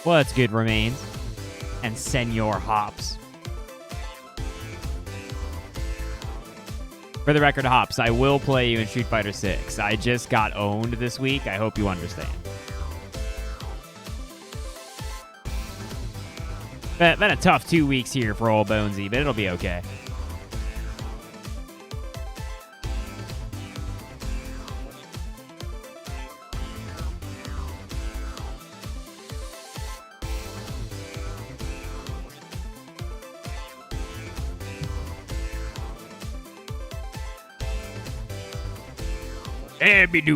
What's good remains? And Senor Hops. For the record, Hops, I will play you in Street Fighter 6. I just got owned this week. I hope you understand. Been a tough 2 weeks here for old Bonesy, but it'll be okay. Abby-doo.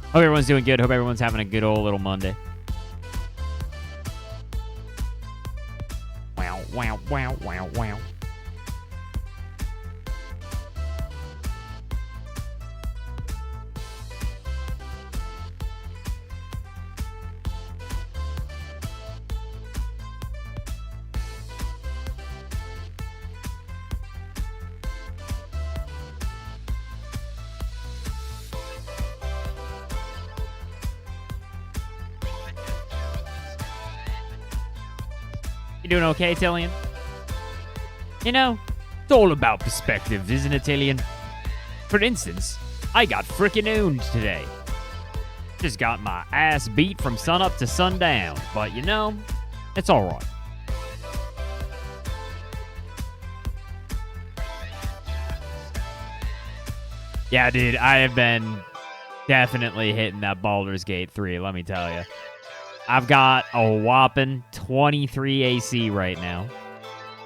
Hope everyone's doing good. Hope everyone's having a good old little Monday. Wow, wow, wow, wow, wow. You doing okay, Tillian? You know, it's all about perspective, isn't it, Tillian? For instance, I got frickin' owned today. Just got my ass beat from sunup to sundown, but you know, it's alright. Yeah, dude, I have been definitely hitting that Baldur's Gate 3, let me tell you. I've got a whopping 23 AC right now.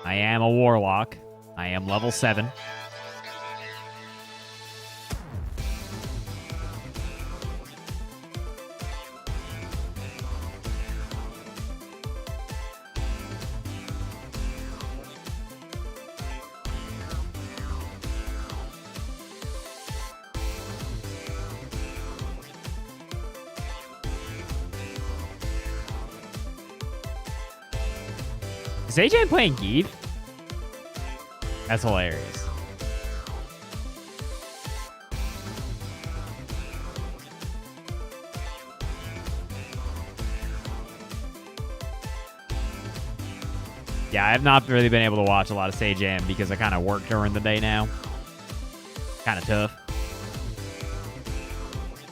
I am a warlock. I am level 7. Is AJ playing Geeve? That's hilarious. Yeah, I have not really been able to watch a lot of Sage AM because I kind of work during the day now. Kind of tough.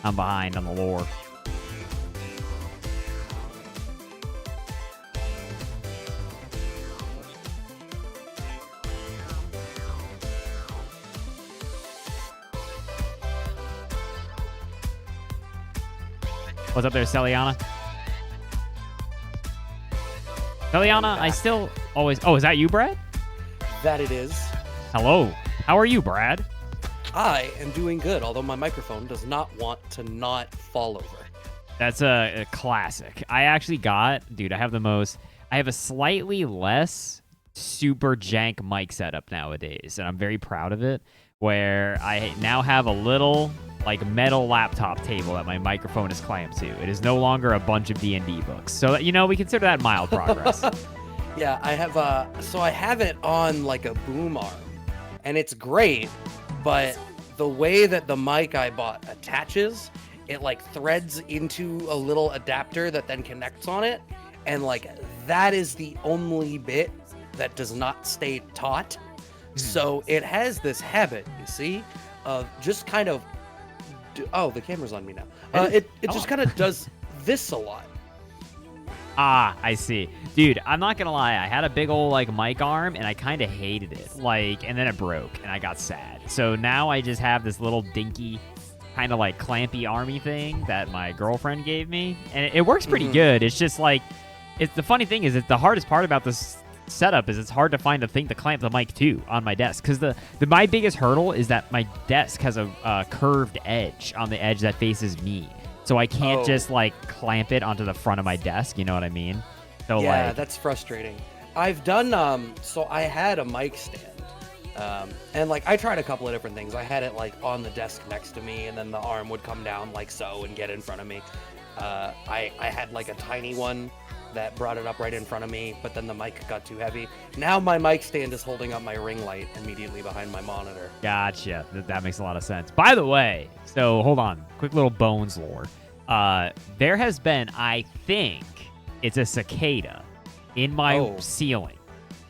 I'm behind on the lore. What's up there, Celiana? Celiana, I still always... Oh, is that you, Brad? That it is. Hello. How are you, Brad? I am doing good, although my microphone does not want to not fall over. That's a classic. I actually got... Dude, I have a slightly less super jank mic setup nowadays, and I'm very proud of it, where I now have a little... like metal laptop table that my microphone is clamped to. It is no longer a bunch of D&D books. So, you know, we consider that mild progress. Yeah, I have I have it on like a boom arm, and it's great, but the way that the mic I bought attaches, it like threads into a little adapter that then connects on it, and like that is the only bit that does not stay taut. So it has this habit, you see, of just kind of oh, the camera's on me now. It just kind of does this a lot. Ah, I see. Dude, I'm not gonna lie. I had a big old like mic arm and I kind of hated it. Like, and then it broke and I got sad. So now I just have this little dinky kind of like clampy army thing that my girlfriend gave me. And it works pretty good. It's just like, the funny thing is, it's the hardest part about this setup is it's hard to find the thing to clamp the mic to on my desk, because my biggest hurdle is that my desk has a curved edge on the edge that faces me, so I can't just like clamp it onto the front of my desk, you know what I mean? So yeah, like, that's frustrating. I've done so I had a mic stand, and like I tried a couple of different things. I had it like on the desk next to me, and then the arm would come down like so and get in front of me. I had like a tiny one that brought it up right in front of me, but then the mic got too heavy. Now my mic stand is holding up my ring light immediately behind my monitor. Gotcha. That makes a lot of sense. By the way, so hold on. Quick little Bones lore. There has been, I think, it's a cicada in my ceiling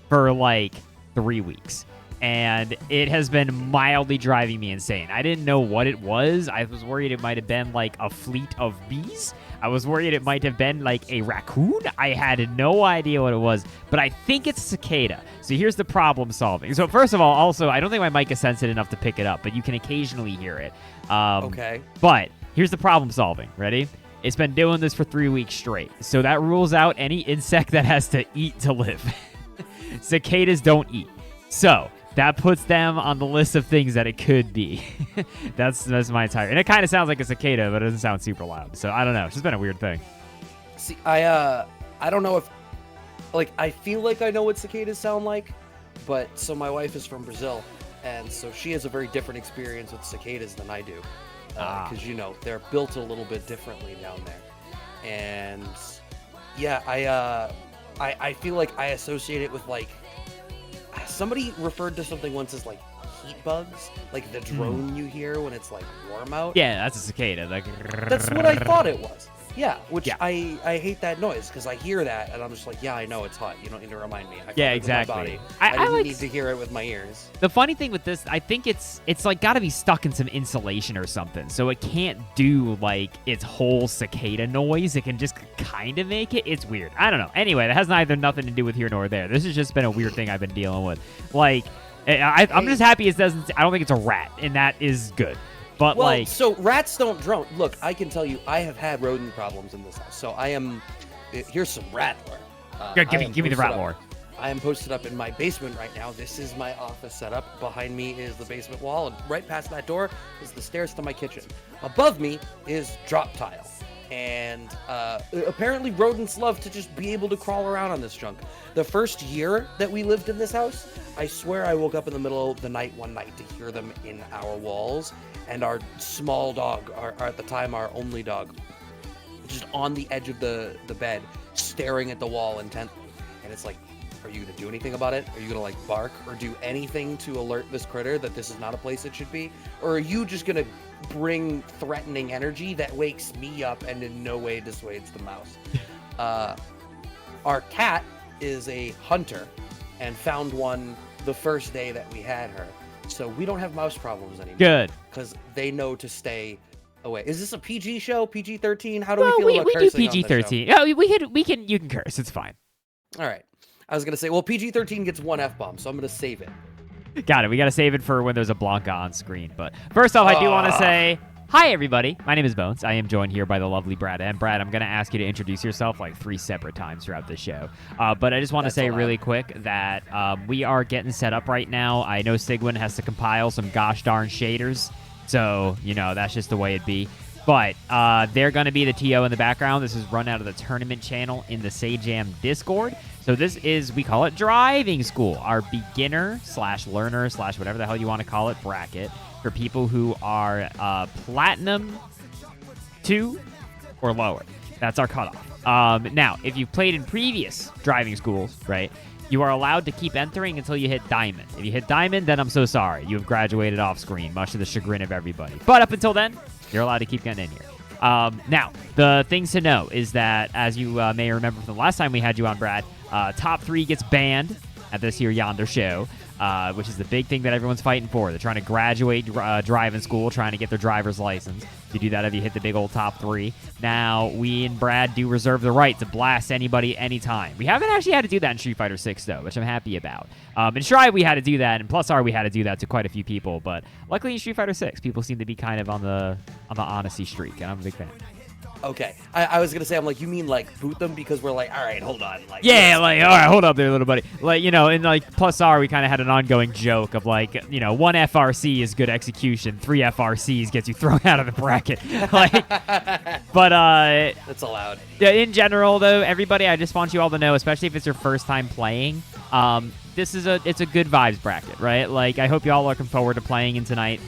for like 3 weeks. And it has been mildly driving me insane. I didn't know what it was. I was worried it might have been like a fleet of bees. I was worried it might have been like a raccoon. I had no idea what it was, but I think it's a cicada. So here's the problem solving. So first of all, also, I don't think my mic is sensitive enough to pick it up, but you can occasionally hear it. Okay. But here's the problem solving. Ready? It's been doing this for 3 weeks straight. So that rules out any insect that has to eat to live. Cicadas don't eat. So that puts them on the list of things that it could be. that's my entire... And it kind of sounds like a cicada, but it doesn't sound super loud. So I don't know. It's just been a weird thing. See, I don't know if... Like, I feel like I know what cicadas sound like, but so my wife is from Brazil, and so she has a very different experience with cicadas than I do. Because, you know, they're built a little bit differently down there. And, yeah, I feel like I associate it with, like... Somebody referred to something once as, like, heat bugs. Like the drone you hear when it's, like, warm out. Yeah, that's a cicada. Like, that's what I thought it was. Yeah, which I hate that noise because I hear that and I'm just like, yeah, I know it's hot. You don't need to remind me. Yeah, exactly. I didn't need to hear it with my ears. The funny thing with this, I think it's like got to be stuck in some insulation or something, so it can't do like its whole cicada noise. It can just kind of make it. It's weird. I don't know. Anyway, that has nothing to do with here nor there. This has just been a weird thing I've been dealing with. Like, I'm just happy it doesn't. I don't think it's a rat, and that is good. But well, like, so rats don't drone. Look, I can tell you, I have had rodent problems in this house. So I am. Here's some rat lore. Give me the rat lore. I am posted up in my basement right now. This is my office setup. Behind me is the basement wall, and right past that door is the stairs to my kitchen. Above me is drop tile, and apparently rodents love to just be able to crawl around on this junk. The first year that we lived in this house, I swear I woke up in the middle of the night one night to hear them in our walls. And our small dog, at the time our only dog, just on the edge of the bed, staring at the wall intently. And it's like, are you going to do anything about it? Are you going to like bark or do anything to alert this critter that this is not a place it should be? Or are you just going to bring threatening energy that wakes me up and in no way dissuades the mouse? Our cat is a hunter and found one the first day that we had her. So we don't have mouse problems anymore. Good. Because they know to stay away. Is this a PG show? PG-13? How do we feel about we cursing do PG-13. Yeah, you can curse. It's fine. All right. I was going to say, well, PG-13 gets one F-bomb, so I'm going to save it. Got it. We got to save it for when there's a Blanca on screen. But first off, I do want to say, hi, everybody. My name is Bones. I am joined here by the lovely Brad. And Brad, I'm going to ask you to introduce yourself like 3 separate times throughout the show. But I just want to say really quick that we are getting set up right now. I know Sigwin has to compile some gosh darn shaders. So, you know, that's just the way it be. But they're going to be the TO in the background. This is run out of the tournament channel in the Sajam Discord. So this is, we call it driving school, our beginner/learner/ whatever the hell you want to call it bracket for people who are platinum 2 or lower. That's our cutoff. Now, if you've played in previous driving schools, right, you are allowed to keep entering until you hit diamond. If you hit diamond, then I'm so sorry. You have graduated off screen, much to the chagrin of everybody. But up until then, you're allowed to keep getting in here. Now, the things to know is that, as you may remember from the last time we had you on, Brad, top 3 gets banned at this here Yonder show, which is the big thing that everyone's fighting for. They're trying to graduate driving school, trying to get their driver's license. You do that if you hit the big old top 3. Now, we and Brad do reserve the right to blast anybody anytime. We haven't actually had to do that in Street Fighter 6, though, which I'm happy about. In Strive, we had to do that, and Plus R, we had to do that to quite a few people. But luckily in Street Fighter 6, people seem to be kind of on the honesty streak, and I'm a big fan. Okay. I was going to say, I'm like, you mean like boot them because we're like, all right, hold on. Like, yeah, like, all right, hold up there, little buddy. Like, you know, in like Plus R, we kind of had an ongoing joke of like, you know, 1 FRC is good execution, 3 FRCs gets you thrown out of the bracket. Like, but that's allowed. In general, though, everybody, I just want you all to know, especially if it's your first time playing, it's a good vibes bracket, right? Like, I hope you all are looking forward to playing in tonight.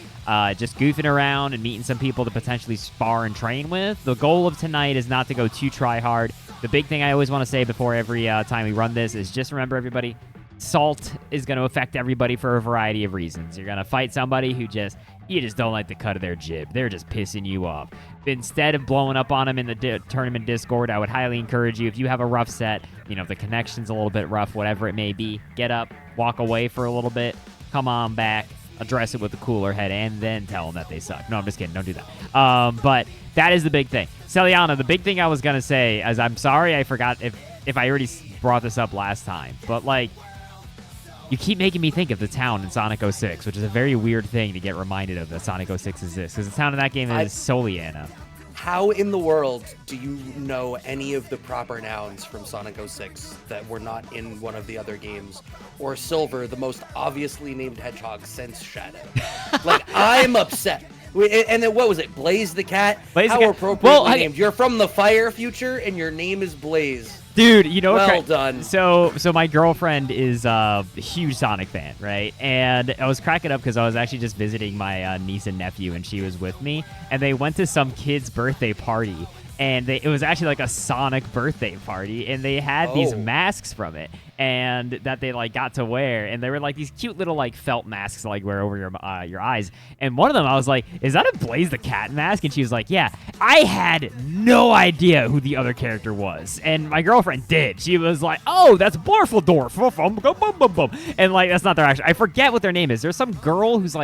Just goofing around and meeting some people to potentially spar and train with. The goal of tonight is not to go too try hard. the big thing I always want to say before every time we run this is just remember, everybody, salt is going to affect everybody for a variety of reasons. You're going to fight somebody who you just don't like the cut of their jib. They're just pissing you off. Instead of blowing up on them in the tournament Discord, I would highly encourage you, if you have a rough set, if the connection's a little bit rough, whatever it may be, get up, walk away for a little bit, come on back, address it with a cooler head, and then tell them that they suck. No, I'm just kidding. Don't do that. But that is the big thing. Celiana, the big thing I was going to say is I'm sorry I forgot if I already brought this up last time, but, you keep making me think of the town in Sonic 06, which is a very weird thing to get reminded of that Sonic 06 exists, because the town in that game is Soliana. How in the world do you know any of the proper nouns from Sonic 06 that were not in one of the other games? Or Silver, the most obviously named hedgehog since Shadow? I'm upset. And then what was it? Blaze the Cat? How appropriately named. You're from the Fire Future, and your name is Blaze. Dude, well done. So my girlfriend is a huge Sonic fan, right? And I was cracking up because I was actually just visiting my niece and nephew, and she was with me. And they went to some kid's birthday party, and it was actually like a Sonic birthday party, and they had these masks from it, and that they got to wear, and they were these cute little felt masks to wear over your eyes. And one of them, I was like, "Is that a Blaze the Cat mask?" And she was like, "Yeah." I had no idea who the other character was, and my girlfriend did. She was like, "Oh, that's Borfledorf," and that's not their actual. I forget what their name is. There's some girl who's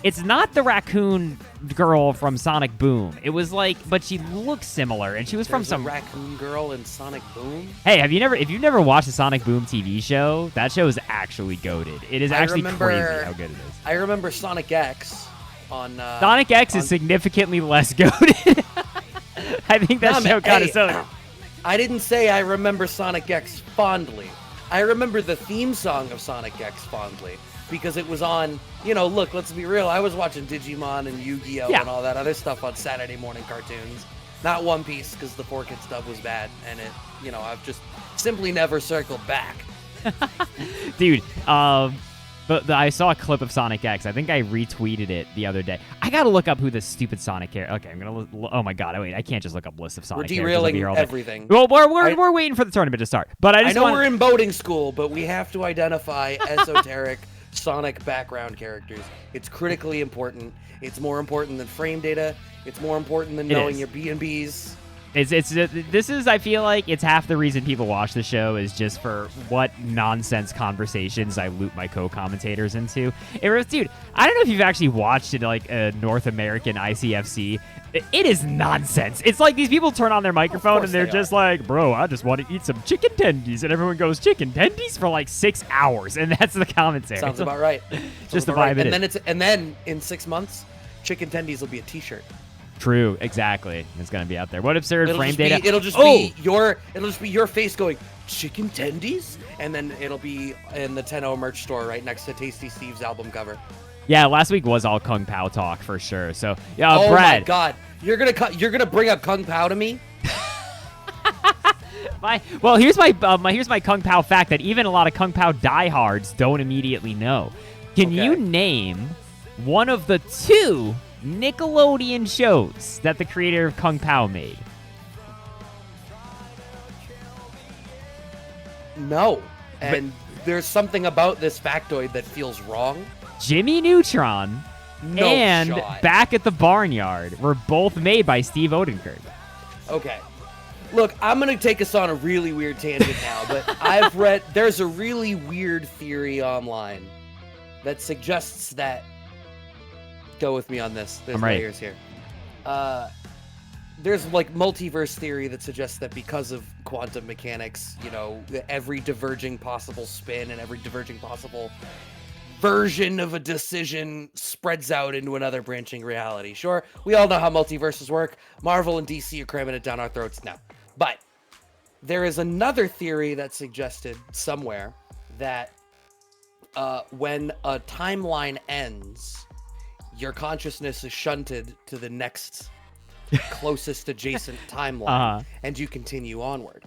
it's not the raccoon girl from Sonic Boom. It was but she looks similar, and she was from some raccoon girl in Sonic Boom. Hey, if you've never watched the Sonic Boom TV show, that show is actually goated. It is actually crazy how good it is. I remember Sonic X on. Sonic X is significantly less goated. I think that show kind of so. I didn't say I remember Sonic X fondly. I remember the theme song of Sonic X fondly. Because it was on, look, let's be real. I was watching Digimon and Yu-Gi-Oh! And all that other stuff on Saturday morning cartoons. Not One Piece, because the 4-Kid stuff was bad. And I've just simply never circled back. Dude, but I saw a clip of Sonic X. I think I retweeted it the other day. I gotta look up who this stupid Sonic character. Okay, I'm gonna. Oh my god! Wait, I can't just look up lists of Sonic characters. We're derailing everything. Well, we're waiting for the tournament to start. But I know we're in boating school, but we have to identify esoteric Sonic background characters. It's critically important. It's more important than frame data. It's more important than knowing your B&Bs. This is, I feel like, it's half the reason people watch the show is just for what nonsense conversations I loop my co-commentators into. Dude, I don't know if you've actually watched it a North American ICFC. It is nonsense. It's these people turn on their microphone and they're just bro, I just want to eat some chicken tendies. And everyone goes, chicken tendies for 6 hours. And that's the commentary. Sounds about right. Just the vibe it is. And then in 6 months, chicken tendies will be a t-shirt. True, exactly. It's gonna be out there. What absurd frame data? It'll just be your face going chicken tendies, and then it'll be in the 10-0 merch store right next to Tasty Steve's album cover. Yeah, last week was all Kung Pao talk for sure. So yeah, oh Brad. My God, you're gonna bring up Kung Pao to me? Here's my Kung Pao fact that even a lot of Kung Pao diehards don't immediately know. Can you name one of the 2 Nickelodeon shows that the creator of Kung Pao made? No. And there's something about this factoid that feels wrong. Jimmy Neutron and shot. Back at the Barnyard were both made by Steve Odenkirk. Okay. Look, I'm going to take us on a really weird tangent now, but there's a really weird theory online that suggests that. Go with me on this. There's I'm right. layers here. There's multiverse theory that suggests that because of quantum mechanics, every diverging possible spin and every diverging possible version of a decision spreads out into another branching reality. Sure, we all know how multiverses work. Marvel and DC are cramming it down our throats now. But there is another theory that suggested somewhere that when a timeline ends, your consciousness is shunted to the next closest adjacent timeline, and you continue onward.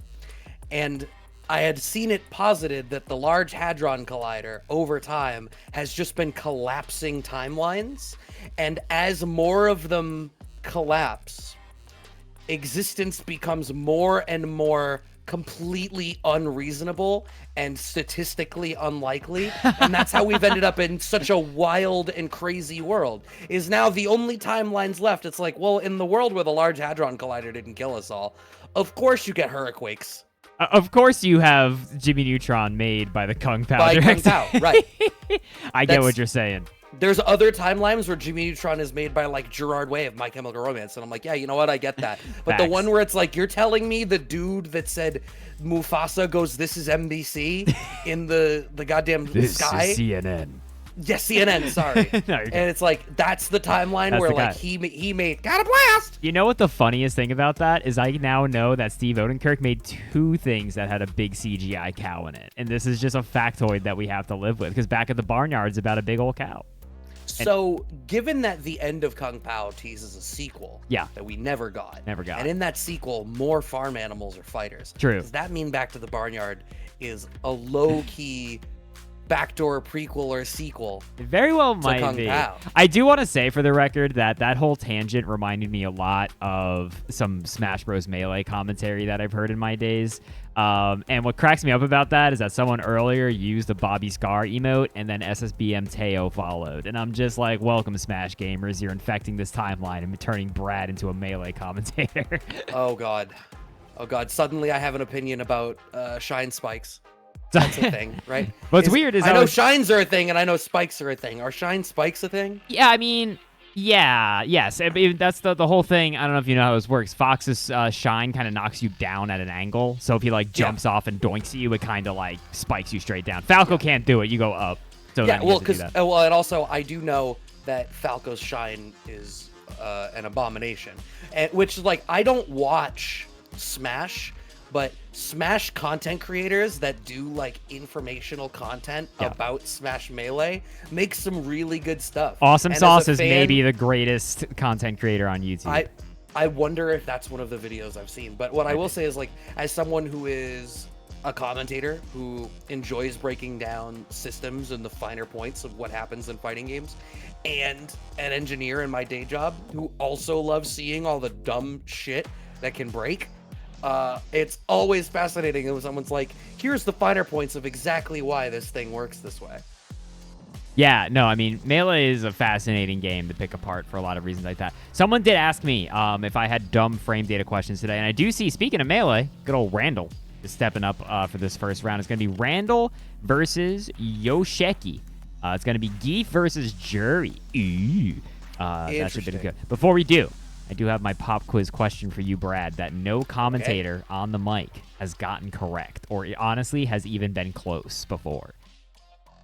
And I had seen it posited that the Large Hadron Collider over time has just been collapsing timelines, and as more of them collapse, existence becomes more and more completely unreasonable and statistically unlikely, and that's how we've ended up in such a wild and crazy world. Is now the only timelines left. It's like, well, in the world where the Large Hadron Collider didn't kill us all, of course you get hurricanes. Of course you have Jimmy Neutron made by the Kung Pao. By Kung Pao, right. I get what you're saying. There's other timelines where Jimmy Neutron is made by like Gerard Way of My Chemical Romance, and I'm like, yeah, you know what, I get that. But the one where it's like, you're telling me the dude that said Mufasa goes, "This is NBC" in the goddamn sky. This is CNN. Yes, CNN. Sorry. No, and it's like, that's the timeline that's where like he made got a blast. You know what the funniest thing about that is? I now know that Steve Odenkirk made 2 things that had a big CGI cow in it, and this is just a factoid that we have to live with because Back at the Barnyard's about a big old cow. So, given that the end of Kung Pao teases a sequel that we never got, and in that sequel, more farm animals are fighters. True. Does that mean Back to the Barnyard is a low-key backdoor prequel or sequel? It very well might be. Pao? I do want to say for the record that whole tangent reminded me a lot of some Smash Bros. Melee commentary that I've heard in my days. And what cracks me up about that is that someone earlier used the Bobby Scar emote and then SSBM Teo followed. And I'm just like, welcome, Smash gamers. You're infecting this timeline and turning Brad into a Melee commentator. Oh, God. Oh, God. Suddenly I have an opinion about Shine Spikes. That's a thing, right? What's weird is I know shines are a thing and I know spikes are a thing. Are shine spikes a thing? Yeah, I mean... Yeah, yes. I mean, that's the whole thing. I don't know if you know how this works. Fox's shine kind of knocks you down at an angle. So if he like jumps off and doinks at you, it kind of like spikes you straight down. Falco can't do it. You go up. So yeah, well, because and also I do know that Falco's shine is an abomination, and which like I don't watch Smash, but Smash content creators that do like informational content about Smash Melee make some really good stuff. Awesome Sauce is maybe the greatest content creator on YouTube. I wonder if that's one of the videos I've seen. But what I will say is, like, as someone who is a commentator who enjoys breaking down systems and the finer points of what happens in fighting games, and an engineer in my day job who also loves seeing all the dumb shit that can break, it's always fascinating when someone's like, here's the finer points of exactly why this thing works this way. Yeah, no, I mean, Melee is a fascinating game to pick apart for a lot of reasons like that. Someone did ask me if I had dumb frame data questions today, and I do see, speaking of Melee, good old Randall is stepping up for this first round. It's going to be Randall versus Yosheki. It's going to be Geef versus Jury. Ooh. That should be good. Before we do, I do have my pop quiz question for you, Brad, that no commentator on the mic has gotten correct, or honestly has even been close before.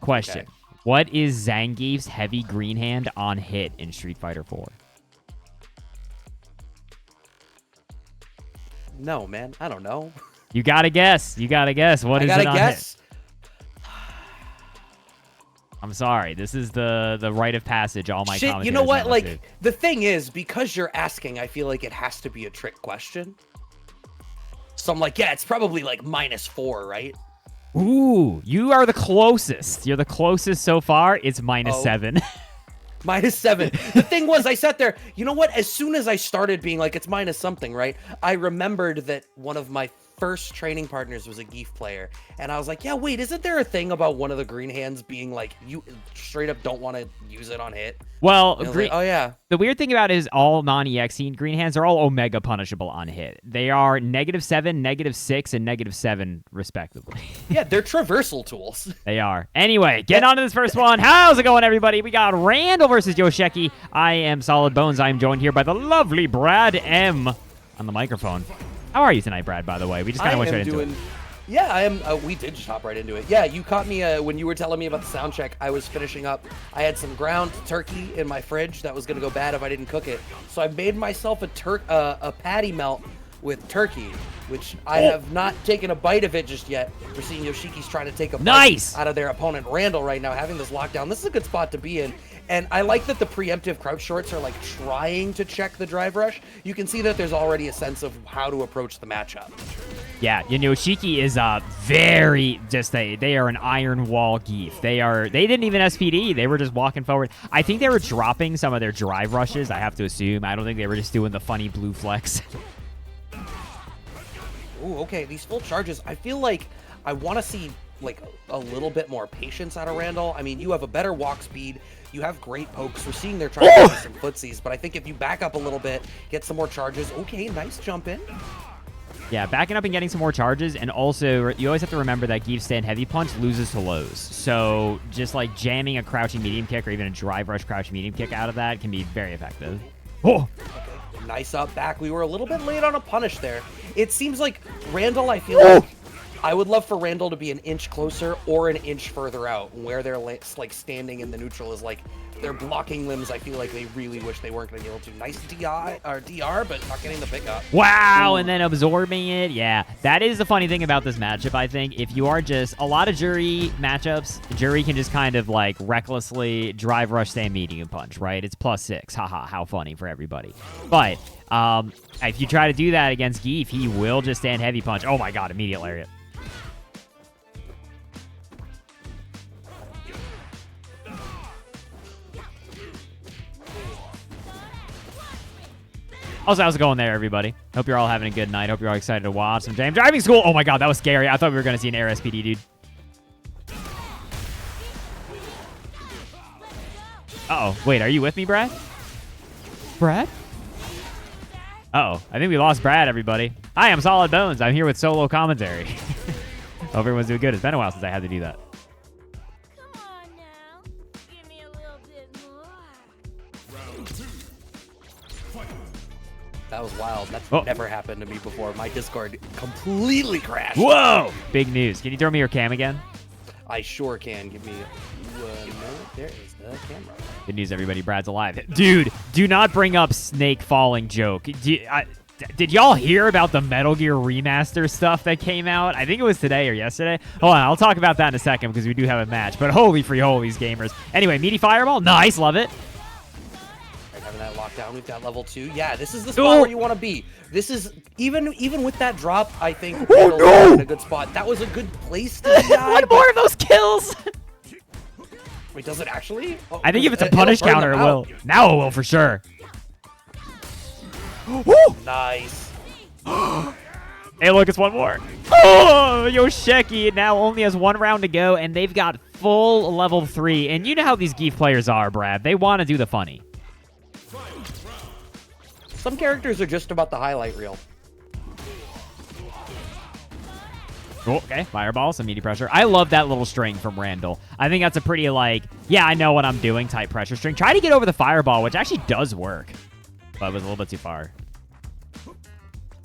Question. What is Zangief's heavy green hand on hit in Street Fighter 4? No, man. I don't know. You gotta guess. You gotta guess. What is it on hit? I'm sorry. This is the rite of passage. All my commentators. You know what? Like, the thing is, because you're asking, I feel like it has to be a trick question. So I'm like, yeah, it's probably like -4, right? Ooh, you are the closest. You're the closest so far. It's -7. -7. The thing was, I sat there. You know what? As soon as I started being like, it's minus something, right? I remembered that one of my first training partners was a Geef player, and I was like, yeah, wait, isn't there a thing about one of the green hands being like, you straight up don't want to use it on hit? Well, like, oh yeah. The weird thing about it is all non-EXE green hands are all Omega punishable on hit. They are -7, -6, and -7 respectively. Yeah, they're traversal tools. They are. Anyway, get on to this first one. How's it going, everybody? We got Randall versus Yosheki. I am Solid Bones. I am joined here by the lovely BradM on the microphone. How are you tonight, Brad, by the way? We just kind of went right into it. Yeah, I am. We did just hop right into it. Yeah, you caught me when you were telling me about the sound check. I was finishing up. I had some ground turkey in my fridge that was going to go bad if I didn't cook it. So I made myself a patty melt with turkey, which I have not taken a bite of it just yet. We're seeing Yoshiki's trying to take a bite out of their opponent, Randall, right now, having this lockdown. This is a good spot to be in. And I like that the preemptive crouch shorts are like trying to check the drive rush. You can see that there's already a sense of how to approach the matchup. Yeah, Yoshiki is very they are an iron wall Geef. They didn't even SPD. They were just walking forward. I think they were dropping some of their drive rushes, I have to assume. I don't think they were just doing the funny blue flex. Ooh, okay, these full charges. I feel like I want to see like a little bit more patience out of Randall. I mean, you have a better walk speed. You have great pokes. We're seeing they're trying to do some footsies, but I think if you back up a little bit, get some more charges. Okay, nice jump in. Yeah, backing up and getting some more charges, and also you always have to remember that Geef's stand heavy punch loses to lows. So just like jamming a crouching medium kick or even a drive rush crouching medium kick out of that can be very effective. Oh! Okay, nice up back. We were a little bit late on a punish there. It seems like Randall, I feel like I would love for Randall to be an inch closer or an inch further out. Where they're like standing in the neutral is like they're blocking limbs. I feel like they really wish they weren't going to be able to. Nice DR, but not getting the pickup. Wow, and then absorbing it. Yeah, that is the funny thing about this matchup, I think. If you are just a lot of Jury matchups, Jury can just kind of like recklessly drive rush stand medium punch, right? It's +6. Haha, how funny for everybody. But if you try to do that against Geef, he will just stand heavy punch. Oh my god, immediate lariat. Also, how's it going there, everybody? Hope you're all having a good night. Hope you're all excited to watch some Jam Driving School. Oh my god, that was scary. I thought we were going to see an air SPD, dude. Uh-oh. Wait, are you with me, Brad? Brad? Uh-oh. I think we lost Brad, everybody. Hi, I'm Solid Bones. I'm here with solo commentary. Hope everyone's doing good. It's been a while since I had to do that. Come on now. Give me a little bit more. That was wild. That's never happened to me before. My Discord completely crashed. Whoa! Big news. Can you throw me your cam again? I sure can. Give me 1 minute. There is the camera. Good news, everybody. Brad's alive. Dude, do not bring up Snake falling joke. Did y'all hear about the Metal Gear Remaster stuff that came out? I think it was today or yesterday. Hold on, I'll talk about that in a second because we do have a match. But holy free holies, gamers. Anyway, Meaty Fireball. Nice, love it. Having that lockdown, we've got level 2. Yeah, this is the spot where you want to be. This is even with that drop, I think in a good spot. That was a good place to die. One more of those kills. Wait, does it actually? Oh, I think if it's a punish counter, it will. Now it will for sure. Nice. Hey, look, it's one more. Oh, Yoshiki now only has 1 round to go, and they've got full level 3. And you know how these Geef players are, Brad. They want to do the funny. Some characters are just about the highlight reel. Oh, okay, fireball, some meaty pressure. I love that little string from Randall. I think that's a pretty, like, yeah, I know what I'm doing type pressure string. Try to get over the fireball, which actually does work. But it was a little bit too far.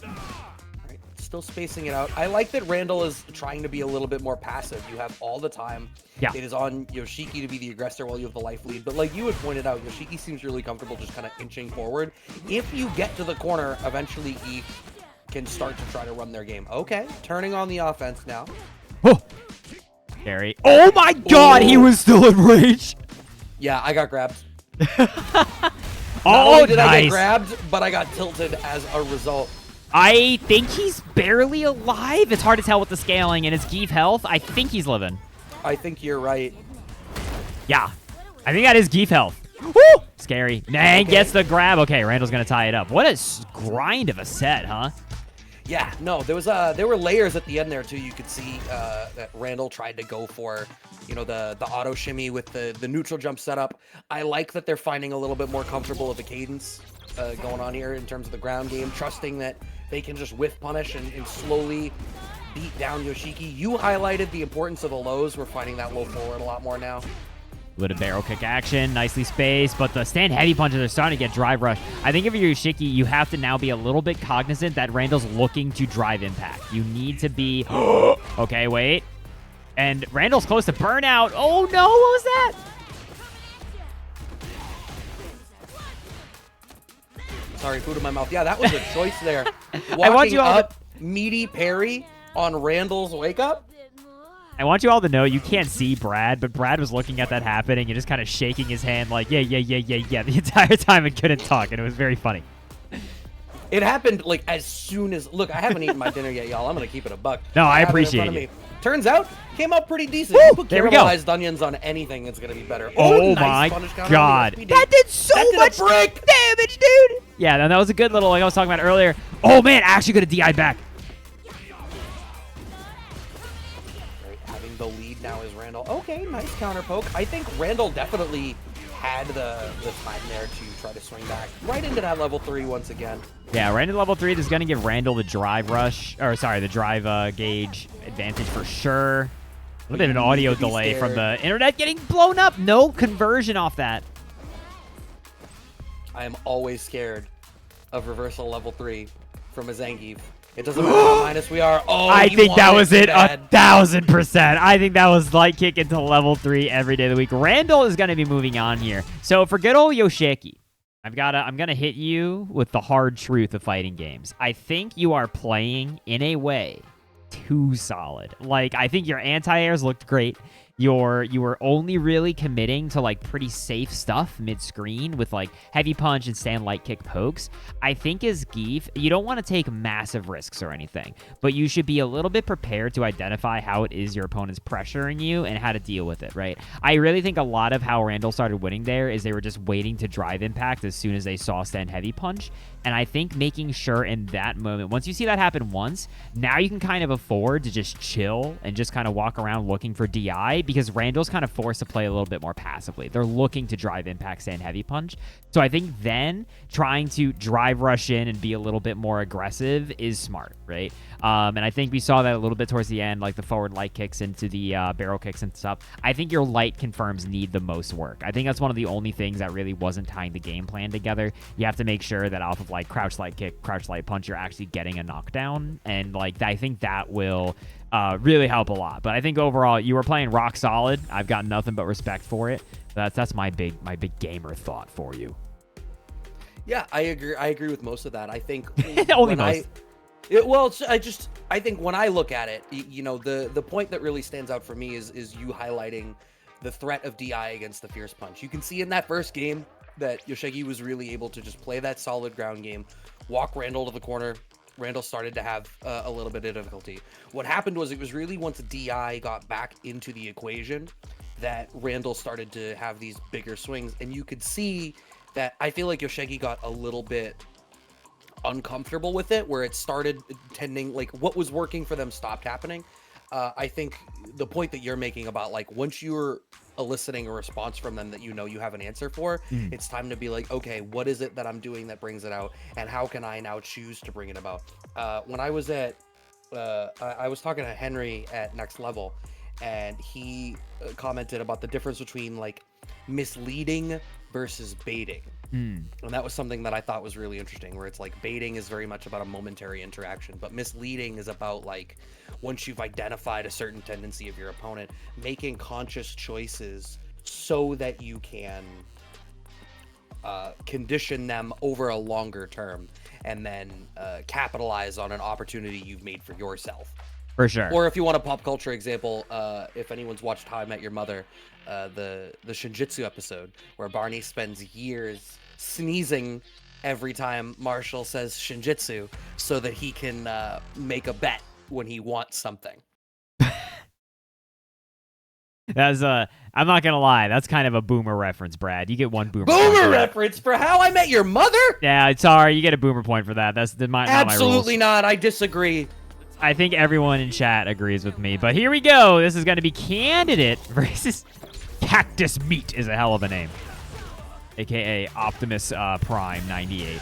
Alright, still spacing it out. I like that Randall is trying to be a little bit more passive. You have all the time. Yeah. It is on Yoshiki to be the aggressor while you have the life lead. But like you had pointed out, Yoshiki seems really comfortable just kind of inching forward. If you get to the corner, eventually E can start to try to run their game. Okay, turning on the offense now. Oh, scary. Oh my god, he was still in rage. Yeah, I got grabbed. Oh, did nice. I get grabbed, but I got tilted as a result. I think he's barely alive. It's hard to tell with the scaling and his Geef health. I think he's living. I think you're right. Yeah, I think that is Geef health. Woo! Scary. Nang gets the grab. Okay, Randall's going to tie it up. What a grind of a set, huh? Yeah, no, there were layers at the end there too. You could see that Randall tried to go for, the auto shimmy with the neutral jump setup. I like that they're finding a little bit more comfortable with the cadence going on here in terms of the ground game, trusting that they can just whiff punish and slowly beat down Yoshiki. You highlighted the importance of the lows. We're finding that low forward a lot more now. Little barrel kick action, nicely spaced, but the stand heavy punches are starting to get drive rush. I think if you're Yoshiki, you have to now be a little bit cognizant that Randall's looking to drive impact. You need to be... Okay, wait. And Randall's close to burnout. Oh no, what was that? Sorry, food in my mouth. Yeah, that was a choice there. I want you all up, meaty parry on Randall's wake up. I want you all to know you can't see Brad, but Brad was looking at that happening and just kind of shaking his hand like, yeah, the entire time and couldn't talk, and it was very funny. It happened like as soon as... Look, I haven't eaten my dinner yet, y'all. I'm going to keep it a buck. No, I appreciate it. Turns out, came out pretty decent. Woo! You put There we go. caramelized onions on anything, it's going to be better. Oh nice my punish counter god. on the SPD. That did so much break. damage, dude. Yeah, and that was a good little, like I was talking about earlier. Oh man, actually got a DI back. lead now is Randall. Okay, nice counter poke. I think Randall definitely had the time there to try to swing back right into that level 3 once again. Yeah, right into level 3. This is going to give Randall the drive rush, or sorry, the drive gauge advantage for sure. A little bit of an audio delay from the internet getting blown up. No conversion off that. I am always scared of reversal level 3 from a Zangief. It doesn't matter how minus we are. Oh, I think that was it bad. 1,000%. I think that was light kick into level 3 every day of the week. Randall is going to be moving on here. So for good old Yoshiki, I'm gonna hit you with the hard truth of fighting games. I think you are playing in a way too solid. Like, I think your anti-airs looked great. You were only really committing to like pretty safe stuff mid-screen with like heavy punch and stand light kick pokes. I think as Geef, you don't want to take massive risks or anything, but you should be a little bit prepared to identify how it is your opponent's pressuring you and how to deal with it, right? I really think a lot of how Randall started winning there is they were just waiting to drive impact as soon as they saw stand heavy punch. And I think making sure in that moment, once you see that happen once, now you can kind of afford to just chill and just kind of walk around looking for DI, because Randall's kind of forced to play a little bit more passively. They're looking to drive impact, stand heavy punch. So I think then trying to drive rush in and be a little bit more aggressive is smart, right? And I think we saw that a little bit towards the end, like the forward light kicks into the barrel kicks and stuff. I think your light confirms need the most work. I think that's one of the only things that really wasn't tying the game plan together. You have to make sure that off of like crouch light kick, crouch light punch, you're actually getting a knockdown. And like I think that will really help a lot. But I think overall you were playing rock solid. I've got nothing but respect for it. That's my big gamer thought for you. Yeah, I agree with most of that. I think only most. I think when I look at it, you know, the point that really stands out for me is you highlighting the threat of DI against the Fierce Punch. You can see in that first game that Yoshiki was really able to just play that solid ground game, walk Randall to the corner. Randall started to have a little bit of difficulty. What happened was it was really once DI got back into the equation that Randall started to have these bigger swings, and you could see that I feel like Yoshiki got a little bit uncomfortable with it, where it started tending, like what was working for them stopped happening. I think the point that you're making about like once you're eliciting a response from them that you know you have an answer for, it's time to be like, okay, what is it that I'm doing that brings it out, and how can I now choose to bring it about? When I was at I was talking to Henry at Next Level, and he commented about the difference between like misleading versus baiting. And that was something that I thought was really interesting, where it's like baiting is very much about a momentary interaction, but misleading is about like once you've identified a certain tendency of your opponent, making conscious choices so that you can condition them over a longer term and then capitalize on an opportunity you've made for yourself. For sure. Or if you want a pop culture example, if anyone's watched How I Met Your Mother, the Shinjitsu episode, where Barney spends years sneezing every time Marshall says Shinjitsu so that he can make a bet when he wants something. That's I'm not gonna lie, that's kind of a boomer reference, Brad. You get one boomer. Boomer reference for How I Met Your Mother? Yeah, sorry, you get a boomer point for that. That's not my rules. Absolutely not. I disagree. I think everyone in chat agrees with me, but here we go. This is going to be Candidate versus Cactus Meat is a hell of a name, aka Optimus Prime 98.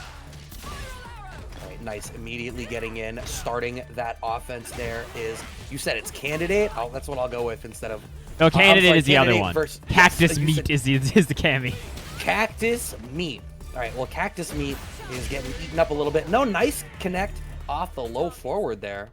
All right, nice. Immediately getting in, starting that offense there is, you said it's Candidate? Oh, that's what I'll go with instead of... No, Candidate is the other one. Cactus yes, Meat is the Cammy. Cactus Meat. All right, well, Cactus Meat is getting eaten up a little bit. No, nice connect off the low forward there.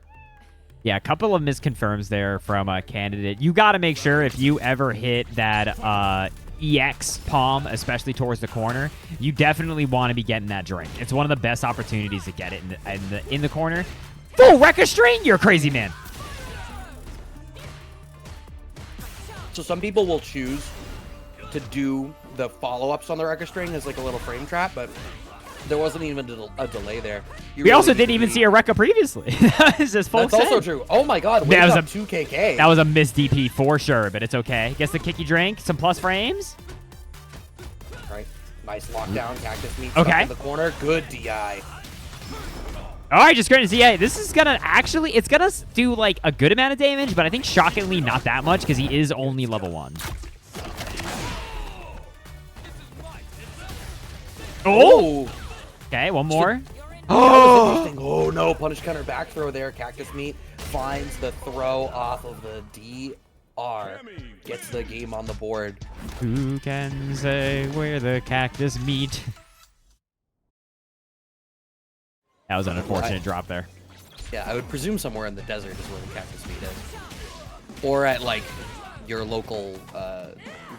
Yeah, a couple of misconfirms there from a Candidate. You got to make sure if you ever hit that EX palm, especially towards the corner, you definitely want to be getting that drink. It's one of the best opportunities to get it in the corner. Full Wrecker String, you're a crazy man. So some people will choose to do the follow-ups on the Wrecker String as like a little frame trap, but there wasn't even a delay there. We also didn't even see a Rekka previously. That is just full That's also true. Oh my god, that was a 2KK. That was a missed DP for sure, but it's okay. Gets the kicky drink, some plus frames. All right, nice lockdown. Cactus Meat okay in the corner. Good DI. All right, just going to see. Yeah, this is gonna actually, it's gonna do like a good amount of damage, but I think shockingly not that much because he is only level 1. Oh. Okay, one more. Oh, oh no! Punish counter back throw there. Cactus Meat finds the throw off of the DR. Gets the game on the board. Who can say where the cactus meet? That was an unfortunate drop there. Yeah, I would presume somewhere in the desert is where the cactus meat is. Or at, like, your local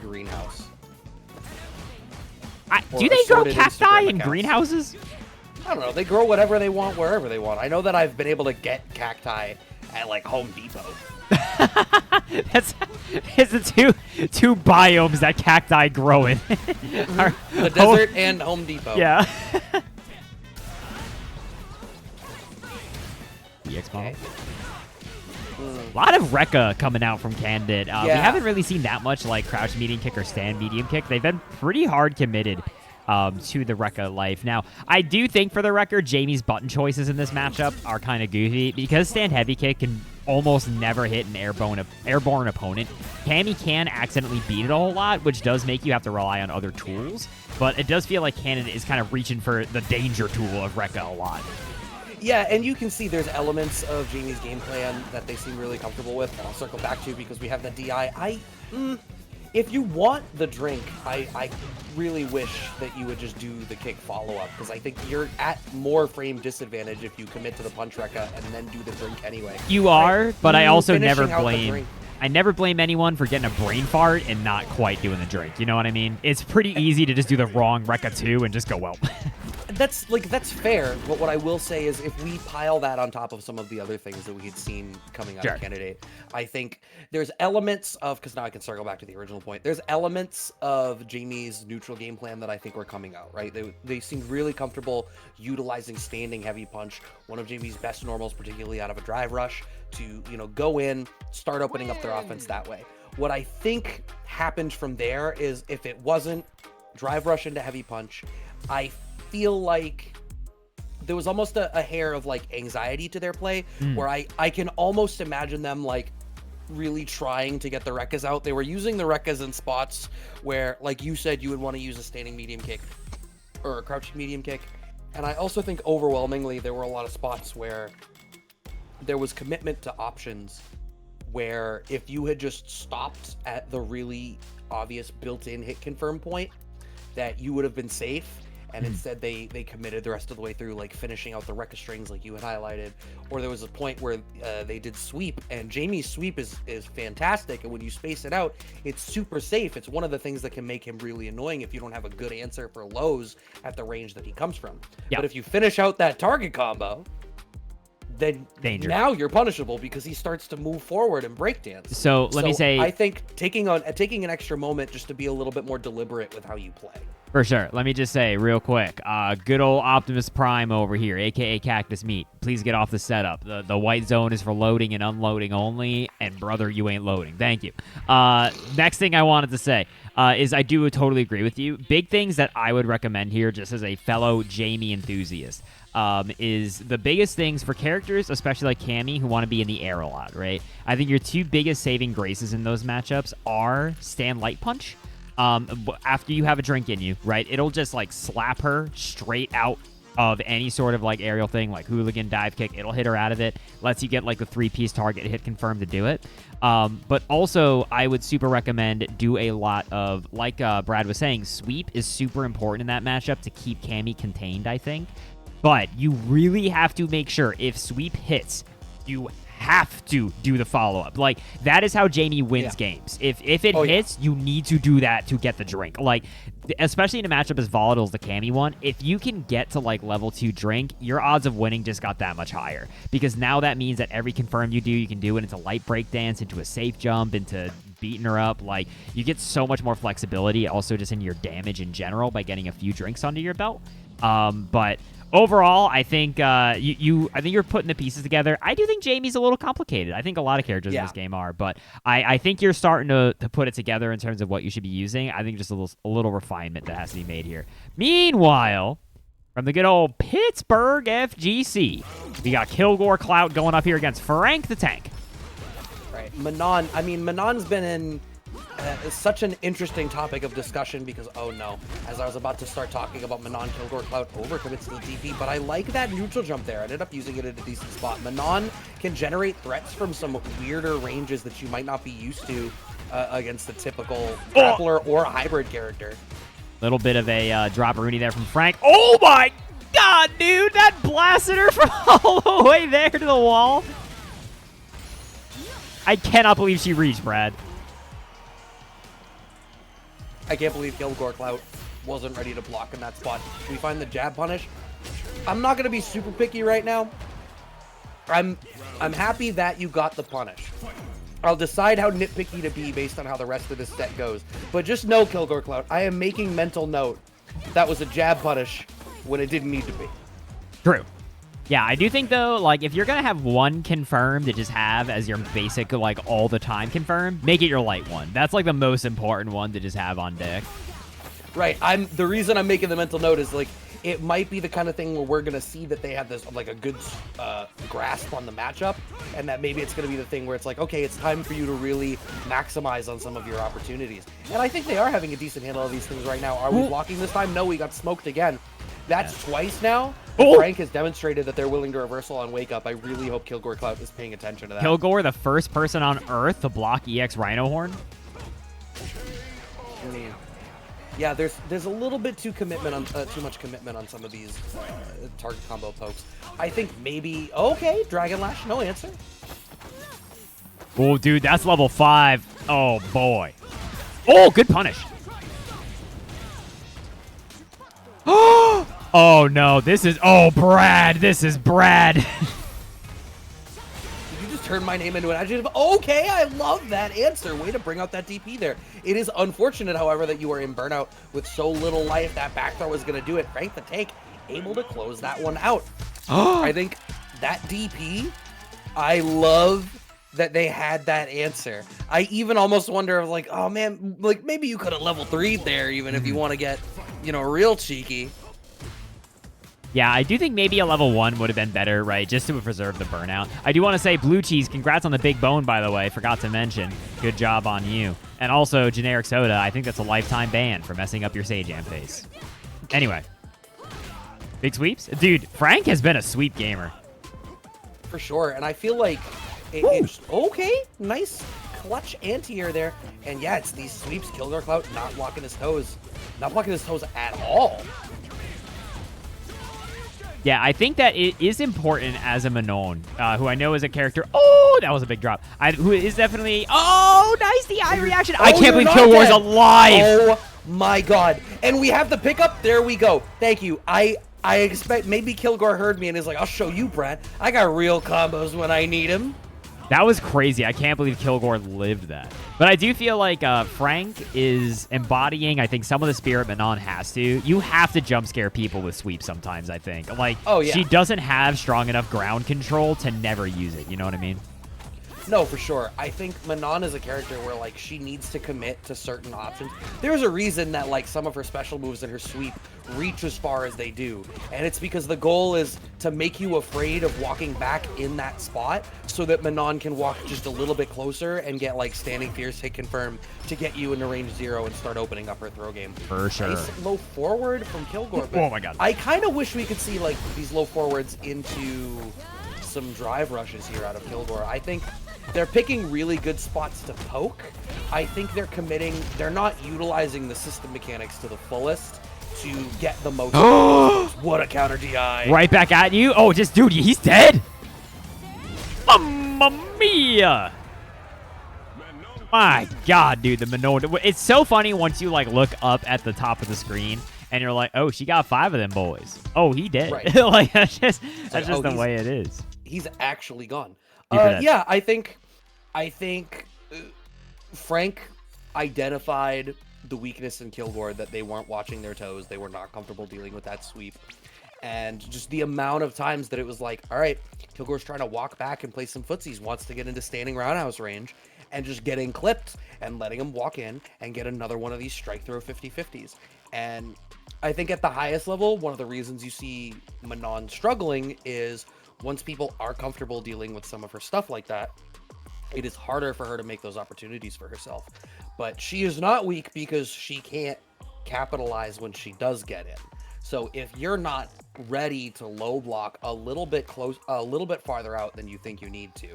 greenhouse. Do they grow cacti in greenhouses? I don't know. They grow whatever they want, wherever they want. I know that I've been able to get cacti at, like, Home Depot. It's the two biomes that cacti grow in. The desert and Home Depot. Yeah. EX model. Okay. A lot of Rekka coming out from Candid. We Yeah. haven't really seen that much like crouch medium kick or stand medium kick. They've been pretty hard committed to the Rekka life. Now, I do think for the record, Jamie's button choices in this matchup are kind of goofy because stand heavy kick can almost never hit an airborne opponent. Cammy can accidentally beat it a whole lot, which does make you have to rely on other tools, but it does feel like Candid is kind of reaching for the danger tool of Rekka a lot. Yeah, and you can see there's elements of Jamie's game plan that they seem really comfortable with, and I'll circle back to because we have the DI. If you want the drink, I really wish that you would just do the kick follow-up, because I think you're at more frame disadvantage if you commit to the punch Rekka and then do the drink anyway. You are, but I also never Finishing out the blame... drink. I never blame anyone for getting a brain fart and not quite doing the drink. You know what I mean? It's pretty easy to just do the wrong Rekka 2 and just go, well. That's fair, but what I will say is if we pile that on top of some of the other things that we had seen coming out of Candidate, I think there's elements of, because now I can circle back to the original point, there's elements of Jamie's neutral game plan that I think were coming out, right? They seemed really comfortable utilizing standing heavy punch, one of Jamie's best normals, particularly out of a drive rush, to, you know, go in, start opening up their offense that way. What I think happened from there is if it wasn't drive rush into heavy punch, I feel like there was almost a hair of like anxiety to their play where I can almost imagine them like really trying to get the Rekkas out. They were using the Rekkas in spots where, like you said, you would want to use a standing medium kick or a crouching medium kick. And I also think overwhelmingly there were a lot of spots where there was commitment to options where if you had just stopped at the really obvious built-in hit confirm point, that you would have been safe. And instead they committed the rest of the way through, like finishing out the Rekka strings like you had highlighted. Or there was a point where they did sweep, and Jamie's sweep is fantastic, and when you space it out, it's super safe. It's one of the things that can make him really annoying if you don't have a good answer for lows at the range that he comes from. Yep. But if you finish out that target combo, then now you're punishable because he starts to move forward and breakdance. So let me say, I think taking an extra moment just to be a little bit more deliberate with how you play. For sure. Let me just say real quick, good old Optimus Prime over here, aka Cactus Meat. Please get off the setup. The white zone is for loading and unloading only, and brother, you ain't loading. Thank you. Next thing I wanted to say is I do totally agree with you. Big things that I would recommend here, just as a fellow Jamie enthusiast, is the biggest things for characters, especially like Cammy, who want to be in the air a lot, right? I think your two biggest saving graces in those matchups are stand light punch. After you have a drink in you, right? It'll just like slap her straight out of any sort of like aerial thing, like hooligan dive kick. It'll hit her out of it. Lets you get like the 3-piece target hit confirmed to do it. But also, I would super recommend do a lot of, like Brad was saying, sweep is super important in that matchup to keep Cammy contained, I think. But you really have to make sure if sweep hits, you have to do the follow-up. Like, that is how Jamie wins games. If it hits, you need to do that to get the drink. Like, especially in a matchup as volatile as the Cammy one, if you can get to, like, level 2 drink, your odds of winning just got that much higher. Because now that means that every confirm you do, you can do it into light breakdance, into a safe jump, into beating her up. Like, you get so much more flexibility, also just in your damage in general by getting a few drinks under your belt. But overall, I think I think you're putting the pieces together. I do think Jamie's a little complicated. I think a lot of characters in this game are, but I think you're starting to put it together in terms of what you should be using. I think just a little refinement that has to be made here. Meanwhile, From the good old Pittsburgh FGC. We got Kilgore Clout going up here against Frank the Tank. Right. Manon, I mean, Manon's been in such an interesting topic of discussion because, oh no, as I was about to start talking about Manon, Kilgore Clout overcommits to the DP, but I like that neutral jump there. I ended up using it at a decent spot. Manon can generate threats from some weirder ranges that you might not be used to against the typical grappler or hybrid character. Little bit of a drop Rooney there from Frank. Oh my god, dude! That blasted her from all the way there to the wall. I cannot believe she reached, Brad. I can't believe Kilgore Clout wasn't ready to block in that spot. We find the jab punish. I'm not going to be super picky right now. I'm happy that you got the punish. I'll decide how nitpicky to be based on how the rest of this set goes. But just know, Kilgore Clout, I am making mental note that was a jab punish when it didn't need to be. True. Yeah, I do think, though, like, if you're going to have one confirmed to just have as your basic, like, all the time confirmed, make it your light one. That's, like, the most important one to just have on deck. Right. The reason I'm making the mental note is, like, it might be the kind of thing where we're going to see that they have this, like, a good grasp on the matchup, and that maybe it's going to be the thing where it's like, okay, it's time for you to really maximize on some of your opportunities. And I think they are having a decent handle of these things right now. Are we blocking this time? No, we got smoked again. That's twice now. Frank has demonstrated that they're willing to reversal on Wake Up. I really hope Kilgore Clout is paying attention to that. Kilgore, the first person on Earth to block EX Rhino Horn. I mean, yeah, there's a little bit too much commitment on some of these target combo pokes. I think maybe okay, Dragon Lash, no answer. Oh, dude, that's level 5. Oh boy. Oh, good punish. Oh no, this is Brad. This is Brad. Did you just turn my name into an adjective? Okay, I love that answer. Way to bring out that DP there. It is unfortunate, however, that you are in burnout with so little life. That back throw was going to do it. Frank the Tank able to close that one out. I think that DP, I love that they had that answer. I even almost wonder, like, oh man, like maybe you could have level 3'd there, even if you want to get, you know, real cheeky. Yeah, I do think maybe a level 1 would have been better, right? Just to preserve the burnout. I do want to say, Blue Cheese, congrats on the big bone, by the way. Forgot to mention. Good job on you. And also, Generic Soda, I think that's a lifetime ban for messing up your Sajam face. Anyway. Big sweeps? Dude, Frank has been a sweep gamer. For sure, and I feel like it's okay, nice clutch anti-air there. And yeah, it's these sweeps, Kilgore Clout not blocking his toes. Not blocking his toes at all. Yeah, I think that it is important as a Manon, who I know is a character. Oh, that was a big drop. Who is definitely. Oh, nice the eye reaction. I can't believe Kilgore's alive. Oh my god! And we have the pickup. There we go. Thank you. I expect maybe Kilgore heard me and is like, I'll show you, Brad. I got real combos when I need him. That was crazy. I can't believe Kilgore lived that. But I do feel like Frank is embodying, I think, some of the spirit Manon has to. You have to jump scare people with sweeps sometimes, I think. Like, oh, yeah. She doesn't have strong enough ground control to never use it. You know what I mean? No, for sure. I think Manon is a character where, like, she needs to commit to certain options. There's a reason that, like, some of her special moves and her sweep reach as far as they do. And it's because the goal is to make you afraid of walking back in that spot so that Manon can walk just a little bit closer and get, like, Standing Fierce hit confirm to get you into range 0 and start opening up her throw game. For sure. Nice low forward from Kilgore. But oh, my God. I kind of wish we could see, like, these low forwards into some drive rushes here out of Kilgore. I think they're picking really good spots to poke. I think they're committing, they're not utilizing the system mechanics to the fullest to get the most. What a counter DI. Right back at you. Oh, just, dude, he's dead. Mamma mia. My God, dude, the Manon. It's so funny once you, like, look up at the top of the screen and you're like, oh, she got 5 of them boys. Oh, he did. Right. Like, that's just the way it is. He's actually gone. Yeah, I think Frank identified the weakness in Kilgore, that they weren't watching their toes. They were not comfortable dealing with that sweep. And just the amount of times that it was like, all right, Kilgore's trying to walk back and play some footsies, wants to get into standing roundhouse range, and just getting clipped and letting him walk in and get another one of these strike throw 50-50s. And I think at the highest level, one of the reasons you see Manon struggling is once people are comfortable dealing with some of her stuff like that, it is harder for her to make those opportunities for herself. But she is not weak because she can't capitalize when she does get in. So if you're not ready to low block a little bit farther out than you think you need to,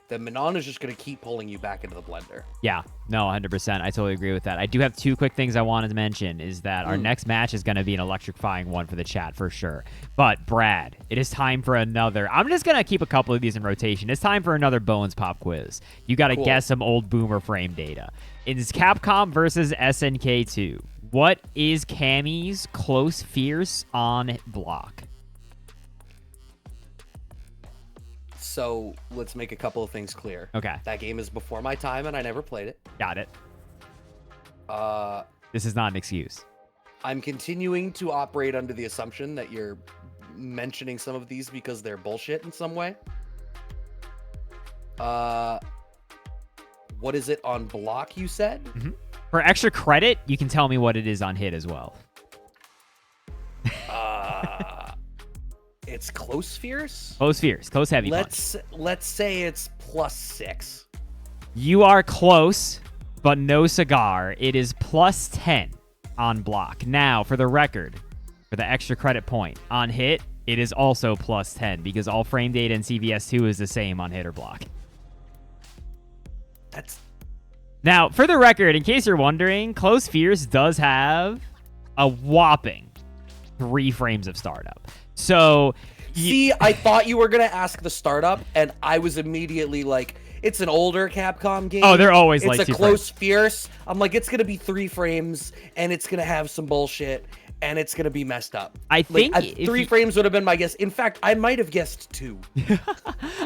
then Manon is just going to keep pulling you back into the blender. Yeah, no, 100%. I totally agree with that. I do have two quick things I wanted to mention is that our next match is going to be an electrifying one for the chat for sure. But Brad, it is time for another. I'm just going to keep a couple of these in rotation. It's time for another Bones Pop quiz. You got to guess some old boomer frame data. It's Capcom versus SNK2. What is Cammy's close fierce on block? So let's make a couple of things clear. Okay. That game is before my time and I never played it. Got it. This is not an excuse. I'm continuing to operate under the assumption that you're mentioning some of these because they're bullshit in some way. What is it on block, you said? Mm-hmm. For extra credit, you can tell me what it is on hit as well. It's close fierce? Close fierce. Close heavy Let's say it's +6. You are close, but no cigar. It is +10 on block. Now, for the record, for the extra credit point, on hit, it is also +10 because all frame data in CVS2 is the same on hit or block. Now, for the record, in case you're wondering, Close Fierce does have a whopping 3 frames of startup. So, see, I thought you were going to ask the startup, and I was immediately like, it's an older Capcom game. Oh, they're always like 2 frames. It's a close fierce. I'm like, it's going to be 3 frames, and it's going to have some bullshit, and it's going to be messed up. I think 3 frames would have been my guess. In fact, I might have guessed 2.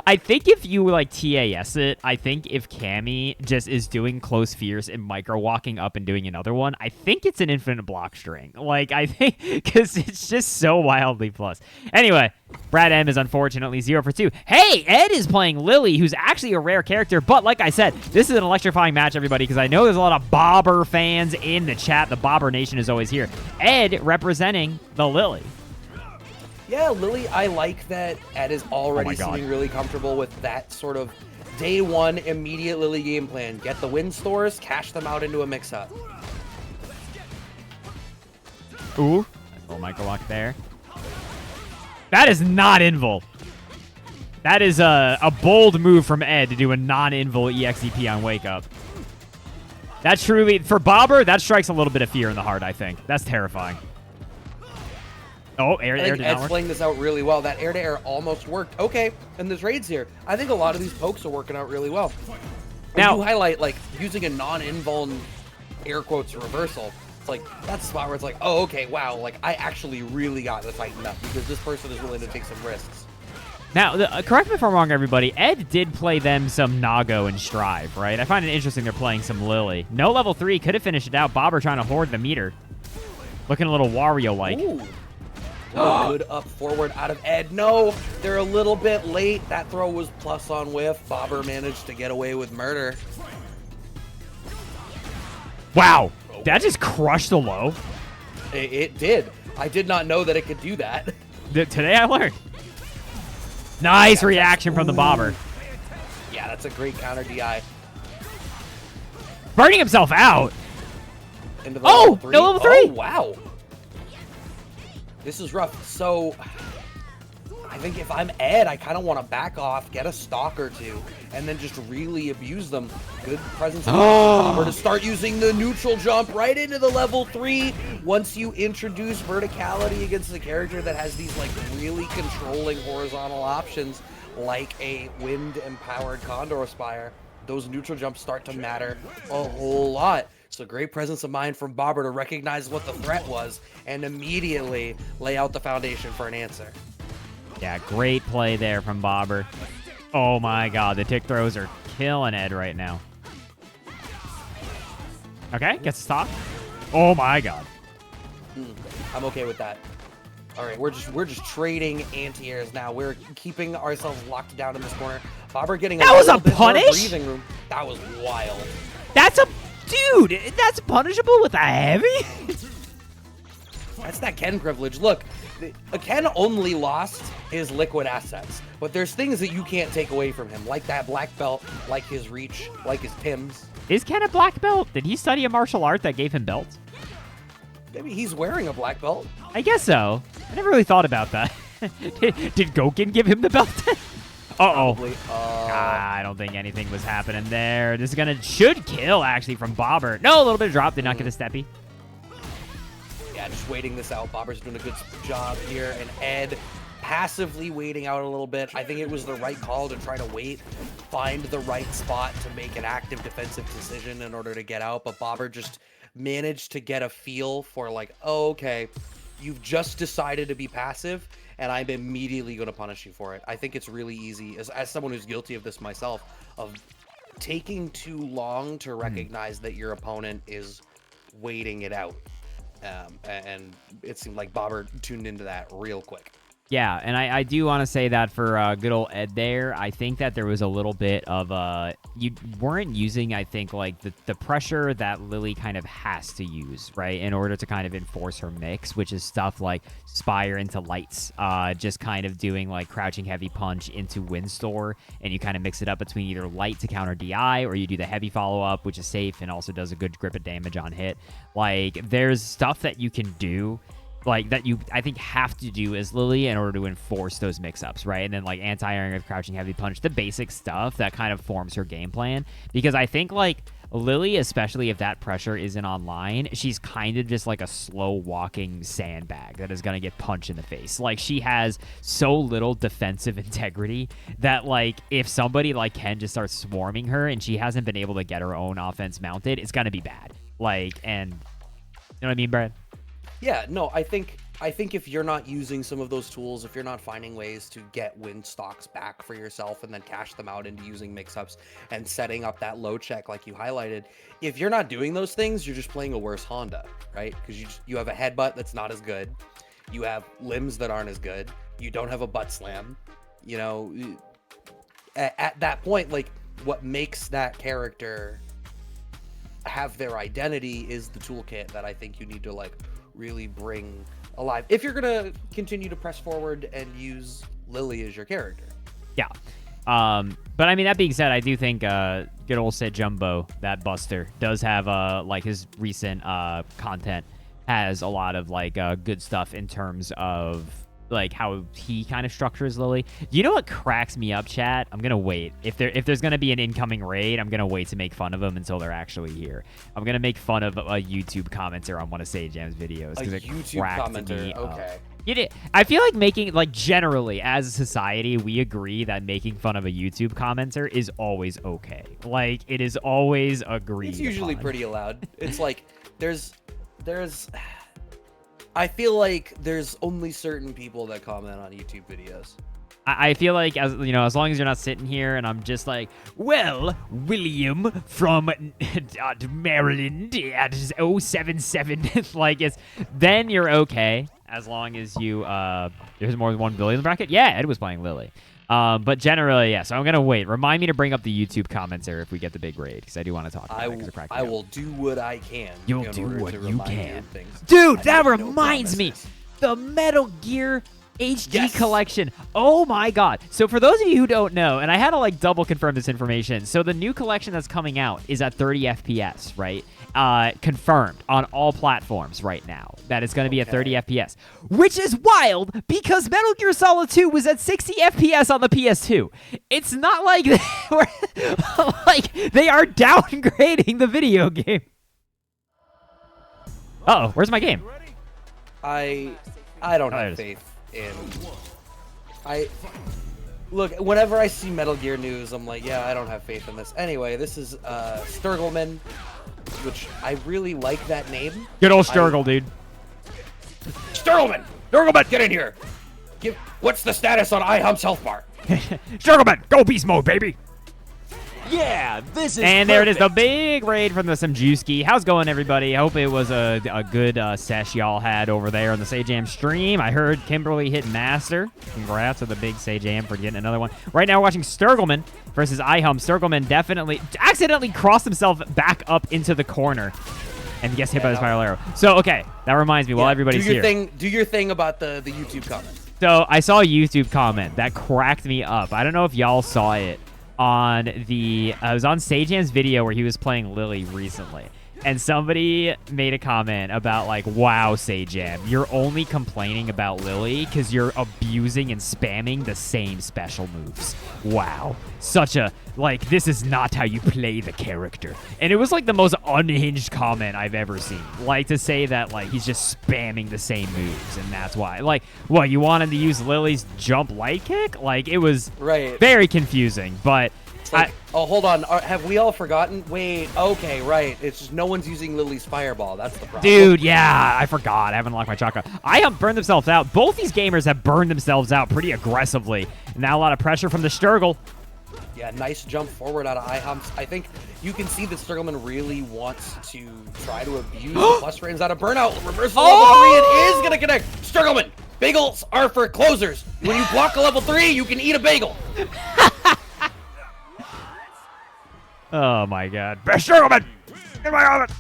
I think if you like TAS it, I think if Cammy just is doing Close Fierce and micro walking up and doing another one, I think it's an infinite block string. Like, I think, because it's just so wildly plus. Anyway, BradM is unfortunately 0 for 2. Hey, Ed is playing Lily, who's actually a rare character, but like I said, this is an electrifying match, everybody, because I know there's a lot of Bobber fans in the chat. The Bobber Nation is always here. Ed representing the Lily. Yeah, Lily, I like that Ed is already seeming really comfortable with that sort of day one immediate Lily game plan. Get the win stores, cash them out into a mix-up. Ooh, nice little micro walk there. That is not invul. That is a bold move from Ed to do a non-invul EXEP on Wake Up. That truly, for Bobber, that strikes a little bit of fear in the heart, I think. That's terrifying. Oh, air did not Ed's work. playing this out really well. That air-to-air almost worked. Okay, and there's raids here. I think a lot of these pokes are working out really well. Now, you highlight, like, using a non-invuln, air quotes, reversal. It's like, that's a spot where it's like, oh, okay, wow, like, I actually really got to tighten up because this person is willing to take some risks. Now, correct me if I'm wrong, everybody. Ed did play them some Nago and Strive, right? I find it interesting they're playing some Lily. No level 3, could have finished it out. Bobber trying to hoard the meter. Looking a little Wario-like. Ooh. Oh, good up forward out of Ed. No, they're a little bit late. That throw was plus on whiff. Bobber managed to get away with murder. Wow. That just crushed the low. It did. I did not know that it could do that. Today I learned. Nice reaction from the Bobber. Yeah, that's a great counter DI. Burning himself out. Into the level 3. No level 3. Oh, wow. This is rough. So, I think if I'm Ed, I kind of want to back off, get a stock or 2, and then just really abuse them. Good presence of Bobber to start using the neutral jump right into the level 3. Once you introduce verticality against a character that has these like really controlling horizontal options, like a wind-empowered Condor Spire, those neutral jumps start to matter a whole lot. So great presence of mind from Bobber to recognize what the threat was and immediately lay out the foundation for an answer. Yeah, great play there from Bobber. Oh my god, the tick throws are killing Ed right now. Okay, gets a stop. Oh my god. I'm okay with that. All right, we're just trading anti-airs now. We're keeping ourselves locked down in this corner. Bobber getting that was a bit more punish? breathing room. That was wild. That's a dude. That's punishable with a heavy. That's that Ken privilege. Look, Ken only lost his liquid assets, but there's things that you can't take away from him, like that black belt, like his reach, like his Tims. Is Ken a black belt? Did he study a martial art that gave him belts? Maybe he's wearing a black belt. I guess so. I never really thought about that. Did Gokin give him the belt? Uh-oh. Probably. I don't think anything was happening there. This is should kill, actually, from Bobber. No, a little bit of drop. Did not get a steppy. Yeah, just waiting this out. Bobber's doing a good job here, and Ed passively waiting out a little bit. I think it was the right call to try to wait, find the right spot to make an active defensive decision in order to get out, but Bobber just managed to get a feel for like, oh, okay, you've just decided to be passive, and I'm immediately going to punish you for it. I think it's really easy, as someone who's guilty of this myself, of taking too long to recognize that your opponent is waiting it out. And it seemed like Bobber tuned into that real quick. Yeah, and I do want to say that for good old Ed there, I think that there was a little bit of you weren't using, I think, like the pressure that Lily kind of has to use, right, in order to kind of enforce her mix, which is stuff like Spire into Lights, just kind of doing like crouching heavy punch into Windstore, and you kind of mix it up between either Light to counter DI, or you do the heavy follow-up, which is safe and also does a good grip of damage on hit. Like, there's stuff that you can do like that you I think have to do as Lily in order to enforce those mix-ups, right? And then like anti-airing with crouching heavy punch, the basic stuff that kind of forms her game plan. Because I think like Lily, especially if that pressure isn't online, she's kind of just like a slow walking sandbag that is going to get punched in the face. Like, she has so little defensive integrity that like if somebody like Ken just starts swarming her and she hasn't been able to get her own offense mounted, it's going to be bad. Like, and you know what I mean, Brad? Yeah, no, I think if you're not using some of those tools, if you're not finding ways to get win stocks back for yourself and then cash them out into using mix-ups and setting up that low check like you highlighted, if you're not doing those things, you're just playing a worse Honda, right? Because you have a headbutt that's not as good, you have limbs that aren't as good, you don't have a butt slam, you know. At that point, like, what makes that character have their identity is the toolkit that I think you need to like really bring alive if you're gonna continue to press forward and use Lily as your character. Yeah. But I mean, that being said, I do think good old Sid Jumbo, that Buster, does have like his recent content has a lot of like good stuff in terms of like how he kind of structures Lily. You know what cracks me up, chat? I'm gonna wait. If there's gonna be an incoming raid, I'm gonna wait to make fun of them until they're actually here. I'm gonna make fun of a YouTube commenter on one of SageJam's videos because it YouTube cracked commenter, me up. okay. I feel like making, like, generally, as a society, we agree that making fun of a YouTube commenter is always okay. Like, it is always agreed It's usually upon. pretty allowed. It's like, there's... I feel like there's only certain people that comment on YouTube videos. I feel like, as you know, as long as you're not sitting here and I'm just like, well, William from Maryland at 077, like, then you're okay. As long as you, there's more than 1 billion in the bracket. Yeah, Ed was playing Lily. But generally, yeah, so I'm going to wait. Remind me to bring up the YouTube commenter if we get the big raid, because I do want to talk about it. I will do what I can. You'll do what you can. Things. Dude, that reminds me. The Metal Gear HD collection. Oh my god. So for those of you who don't know, and I had to like double confirm this information, so the new collection that's coming out is at 30 FPS, right? Confirmed on all platforms right now that it's going to be at 30 FPS, which is wild because Metal Gear Solid 2 was at 60 FPS on the PS2. It's not like like they are downgrading the video game. Uh-oh, where's my game? I don't have faith in... Look, whenever I see Metal Gear news, I'm like, yeah, I don't have faith in this. Anyway, this is Sturgelman, which I really like that name. Good old Sturgle, dude. Sturgelman! Sturgelman, get in here! What's the status on iHump's health bar? Sturgelman, go beast mode, baby! Yeah, this is And there it is, the big raid from the Samjewski. How's it going, everybody? I hope it was a good sesh y'all had over there on the SageJam stream. I heard Kimberly hit Master. Congrats to the big SageJam for getting another one. Right now, we're watching Sturgelman versus iHump. Sturgelman definitely accidentally crossed himself back up into the corner. and gets hit by the spiral arrow. So, okay, that reminds me, while everybody's do your here. Do your thing about the YouTube comment. So, I saw a YouTube comment that cracked me up. I don't know if y'all saw it on the... it was on SageAm's video where he was playing Lily recently. And somebody made a comment about, like, wow, SageAm, you're only complaining about Lily because you're abusing and spamming the same special moves. Wow. Such a, like, this is not how you play the character. And it was, like, the most unhinged comment I've ever seen. Like, to say that, like, he's just spamming the same moves, and that's why. Like, what, you wanted to use Lily's jump light kick? Like, it was very confusing, but... Like, oh, hold on. Have we all forgotten? Wait, okay, right. It's just no one's using Lily's fireball. That's the problem. Dude, yeah, I forgot. I haven't locked my chakra. I have burned themselves out. Both these gamers have burned themselves out pretty aggressively. Now a lot of pressure from the Sturgle. Yeah, nice jump forward out of iHumps. I think you can see that Sturgleman really wants to try to abuse the plus frames out of burnout. Reversal level 3, it is going to connect. Sturgleman, bagels are for closers. When you block a level 3, you can eat a bagel. Oh my god. Best Sturgleman! In my oven!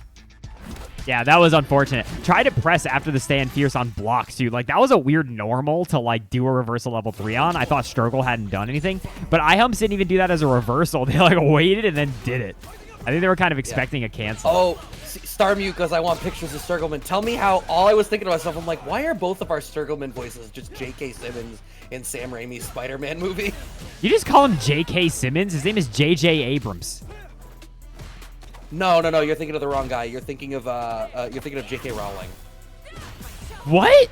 Yeah, that was unfortunate. Try to press after the stand fierce on blocks, too. Like, that was a weird normal to, like, do a reversal level 3 on. I thought Sturgle hadn't done anything. But iHumps didn't even do that as a reversal. They, like, waited and then did it. I think they were kind of expecting a cancel. Oh, star mute because I want pictures of Sturgleman. Tell me how, all I was thinking to myself, I'm like, why are both of our Sturgleman voices just J.K. Simmons in Sam Raimi's Spider-Man movie? You just call him J.K. Simmons? His name is J.J. Abrams. No, you're thinking of the wrong guy. You're thinking of J.K. Rowling. What?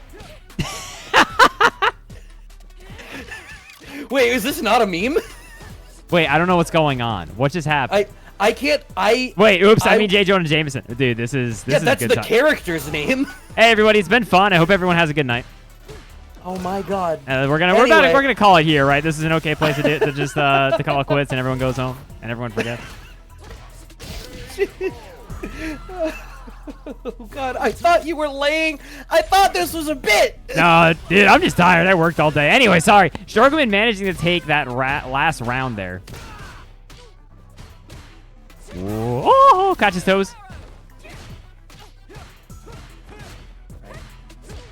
Wait, is this not a meme? Wait, I don't know what's going on. What just happened? I can't. Wait, oops, I mean J. Jonah Jameson. Dude, this is that's a good the time. character's name. Hey everybody, it's been fun. I hope everyone has a good night. Oh my god. We're gonna call it here, right? This is an okay place to just to call it quits and everyone goes home and everyone forgets. Oh god, I thought you were laying. I thought this was a bit. No, dude, I'm just tired. I worked all day. Anyway, sorry. Sturgleman managing to take that last round there. Oh, catch his toes.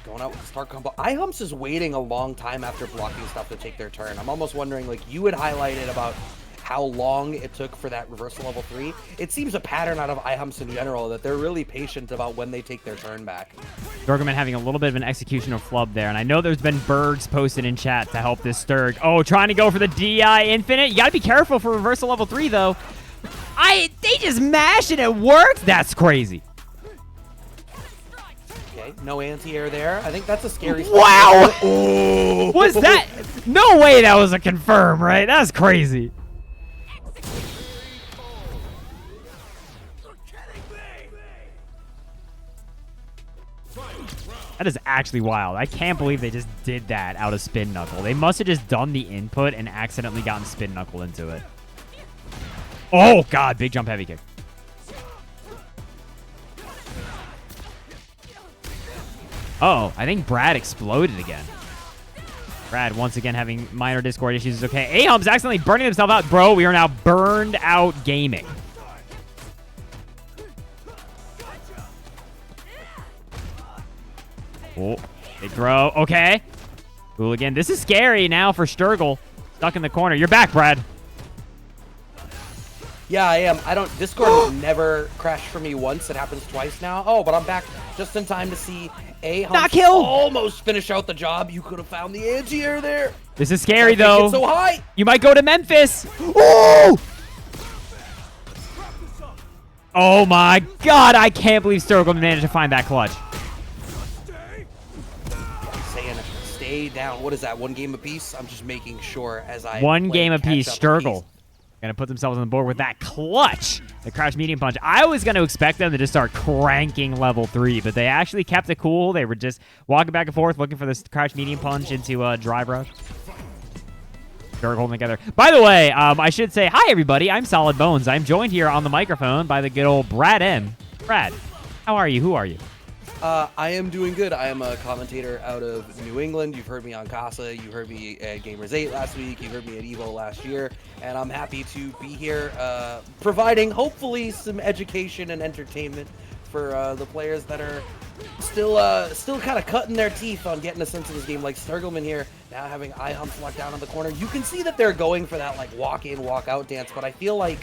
Going out with the start combo. iHumps is waiting a long time after blocking stuff to take their turn. I'm almost wondering, like, you had highlighted about how long it took for that reversal level 3. It seems a pattern out of iHumps in general that they're really patient about when they take their turn back. Sturgleman having a little bit of an executional flub there, and I know there's been Bergs posted in chat to help this Sturg. Oh, trying to go for the DI infinite. You gotta be careful for reversal level 3 though. They just mash and it works. That's crazy. Okay, no anti-air there. I think that's a scary. Wow! Was that? No way that was a confirm, right? That's crazy. That is actually wild. I can't believe they just did that out of Spin Knuckle. They must have just done the input and accidentally gotten Spin Knuckle into it. Oh, God. Big jump heavy kick. Uh-oh. I think Brad exploded again. Brad, once again, having minor Discord issues is okay. A-Hump's accidentally burning himself out. Bro, we are now burned out gaming. Oh, big throw. Okay. Hooligan. This is scary now for Sturgle. Stuck in the corner. You're back, Brad. Yeah, I am. Discord has never crashed for me once. It happens twice now. Oh, but I'm back just in time to see A-Humps almost finish out the job. You could have found the anti-air there. This is scary, though. It's so high. You might go to Memphis. Oh! Oh, my God. I can't believe Sturgle managed to find that clutch. Stay down. What is that? One game apiece? I'm just making sure as I one game apiece. Sturgle gonna put themselves on the board with that clutch. The crouch medium punch. I was gonna expect them to just start cranking level 3, but they actually kept it cool. They were just walking back and forth, looking for this crouch medium punch into drive rush. Sturgle holding together. By the way, I should say hi everybody. I'm Solid Bones. I'm joined here on the microphone by the good old BradM. Brad, how are you? Who are you? I am doing good. I am a commentator out of New England. You've heard me on Casa. You heard me at Gamers 8 last week. You heard me at Evo last year. And I'm happy to be here providing, hopefully, some education and entertainment for the players that are still kind of cutting their teeth on getting a sense of this game, like Sturgelman here, now having iHumps locked down in the corner. You can see that they're going for that like walk in, walk out dance, but I feel like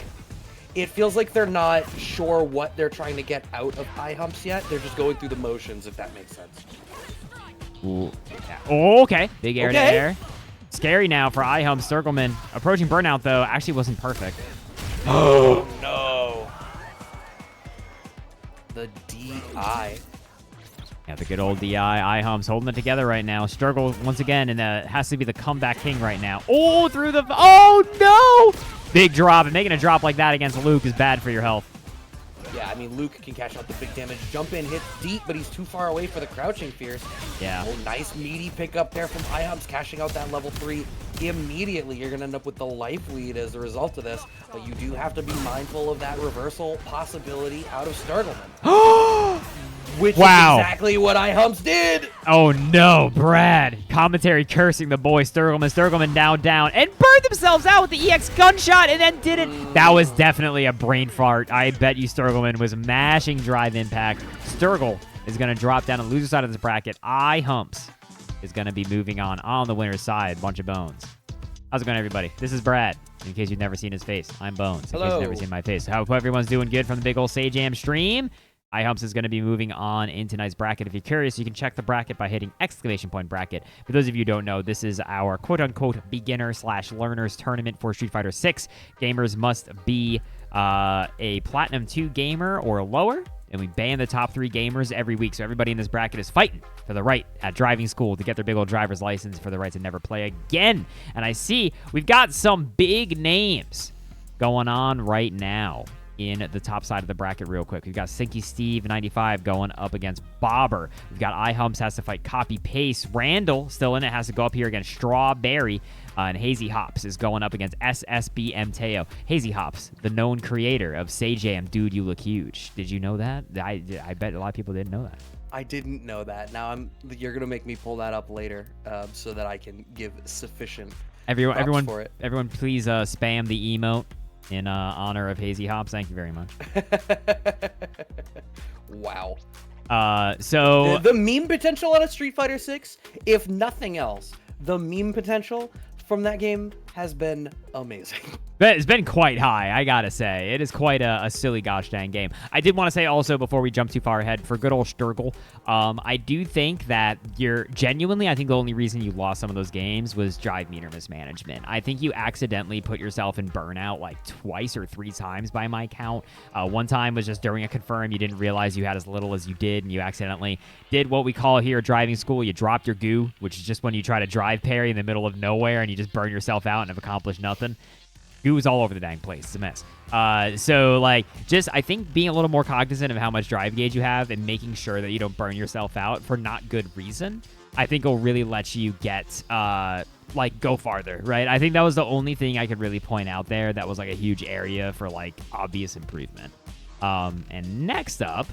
it feels like they're not sure what they're trying to get out of iHumps yet. They're just going through the motions, if that makes sense. Ooh. Oh, okay. Big air to air. Scary now for iHumps. Sturgelman approaching burnout, though, actually wasn't perfect. Oh, no. The DI. Yeah, the good old DI. iHumps holding it together right now. Sturgle once again, and has to be the comeback king right now. Oh, through the... Oh, no! Big drop, and making a drop like that against Luke is bad for your health. Yeah, I mean, Luke can cash out the big damage. Jump in, hits deep, but he's too far away for the crouching fierce. Yeah. Oh, nice meaty pickup there from iHumps, cashing out that level 3. Immediately, you're going to end up with the life lead as a result of this, but you do have to be mindful of that reversal possibility out of Sturgelman. Which is exactly what iHumps did. Oh, no, Brad. Commentary cursing the boy Sturgelman. Sturgelman down, and burned themselves out with the EX gunshot, and then didn't. That was definitely a brain fart. I bet you Sturgelman was mashing drive impact. Sturgle is going to drop down the loser side of this bracket. iHumps is going to be moving on the winner's side. Bunch of bones. How's it going, everybody? This is Brad. In case you've never seen his face, I'm Bones. In case you've never seen my face. Hope everyone's doing good from the big old Ft.BradM stream. iHumps is going to be moving on into tonight's bracket. If you're curious, you can check the bracket by hitting !bracket. For those of you who don't know, this is our quote-unquote beginner/learners tournament for Street Fighter 6. Gamers must be a Platinum 2 gamer or lower, and we ban the top 3 gamers every week. So everybody in this bracket is fighting for the right at driving school to get their big old driver's license for the right to never play again. And I see we've got some big names going on right now in the top side of the bracket real quick. We've got Sinky Steve 95 going up against Bobber. We've got iHumps has to fight Copy Paste. Randall still in it, has to go up here against Strawberry. And Hazy Hops is going up against SSBM Teo. Hazy Hops, the known creator of Say Jam, Dude You Look Huge. Did you know that? I bet a lot of people didn't know that. I didn't know that. Now you're gonna make me pull that up later, so that I can give sufficient Everyone, for it. Everyone, please spam the emote in honor of Hazy Hops. Thank you very much. Wow. So the meme potential out of Street Fighter 6, if nothing else, the meme potential from that game has been amazing. It's been quite high, I gotta say. It is quite a silly gosh dang game. I did want to say also, before we jump too far ahead, for good old Sturgle, I do think that I think the only reason you lost some of those games was drive meter mismanagement. I think you accidentally put yourself in burnout like twice or 3 times by my count. One time was just during a confirm. You didn't realize you had as little as you did, and you accidentally did what we call here driving school. You dropped your goo, which is just when you try to drive parry in the middle of nowhere and you just burn yourself out and have accomplished nothing. Goo is all over the dang place. It's a mess. So, like, just I think being a little more cognizant of how much drive gauge you have and making sure that you don't burn yourself out for not good reason, I think will really let you get, go farther, right? I think that was the only thing I could really point out there that was, like, a huge area for, like, obvious improvement. And next up,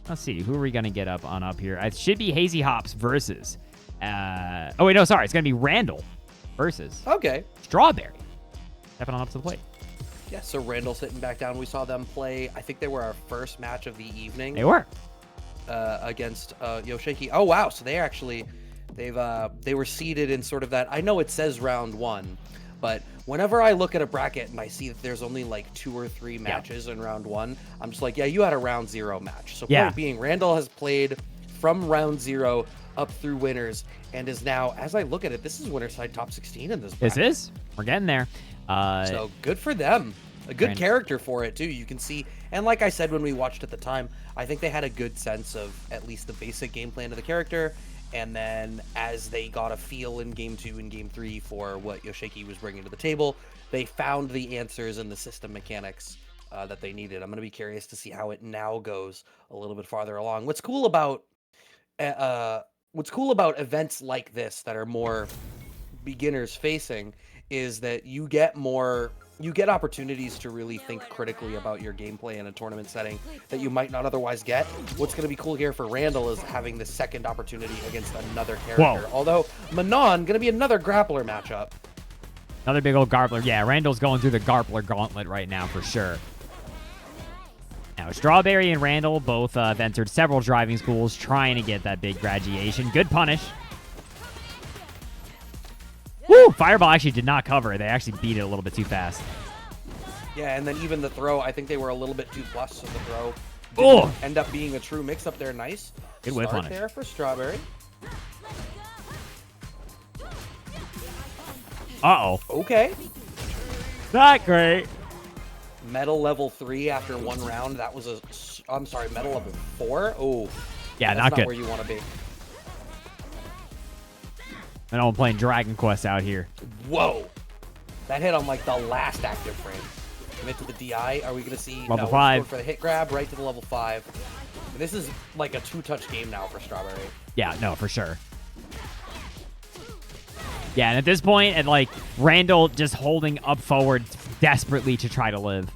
let's see, who are we going to get up here? It should be Hazy Hops versus, it's going to be Randall versus Strawberry. Stepping on up to the plate. Yeah, so Randall sitting back down. We saw them play. I think they were our first match of the evening. They were against Yoshiki. Oh wow! So they were seated in sort of that. I know it says round 1, but whenever I look at a bracket and I see that there's only like 2 or 3 matches in round 1, I'm just like, yeah, you had a round 0 match. So point being, Randall has played from round 0 up through winners and is now, as I look at it, this is winner side top 16 in this bracket. This is. We're getting there. So good for them. A good character for it, too. You can see, and like I said when we watched at the time, I think they had a good sense of at least the basic game plan of the character, and then as they got a feel in Game 2 and Game 3 for what Yoshiki was bringing to the table, they found the answers and the system mechanics that they needed. I'm going to be curious to see how it now goes a little bit farther along. What's cool about events like this that are more beginners facing is that you get opportunities to really think critically about your gameplay in a tournament setting that you might not otherwise get. What's going to be cool here for Randall is having the second opportunity against another character. Whoa. Although Manon, going to be another grappler matchup. Another big old Garpler. Yeah, Randall's going through the Garpler gauntlet right now for sure. Now, Strawberry and Randall both have entered several driving schools trying to get that big graduation. Good punish. Woo! Fireball actually did not cover. They actually beat it a little bit too fast. Yeah, and then even the throw, I think they were a little bit too plus, so the throw Oh! didn't end up being a true mix-up there. Nice. Good whip Start punish. there for Strawberry. Uh-oh. Okay. Not great. Metal level 3 after 1 round. That was I'm sorry, metal level 4? Oh. Yeah, that's not good. where you want to be. I know I'm playing Dragon Quest out here. Whoa. That hit on like the last active frame. Commit to the DI. Are we going to see Level no, 5 going for the hit grab right to the level 5. And this is like a 2-touch game now for Strawberry. Yeah, no, for sure. Yeah, and at this point, and like Randall just holding up forward desperately to try to live.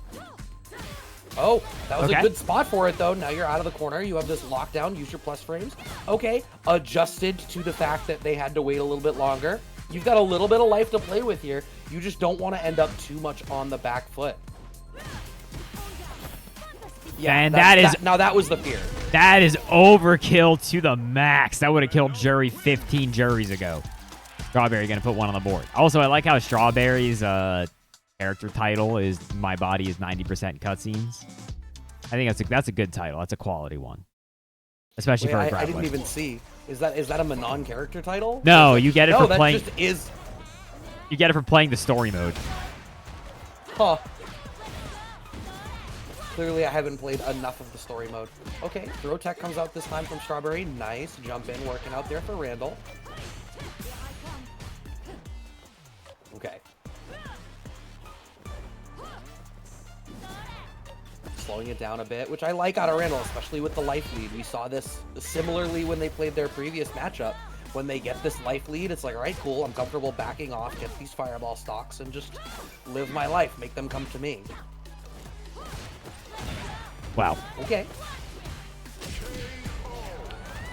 Oh, that was Okay. a good spot for it, though. Now you're out of the corner. You have this lockdown. Use your plus frames. Okay, adjusted to the fact that they had to wait a little bit longer. You've got a little bit of life to play with here. You just don't want to end up too much on the back foot. Yeah, And now that was the fear. that is overkill to the max. That would have killed Jury 15 juries ago. Strawberry going to put one on the board. Also, I like how Strawberry's character title is "My Body is 90% Cutscenes." I think that's a good title. That's a quality one, especially Wait, for a I grappler. didn't even see. Is that a Manon character title? No, you get it No, for that playing. just is. You get it for playing the story mode. Huh. Clearly, I haven't played enough of the story mode. Okay, throw tech comes out this time from Strawberry. Nice jump in, working out there for Randall. Okay. Slowing it down a bit, which I like out of Randall, especially with the life lead. We saw this similarly when they played their previous matchup. When they get this life lead, it's like, all right, cool, I'm comfortable backing off, get these fireball stocks, and just live my life, make them come to me. Wow. Okay.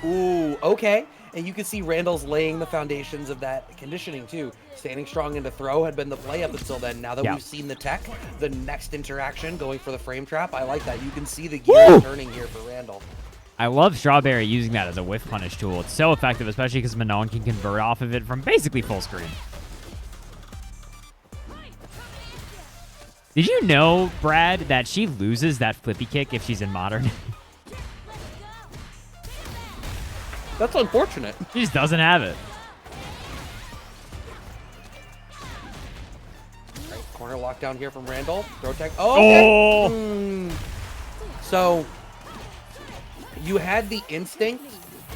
Ooh, okay. And you can see Randall's laying the foundations of that conditioning, too. Standing strong into throw had been the play up until then. Now that Yeah. we've seen the tech, the next interaction going for the frame trap, I like that. You can see the gears turning here for Randall. I love Strawberry using that as a whiff punish tool. It's so effective, especially because Manon can convert off of it from basically full screen. Did you know, Brad, that she loses that flippy kick if she's in Modern? That's unfortunate. She just doesn't have it. Right, corner lockdown here from Randall. Throw tech. Oh, okay. Oh! So, you had the instinct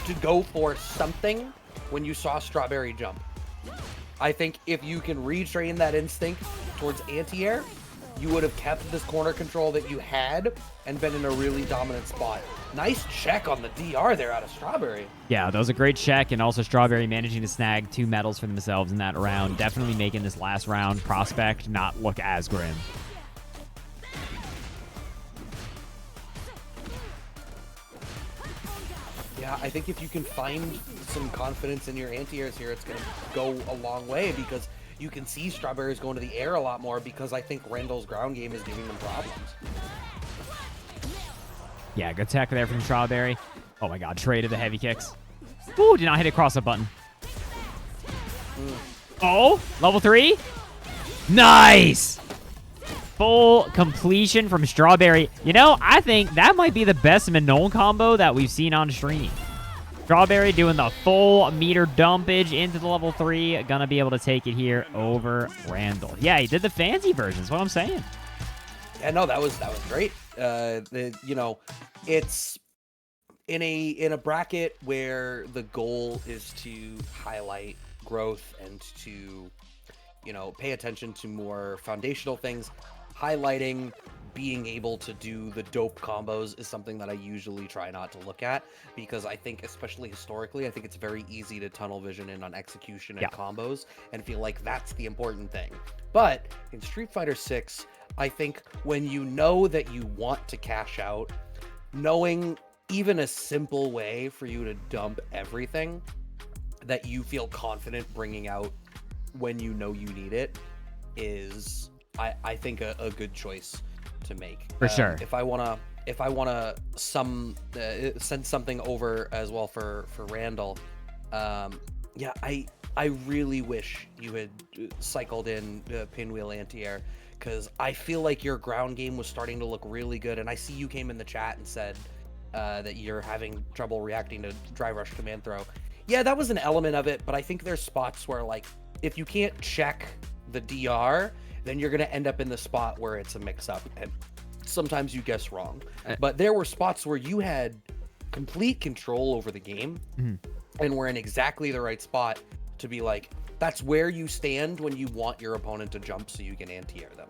to go for something when you saw Strawberry jump. I think if you can retrain that instinct towards anti-air, you would have kept this corner control that you had and been in a really dominant spot. Nice check on the DR there out of Strawberry. Yeah, that was a great check, and also Strawberry managing to snag 2 medals for themselves in that round. Definitely making this last round prospect not look as grim. Yeah, I think if you can find some confidence in your anti-airs here, it's going to go a long way because you can see Strawberry's going to the air a lot more because I think Randall's ground game is giving them problems. Yeah, good tech there from Strawberry. Oh my god, traded the heavy kicks. Ooh, did not hit across the button. Oh, level 3? Nice! Full completion from Strawberry. You know, I think that might be the best Manon combo that we've seen on stream. Strawberry doing the full meter dumpage into the level 3. Gonna be able to take it here over Randall. Yeah, he did the fancy version. That's what I'm saying. Yeah, no, that was great. You know, it's in a bracket where the goal is to highlight growth and to, you know, pay attention to more foundational things. Highlighting being able to do the dope combos is something that I usually try not to look at because I think, especially historically, I think it's very easy to tunnel vision in on execution and combos and feel like that's the important thing. But in Street Fighter 6, I think when you know that you want to cash out, knowing even a simple way for you to dump everything that you feel confident bringing out when you know you need it is, I think, a good choice to make. For sure. If I want to if I want to send something over as well for Randall, yeah, I really wish you had cycled in pinwheel anti-air, because I feel like your ground game was starting to look really good. And I see you came in the chat and said that you're having trouble reacting to drive rush command throw. Yeah, that was an element of it, but I think there's spots where, like, if you can't check the DR, then you're going to end up in the spot where it's a mix-up, and sometimes you guess wrong. But there were spots where you had complete control over the game, and were in exactly the right spot to be like, that's where you stand when you want your opponent to jump so you can anti-air them.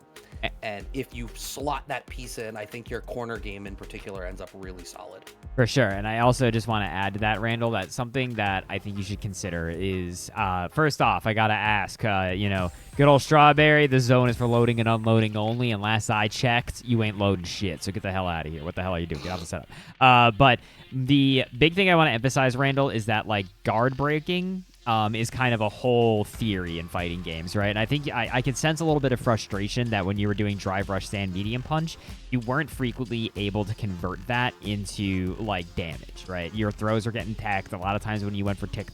And if you slot that piece in, I think your corner game in particular ends up really solid. For sure. And I also just want to add to that, Randall, that something that I think you should consider is, first off, I got to ask, good old Strawberry, the zone is for loading and unloading only. And last I checked, you ain't loading shit. So get the hell out of here. What the hell are you doing? Get off the setup. But the big thing I want to emphasize, Randall, is that, like, guard breaking is kind of a whole theory in fighting games, right? And I think I could sense a little bit of frustration that when you were doing drive, rush, stand, medium punch, you weren't frequently able to convert that into, like, damage, right? Your throws are getting teched. A lot of times when you went for tick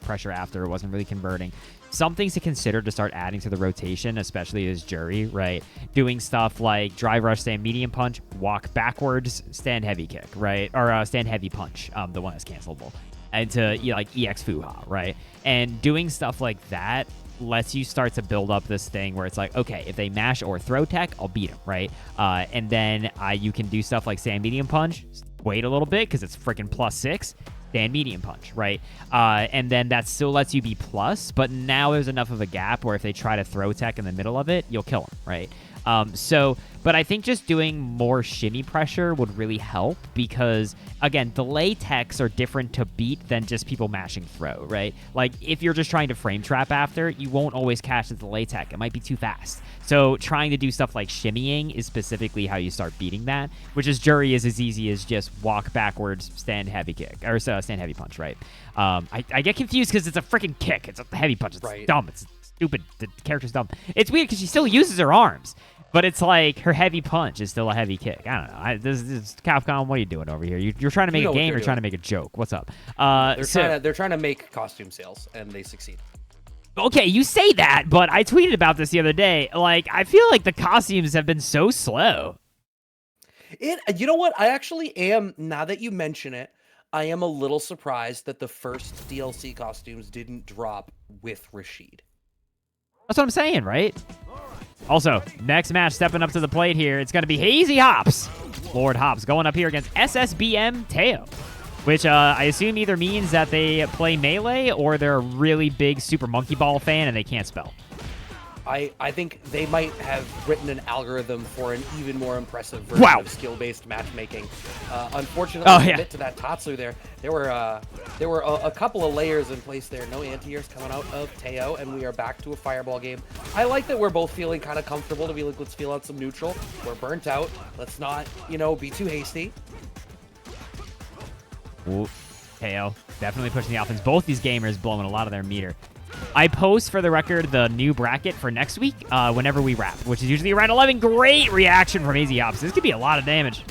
pressure after, it wasn't really converting. Some things to consider to start adding to the rotation, especially as jury, right? Doing stuff like drive, rush, stand, medium punch, walk backwards, stand heavy kick, right? Or stand heavy punch, the one that's cancelable. And to like EX Fuha, right? And doing stuff like that lets you start to build up this thing where it's like, okay, if they mash or throw tech, I'll beat them, right? And then you can do stuff like stand medium punch, wait a little bit because it's freaking +6, stand medium punch, right? And then that still lets you be plus, but now there's enough of a gap where if they try to throw tech in the middle of it, you'll kill them, right? But I think just doing more shimmy pressure would really help because, again, delay techs are different to beat than just people mashing throw, right? Like, if you're just trying to frame trap after, you won't always catch the delay tech. It might be too fast. So trying to do stuff like shimmying is specifically how you start beating that, which is jury is as easy as just walk backwards, stand heavy kick, or stand heavy punch, right? I get confused because it's a freaking kick. It's a heavy punch. It's dumb. It's stupid. The character's dumb. It's weird because she still uses her arms. But it's like her heavy punch is still a heavy kick. I don't know. This is Capcom. What are you doing over here? You're trying to make a game or trying to make a joke? What's up? They're trying to make costume sales, and they succeed. Okay, you say that, but I tweeted about this the other day. Like, I feel like the costumes have been so slow. You know what? I actually am, now that you mention it, I am a little surprised that the first DLC costumes didn't drop with Rashid. That's what I'm saying, right? Also, next match stepping up to the plate here, it's going to be Hazy Hops. Lord Hops going up here against Ft.BradM Teo, which I assume either means that they play Melee or they're a really big Super Monkey Ball fan and they can't spell. I think they might have written an algorithm for an even more impressive version of skill-based matchmaking. Unfortunately, to get to that Tatsu there were a couple of layers in place there. No anti-airs coming out of Teo, and we are back to a fireball game. I like that we're both feeling kind of comfortable to be like, let's feel out some neutral. We're burnt out. Let's not, be too hasty. Ooh, Teo definitely pushing the offense. Both these gamers blowing a lot of their meter. I post, for the record, the new bracket for next week whenever we wrap, which is usually around 11. Great reaction from Hazy Hops. This could be a lot of damage.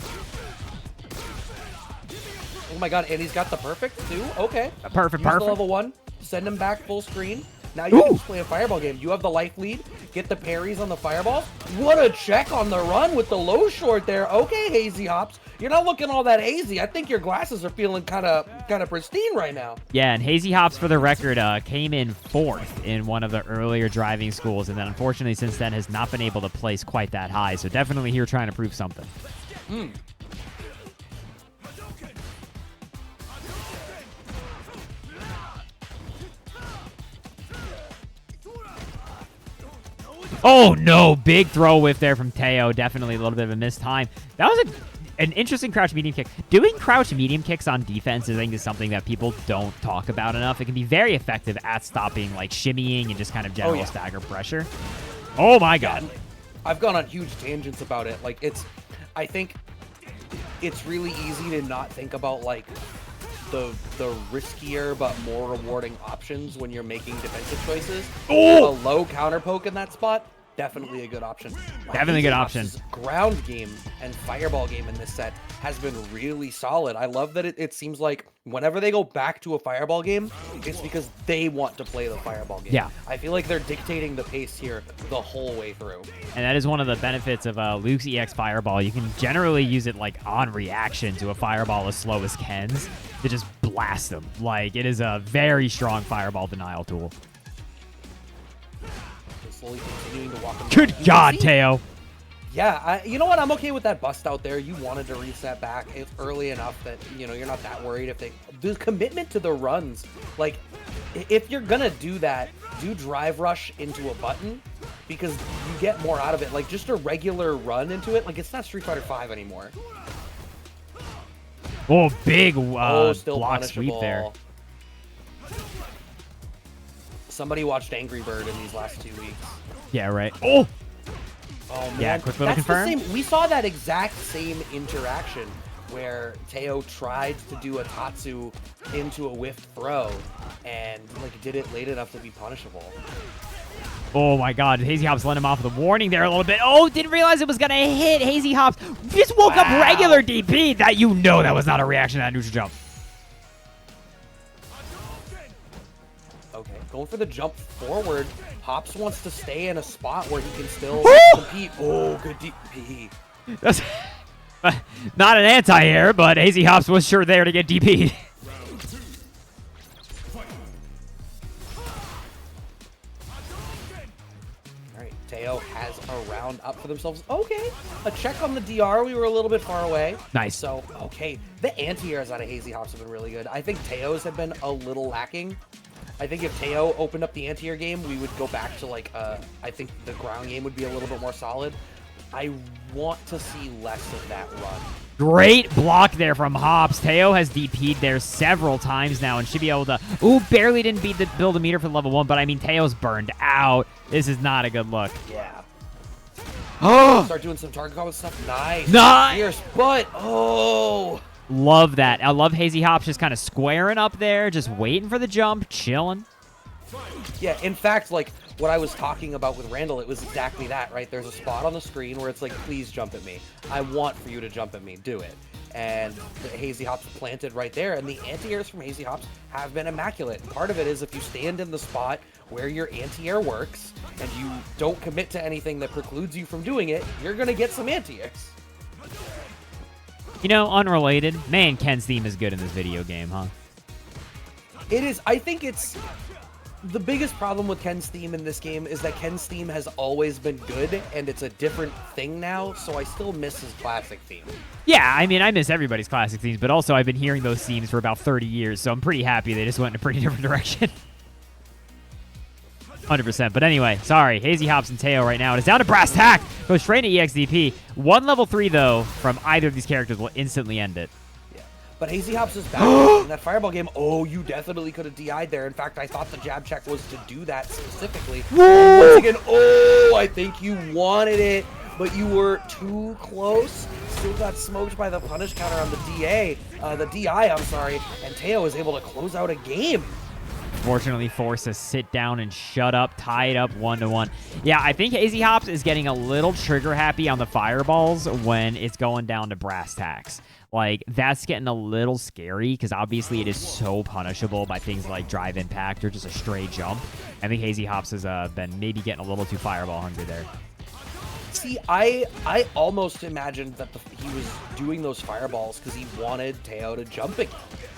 Oh my god, and he's got the perfect, too? Okay. Perfect. The level 1. Send him back full screen. Now you can just play a fireball game. You have the life lead. Get the parries on the fireballs. What a check on the run with the low short there. Okay, Hazy Hops. You're not looking all that hazy. I think your glasses are feeling kind of pristine right now. Yeah, and Hazy Hops, for the record, came in 4th in one of the earlier driving schools, and then unfortunately since then has not been able to place quite that high. So definitely here trying to prove something. Oh no, big throw whiff there from Teo. Definitely a little bit of a missed time. That was an interesting crouch medium kick. Doing crouch medium kicks on defense, I think, is something that people don't talk about enough. It can be very effective at stopping like shimmying and just kind of general stagger pressure. Oh my god. I've gone on huge tangents about it. Like, I think it's really easy to not think about like the riskier but more rewarding options when you're making defensive choices. A low counter poke in that spot definitely a good option. Definitely a good option. Ground game and fireball game in this set has been really solid. I love that it seems like whenever they go back to a fireball game, it's because they want to play the fireball game. Yeah. I feel like they're dictating the pace here the whole way through. And that is one of the benefits of Luke's EX Fireball. You can generally use it like on reaction to a fireball as slow as Ken's to just blast them. Like, it is a very strong fireball denial tool. Slowly continuing to walk him Good down. God, Teo. Yeah, you know what? I'm okay with that bust out there. You wanted to reset back. It's early enough that, you know, you're not that worried if they... The commitment to the runs. Like, if you're going to do that, do drive rush into a button because you get more out of it. Like, just a regular run into it. Like, it's not Street Fighter V anymore. Oh, big still block sweep there. Somebody watched Angry Bird in these last 2 weeks. Yeah, right. Oh! Oh, man. Yeah, quick little That's confirm. the same. We saw that exact same interaction where Teo tried to do a Tatsu into a whiffed throw and like did it late enough to be punishable. Oh my God, Hazy Hops let him off with a warning there a little bit. Oh, didn't realize it was gonna hit. Hazy Hops just woke up regular DP. That, you know, that was not a reaction to that neutral jump. Okay, going for the jump forward. Hops wants to stay in a spot where he can still compete. Oh, good DP. That's not an anti-air, but Hazy Hops was sure there to get DP'd. Alright, Teo has a round up for themselves. Okay, a check on the DR. We were a little bit far away. Nice. So, okay, the anti-airs out of Hazy Hops have been really good. I think Teo's have been a little lacking. I think if Teo opened up the anti-air game, we would go back to like, I think the ground game would be a little bit more solid. I want to see less of that run. Great block there from Hops. Teo has DP'd there several times now and should be able to... Ooh, barely didn't beat the build a meter for level 1, but I mean, Teo's burned out. This is not a good look. Yeah. Oh! Start doing some target combo stuff. Nice. Nice! Fierce, but, oh! Love that. I love Hazy Hops just kind of squaring up there, just waiting for the jump, chilling. Yeah, in fact, like, what I was talking about with Randall, it was exactly that, right? There's a spot on the screen where it's like, please jump at me. I want for you to jump at me. Do it. And the Hazy Hops planted right there, and the anti-airs from Hazy Hops have been immaculate. Part of it is if you stand in the spot where your anti-air works, and you don't commit to anything that precludes you from doing it, you're going to get some anti-airs. You know, unrelated, man, Ken's theme is good in this video game, huh? It is. I think it's... The biggest problem with Ken's theme in this game is that Ken's theme has always been good, and it's a different thing now, so I still miss his classic theme. Yeah, I mean, I miss everybody's classic themes, but also I've been hearing those themes for about 30 years, so I'm pretty happy they just went in a pretty different direction. 100%. But anyway, sorry. Hazy Hops and Teo right now. It is down to Brass Tack. Goes straight to EXDP. One level 3, though, from either of these characters will instantly end it. Yeah. But Hazy Hops is back in that fireball game. Oh, you definitely could have DI'd there. In fact, I thought the jab check was to do that specifically. Once again, oh, I think you wanted it, but you were too close. Still got smoked by the punish counter on the DI, I'm sorry. And Teo is able to close out a game. Fortunately forced to sit down and shut up, tie it up 1-1. Yeah, I think Hazy Hops is getting a little trigger happy on the fireballs when it's going down to brass tacks. Like, that's getting a little scary because obviously it is so punishable by things like drive impact or just a straight jump. I think Hazy Hops has been maybe getting a little too fireball hungry there. See, I almost imagined that he was doing those fireballs because he wanted Teo to jump again,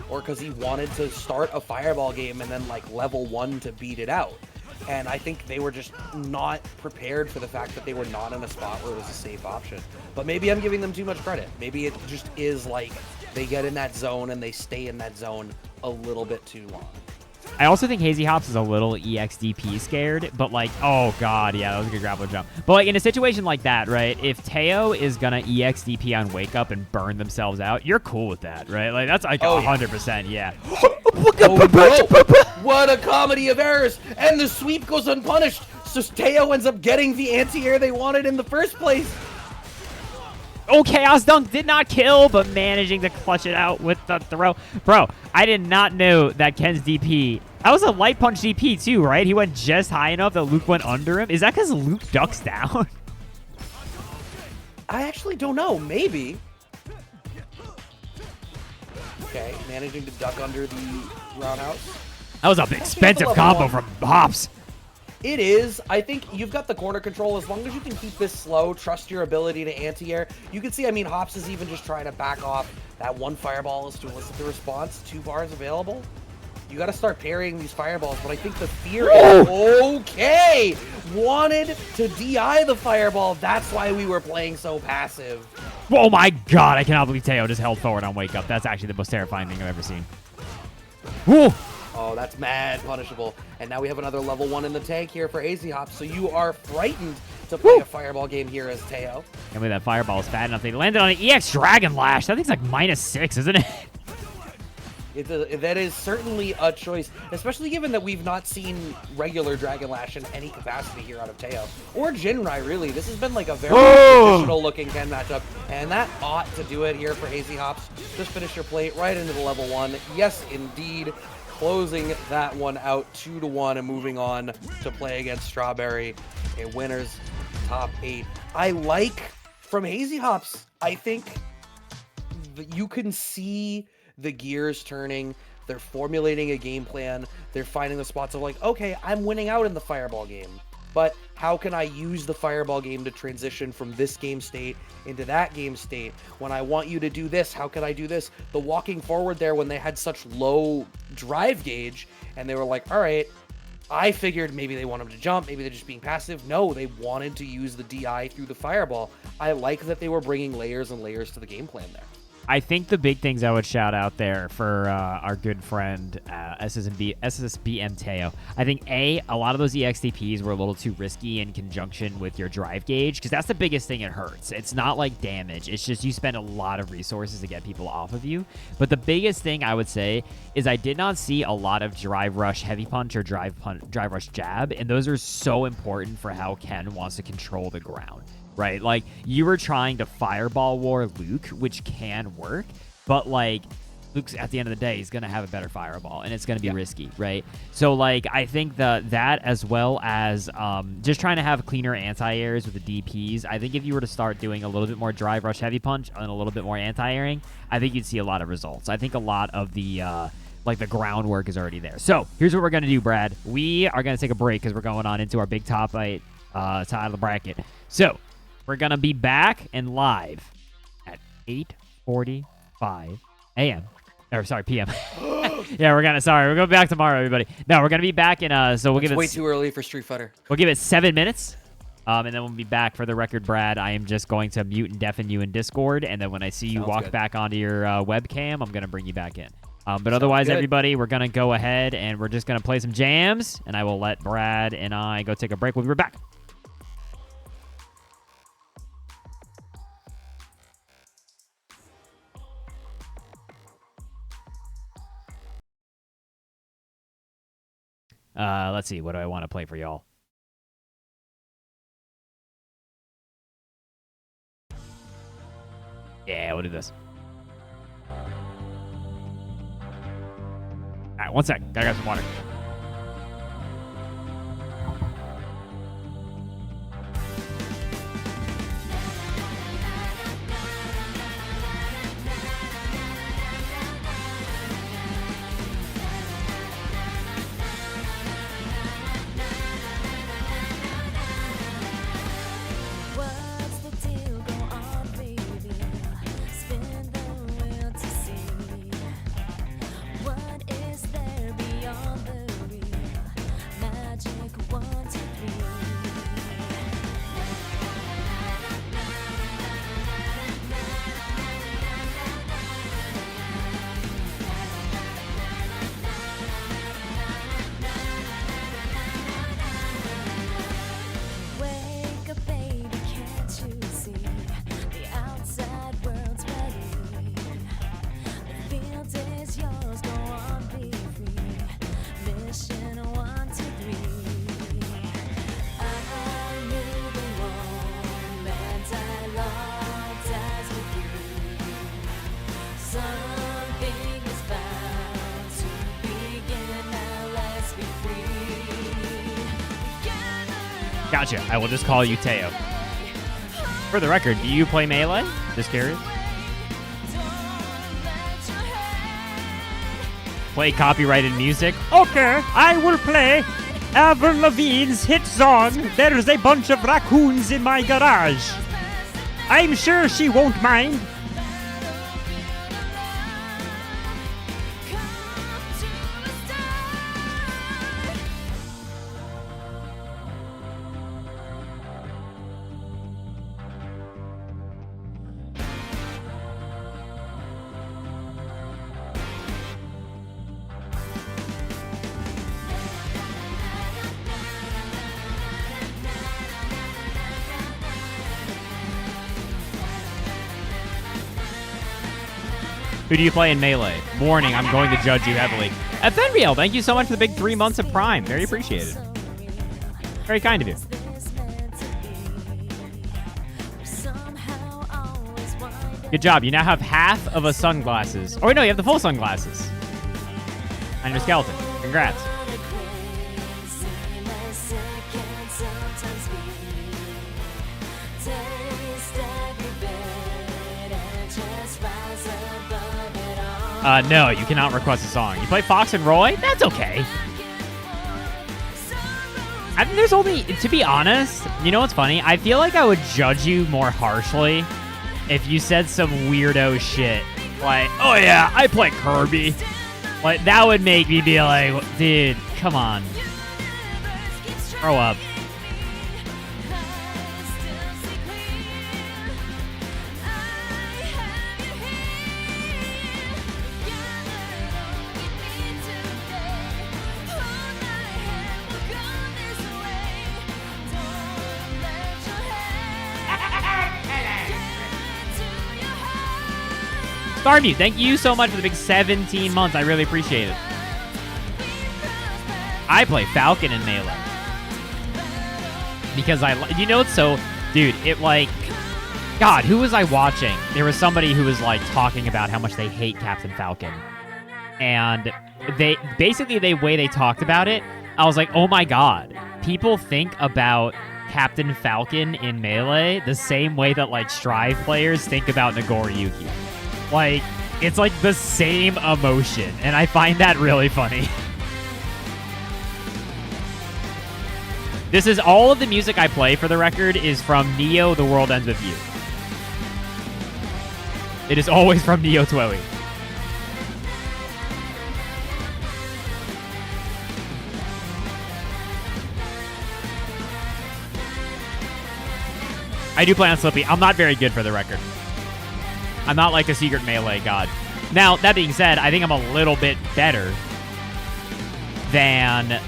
or because he wanted to start a fireball game and then like level 1 to beat it out. And I think they were just not prepared for the fact that they were not in a spot where it was a safe option. But maybe I'm giving them too much credit. Maybe it just is like they get in that zone and they stay in that zone a little bit too long. I also think Hazy Hops is a little EXDP scared, but like, oh god, yeah, that was a good grappler jump. But like in a situation like that, right, if Teo is gonna EXDP on Wake Up and burn themselves out, you're cool with that, right? Like that's like 100%, yeah. What a comedy of errors! And the sweep goes unpunished, so Teo ends up getting the anti-air they wanted in the first place. Oh, Chaos Dunk did not kill, but managing to clutch it out with the throw. Bro, I did not know that Ken's DP That was a light punch DP too, right? He went just high enough that Luke went under him. Is that because Luke ducks down? I actually don't know. Maybe. Okay, managing to duck under the roundhouse. That was an expensive combo from Hops. It is. I think you've got the corner control. As long as you can keep this slow, trust your ability to anti-air. You can see, I mean, Hops is even just trying to back off. That one fireball is to elicit the response. 2 bars available. You got to start parrying these fireballs, but I think the fear is okay. Wanted to DI the fireball. That's why we were playing so passive. Oh my god, I cannot believe Teo just held forward on Wake Up. That's actually the most terrifying thing I've ever seen. Woo! Oh, that's mad punishable. And now we have another level 1 in the tank here for AZ Hops. So you are frightened to play a fireball game here as Teo. I mean, that fireball is fat enough. They landed on an EX Dragon Lash. That thing's like -6, isn't it? That is certainly a choice, especially given that we've not seen regular Dragon Lash in any capacity here out of Teo. Or Jinrai, really. This has been like a very traditional-looking Ken matchup, and that ought to do it here for AZ Hops. Just finish your plate right into the level 1. Yes, indeed. Closing that one out 2-1 and moving on to play against Strawberry. A winner's top 8. I like, from Hazy Hops, I think you can see the gears turning. They're formulating a game plan. They're finding the spots of like, okay, I'm winning out in the fireball game, but how can I use the fireball game to transition from this game state into that game state? When I want you to do this, how can I do this? The walking forward there when they had such low drive gauge and they were like, all right, I figured maybe they want him to jump, maybe they're just being passive. No, they wanted to use the DI through the fireball. I like that they were bringing layers and layers to the game plan there. I think the big things I would shout out there for our good friend SSBM Teo. I think a lot of those EXTPs were a little too risky in conjunction with your drive gauge, because that's the biggest thing. It hurts. It's not like damage. It's just you spend a lot of resources to get people off of you. But the biggest thing I would say is I did not see a lot of drive rush heavy punch or drive rush jab, and those are so important for how Ken wants to control the ground. Right? Like, you were trying to fireball war Luke, which can work, but, like, Luke's, at the end of the day, he's going to have a better fireball, and it's going to be risky, right? So, like, I think that as well as just trying to have cleaner anti-airs with the DPs, I think if you were to start doing a little bit more drive rush heavy punch and a little bit more anti-airing, I think you'd see a lot of results. I think a lot of the like the groundwork is already there. So, here's what we're going to do, Brad. We are going to take a break because we're going on into our big top 8 side of the bracket. So, we're going to be back and live at 8:45 a.m. Or, sorry, p.m. Yeah, we're going to back tomorrow, everybody. No, we're going to be back in, so we'll give it... way too early for Street Fighter. We'll give it 7 minutes, and then we'll be back. For the record, Brad, I am just going to mute and deafen you in Discord, and then when I see you walk back onto your webcam, I'm going to bring you back in. But otherwise, everybody, we're going to go ahead, and we're just going to play some jams, and I will let Brad and I go take a break. We'll be right back. Let's see. What do I want to play for y'all? Yeah, we'll do this. All right, 1 sec. Gotta grab some water. What's the deal? Go on, baby. Spin the wheel to see what is there beyond the Gotcha. I will just call you Teo. For the record, do you play Melee? Just curious. Play copyrighted music? Okay, I will play Avril Lavigne's hit song, There's a Bunch of Raccoons in My Garage. I'm sure she won't mind. Who do you play in Melee? Warning, I'm going to judge you heavily. Ft.BradM, thank you so much for the big 3 months of Prime. Very appreciated. Very kind of you. Good job. You now have half of a sunglasses. Oh, wait, no, you have the full sunglasses. On your skeleton. Congrats. No, you cannot request a song. You play Fox and Roy? That's okay. I think there's only, to be honest, you know what's funny? I feel like I would judge you more harshly if you said some weirdo shit. Like, oh yeah, I play Kirby. Like, that would make me be like, dude, come on. Grow up. Starmute, thank you so much for the big 17 months. I really appreciate it. I play Falcon in Melee. Because you know, it's so, dude, it like, God, who was I watching? There was somebody who was like talking about how much they hate Captain Falcon. And they, basically the way they talked about it, I was like, oh my God, people think about Captain Falcon in Melee the same way that like Strive players think about Nagoriyuki. Like, it's like the same emotion, and I find that really funny. This is all of the music I play, for the record, is from Neo, The World Ends With You. It is always from Neo Twoe. I do play on Slippy. I'm not very good, for the record. I'm not like a secret Melee god. Now, that being said, I think I'm a little bit better than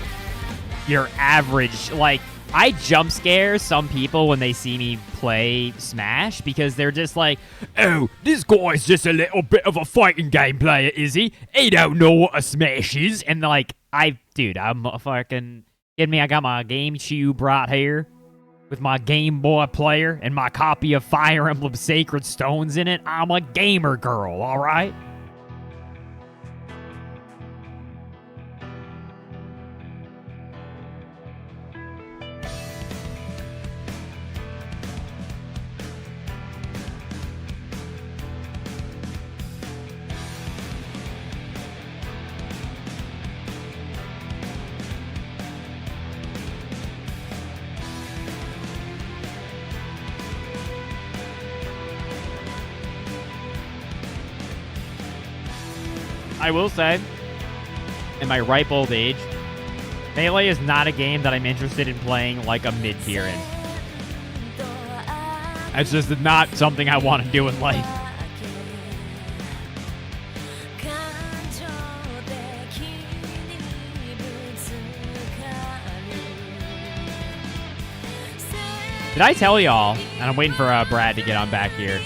your average. Like, I jump scare some people when they see me play Smash because they're just like, oh, this guy's just a little bit of a fighting game player, is he? He don't know what a Smash is. And like, dude, I'm a fucking, kidding me? I got my GameCube right here with my Game Boy player and my copy of Fire Emblem Sacred Stones in it. I'm a gamer girl, all right? I will say, in my ripe old age, Melee is not a game that I'm interested in playing like a mid-tier in. It's just not something I want to do in life. Did I tell y'all, and I'm waiting for Brad to get on back here,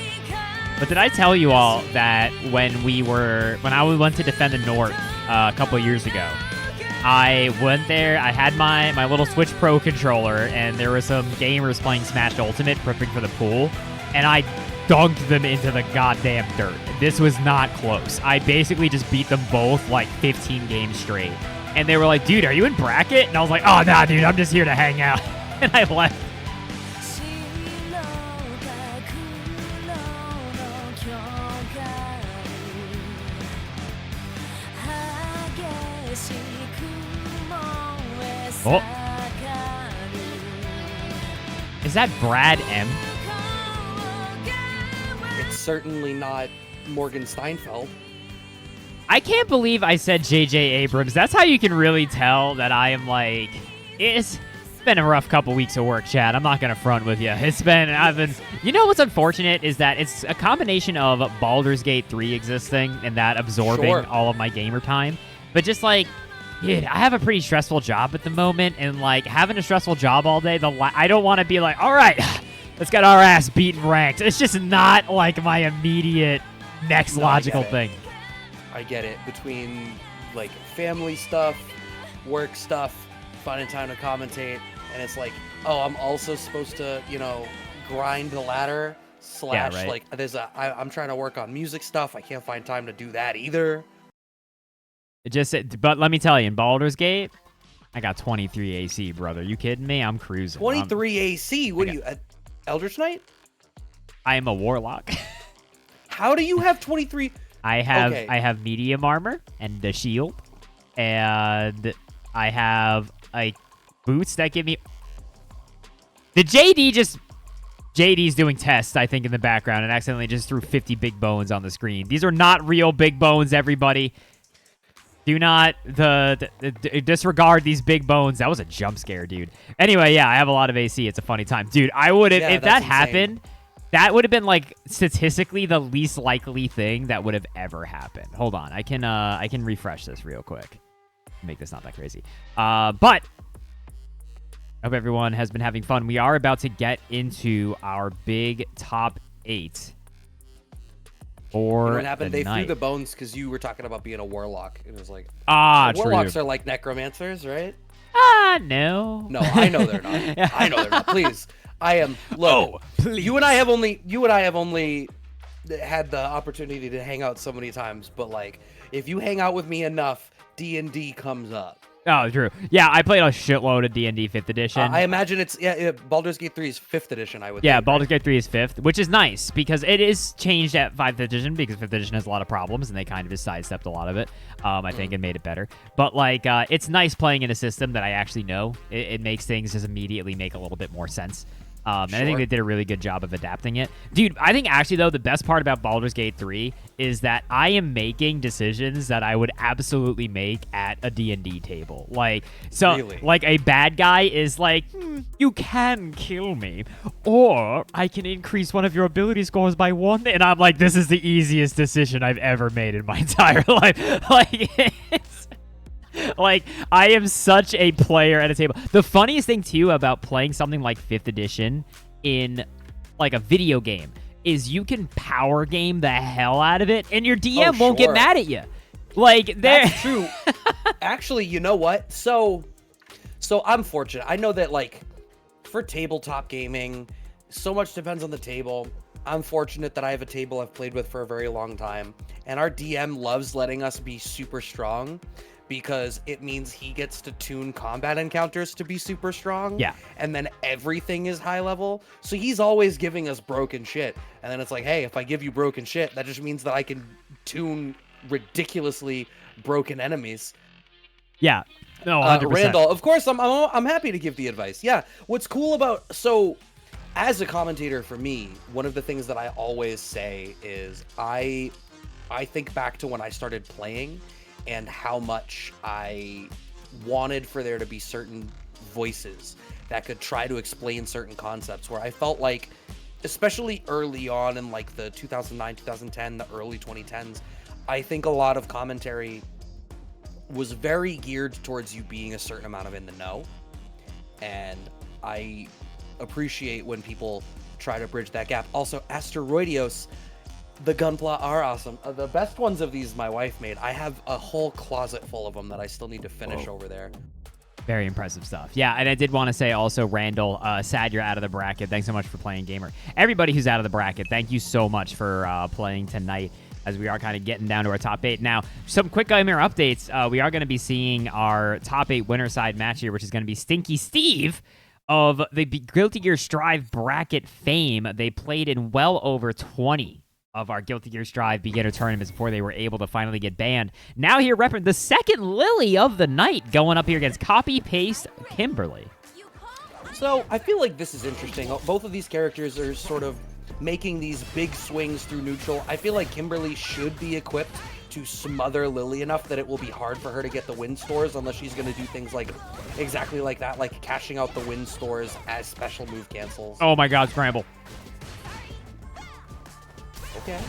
but did I tell you all that when I went to defend the North a couple of years ago, I went there, I had my little Switch Pro controller, and there were some gamers playing Smash Ultimate prepping for the pool, and I dunked them into the goddamn dirt. This was not close. I basically just beat them both like 15 games straight. And they were like, dude, are you in bracket? And I was like, oh, nah, dude, I'm just here to hang out. and I left. Oh. Is that Brad M? It's certainly not Morgan Steinfeld. I can't believe I said J.J. Abrams. That's how you can really tell that I am like, it's been a rough couple weeks of work, Chad. I'm not going to front with you. You know what's unfortunate is that it's a combination of Baldur's Gate 3 existing and that absorbing all of my gamer time. But just like, dude, I have a pretty stressful job at the moment, and like having a stressful job all day, I don't want to be like, all right, let's get our ass beaten ranked. It's just not like my immediate next logical thing. I get it. Between like family stuff, work stuff, finding time to commentate, and it's like, oh, I'm also supposed to, grind the ladder / like I'm trying to work on music stuff. I can't find time to do that either. But let me tell you, in Baldur's Gate, I got 23 AC, brother. You kidding me? I'm cruising. 23 AC? What are you, Eldritch Knight? I am a warlock. How do you have 23? I have medium armor and the shield, and I have like boots that give me. JD's doing tests, I think, in the background, and accidentally just threw 50 big bones on the screen. These are not real big bones, everybody. Do not disregard these big bones. That was a jump scare, dude. Anyway, yeah, I have a lot of AC. It's a funny time, dude. I would have if that happened. That would have been like statistically the least likely thing that would have ever happened. Hold on, I can refresh this real quick. Make this not that crazy. But I hope everyone has been having fun. We are about to get into our big top 8. What happened? They threw the bones because you were talking about being a warlock. It was like, warlocks are like necromancers, right? No. No, I know they're not. I know they're not. Please, I am. Look, please. You and I have only had the opportunity to hang out so many times, but like, if you hang out with me enough, D&D comes up. Oh, true. Yeah, I played a shitload of D&D 5th edition. I imagine it's Baldur's Gate 3 is 5th edition, I would think. Yeah, Baldur's Gate 3 is 5th, which is nice because it is changed at 5th edition because 5th edition has a lot of problems and they kind of just sidestepped a lot of it, I think, and made it better. But, like, it's nice playing in a system that I actually know. It makes things just immediately make a little bit more sense. And I think they did a really good job of adapting it. Dude, I think actually, though, the best part about Baldur's Gate 3 is that I am making decisions that I would absolutely make at a D&D table. Like, so, like, a bad guy is like, you can kill me, or I can increase one of your ability scores by 1. And I'm like, this is the easiest decision I've ever made in my entire life. Like, like, I am such a player at a table. The funniest thing, too, about playing something like 5th edition in, like, a video game is you can power game the hell out of it, and your DM won't get mad at you. Like, that's true. Actually, you know what? So I'm fortunate. I know that, like, for tabletop gaming, so much depends on the table. I'm fortunate that I have a table I've played with for a very long time, and our DM loves letting us be super strong, because it means he gets to tune combat encounters to be super strong. Yeah. And then everything is high level. So he's always giving us broken shit. And then it's like, hey, if I give you broken shit, that just means that I can tune ridiculously broken enemies. Yeah. No, 100%. Randall, of course, I'm happy to give the advice. Yeah. What's cool about... So, as a commentator for me, one of the things that I always say is I think back to when I started playing and how much I wanted for there to be certain voices that could try to explain certain concepts, where I felt like, especially early on in like the 2009, 2010, the early 2010s, I think a lot of commentary was very geared towards you being a certain amount of in the know. And I appreciate when people try to bridge that gap. Also, Asteroidios, the Gunpla are awesome. The best ones of these my wife made. I have a whole closet full of them that I still need to finish over there. Very impressive stuff. Yeah, and I did want to say also, Randall, sad you're out of the bracket. Thanks so much for playing, gamer. Everybody who's out of the bracket, thank you so much for playing tonight, as we are kind of getting down to our top 8. Now, some quick gamer updates. We are going to be seeing our top 8 winner side match here, which is going to be Stinky Steve of the Guilty Gear Strive bracket fame, they played in well over 20 of our Guilty Gear Strive beginner tournaments before they were able to finally get banned. Now here repping the second Lily of the night, going up here against Copy Paste Kimberly. So I feel like this is interesting. Both of these characters are sort of making these big swings through neutral. I feel like Kimberly should be equipped to smother Lily enough that it will be hard for her to get the win stores unless she's going to do things like exactly like that, like cashing out the win stores as special move cancels. Oh my god, scramble. Okay.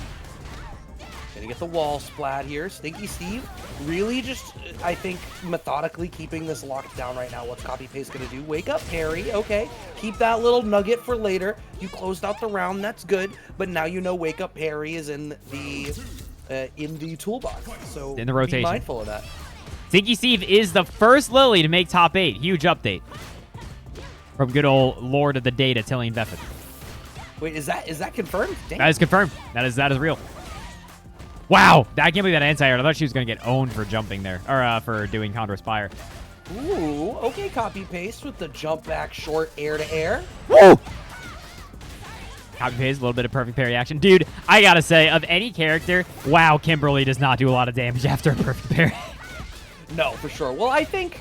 Gonna get the wall splat here. Stinky Steve really just, I think, methodically keeping this locked down right now. What's Copy Paste gonna do? Wake up, parry. Okay. Keep that little nugget for later. You closed out the round. That's good. But now you know Wake Up Parry is in the toolbox. So in the rotation. Be mindful of that. Stinky Steve is the first Lily to make top 8. Huge update from good old Lord of the Data, Tillian Veffin. Wait, is that confirmed? Dang. That is confirmed. That is real. Wow, I can't believe that anti-air. I thought she was going to get owned for jumping there, or for doing Counter Spire. Ooh, okay, Copy Paste with the jump back short air to air. Woo! Copy Paste, a little bit of perfect parry action. Dude, I gotta say, of any character, wow, Kimberly does not do a lot of damage after a perfect parry. No, for sure. Well, I think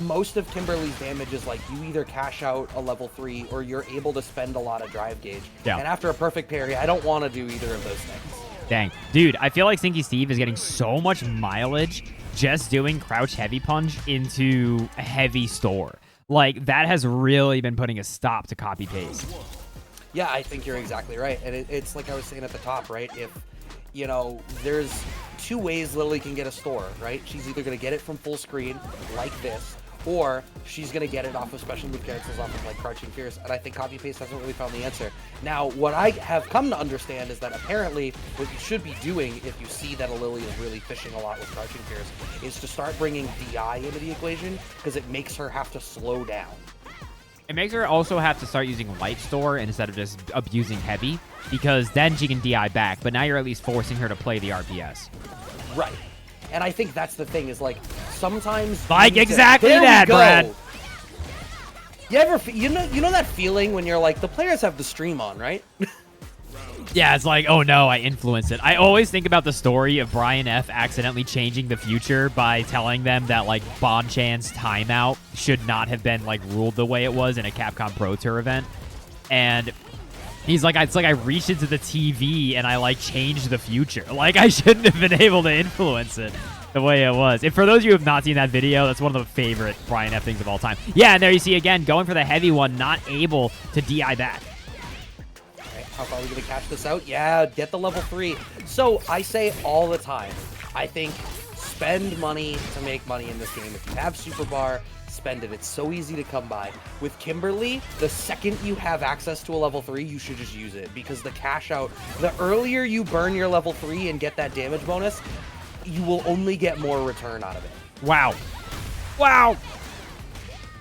most of Kimberly's damage is like you either cash out a level 3 or you're able to spend a lot of drive gauge. Yeah. And after a perfect parry, I don't want to do either of those things. Dang. Dude, I feel like Stinky Steve is getting so much mileage just doing crouch heavy punch into a heavy store. Like, that has really been putting a stop to Copy Paste. Yeah, I think you're exactly right. And it's like I was saying at the top, right? If, you know, there's 2 ways Lily can get a store, right? She's either going to get it from full screen, like this, or she's going to get it off of special move cancels off of, like, Crouching Fierce. And I think Copy Paste hasn't really found the answer. Now, what I have come to understand is that apparently what you should be doing if you see that a Lily is really fishing a lot with Crouching Fierce is to start bringing DI into the equation, because it makes her have to slow down. It makes her also have to start using light store instead of just abusing heavy, because then she can DI back, but now you're at least forcing her to play the RPS. Right. And I think that's the thing, is like sometimes like exactly that, Brad. You ever you know that feeling when you're like, the players have the stream on, right? Yeah, it's like, oh no, I influenced it. I always think about the story of Brian F. accidentally changing the future by telling them that, like, Bonchan's timeout should not have been, like, ruled the way it was in a Capcom Pro Tour event. And he's like, it's like I reached into the TV and I, like, changed the future. Like, I shouldn't have been able to influence it the way it was. And for those of you who have not seen that video, that's one of the favorite Brian F. things of all time. Yeah, and there you see, again, going for the heavy one, not able to DI back. How far are we going to cash this out? Yeah, get the level 3. So I say all the time, I think spend money to make money in this game. If you have Super Bar, spend it. It's so easy to come by. With Kimberly, the second you have access to a level 3, you should just use it, because the cash out, the earlier you burn your level 3 and get that damage bonus, you will only get more return out of it. Wow. Wow.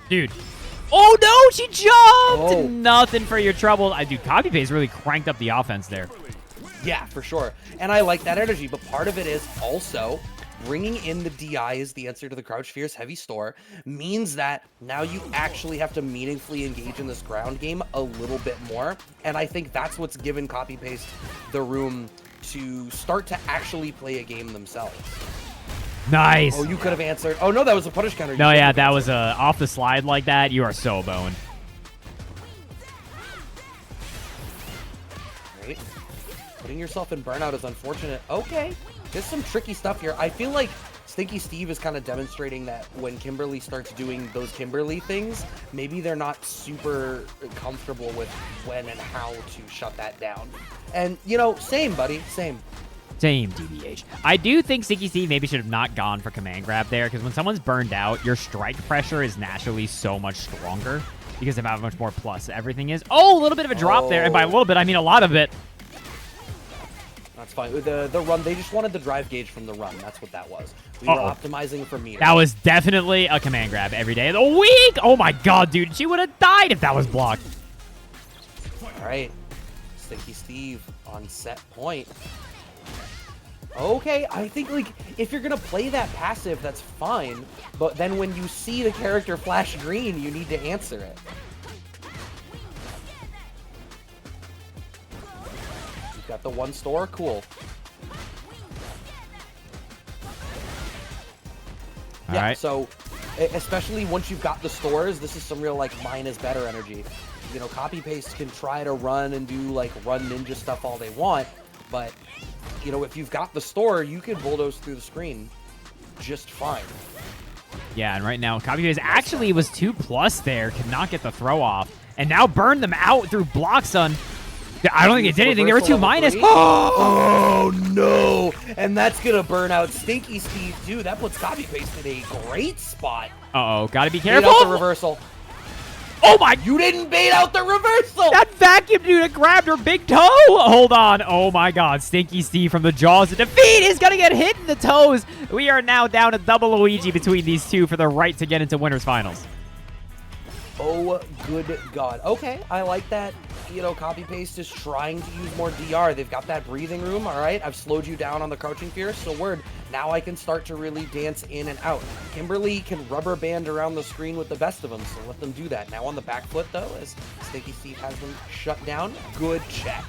Dude. Oh, no, she jumped! Oh. Nothing for your trouble. Dude, Copy Paste really cranked up the offense there. Yeah, for sure. And I like that energy, but part of it is also bringing in the DI is the answer to the Crouch Fierce heavy store, means that now you actually have to meaningfully engage in this ground game a little bit more. And I think that's what's given Copy Paste the room to start to actually play a game themselves. Nice. Oh, you could have answered. Oh, no, that was a punish counter. No, yeah, that was off the slide like that. You are so boned. Right. Putting yourself in burnout is unfortunate. Okay. There's some tricky stuff here. I feel like Stinky Steve is kind of demonstrating that when Kimberly starts doing those Kimberly things, maybe they're not super comfortable with when and how to shut that down. And, you know, same, buddy. Same. Same, DBH. I do think Stinky Steve maybe should have not gone for command grab there, because when someone's burned out, your strike pressure is naturally so much stronger because of how much more plus everything is. Oh, a little bit of a drop there, and by a little bit, I mean a lot of it. That's fine. The run, they just wanted the drive gauge from the run. That's what that was. We were optimizing for meters. That was definitely a command grab every day of the week. Oh my god, dude. She would have died if that was blocked. All right. Stinky Steve on set point. Okay, I think, like, if you're gonna play that passive, that's fine. But then when you see the character flash green, you need to answer it. You've got the one store, cool. All Yeah, right. so, especially once you've got the stores, this is some real, like, mine is better energy. You know, copy-paste can try to run and do, like, run ninja stuff all they want, but, you know, if you've got the store, you can bulldoze through the screen just fine. Yeah, and right now, Copy Paste actually was 2+ there, could not get the throw off, and now burned them out through Block Sun. I don't think it did anything. They were 2-. Oh no! And that's gonna burn out Stinky Steve too. That puts Copy Paste in a great spot. Uh-oh, gotta be Bait careful. out the reversal. Oh my! You didn't bait out the reversal! That vacuum dude grabbed her big toe. Hold on. Oh my God. Stinky Steve from the jaws of defeat is going to get hit in the toes. We are now down a double Luigi between these two for the right to get into winners finals. Oh, good God. Okay, I like that. You know, Copy Paste is trying to use more DR. They've got that breathing room, all right? I've slowed you down on the crouching fierce, so word. Now I can start to really dance in and out. Kimberly can rubber band around the screen with the best of them, so let them do that. Now on the back foot, though, as Stinky Steve has them shut down. Good check.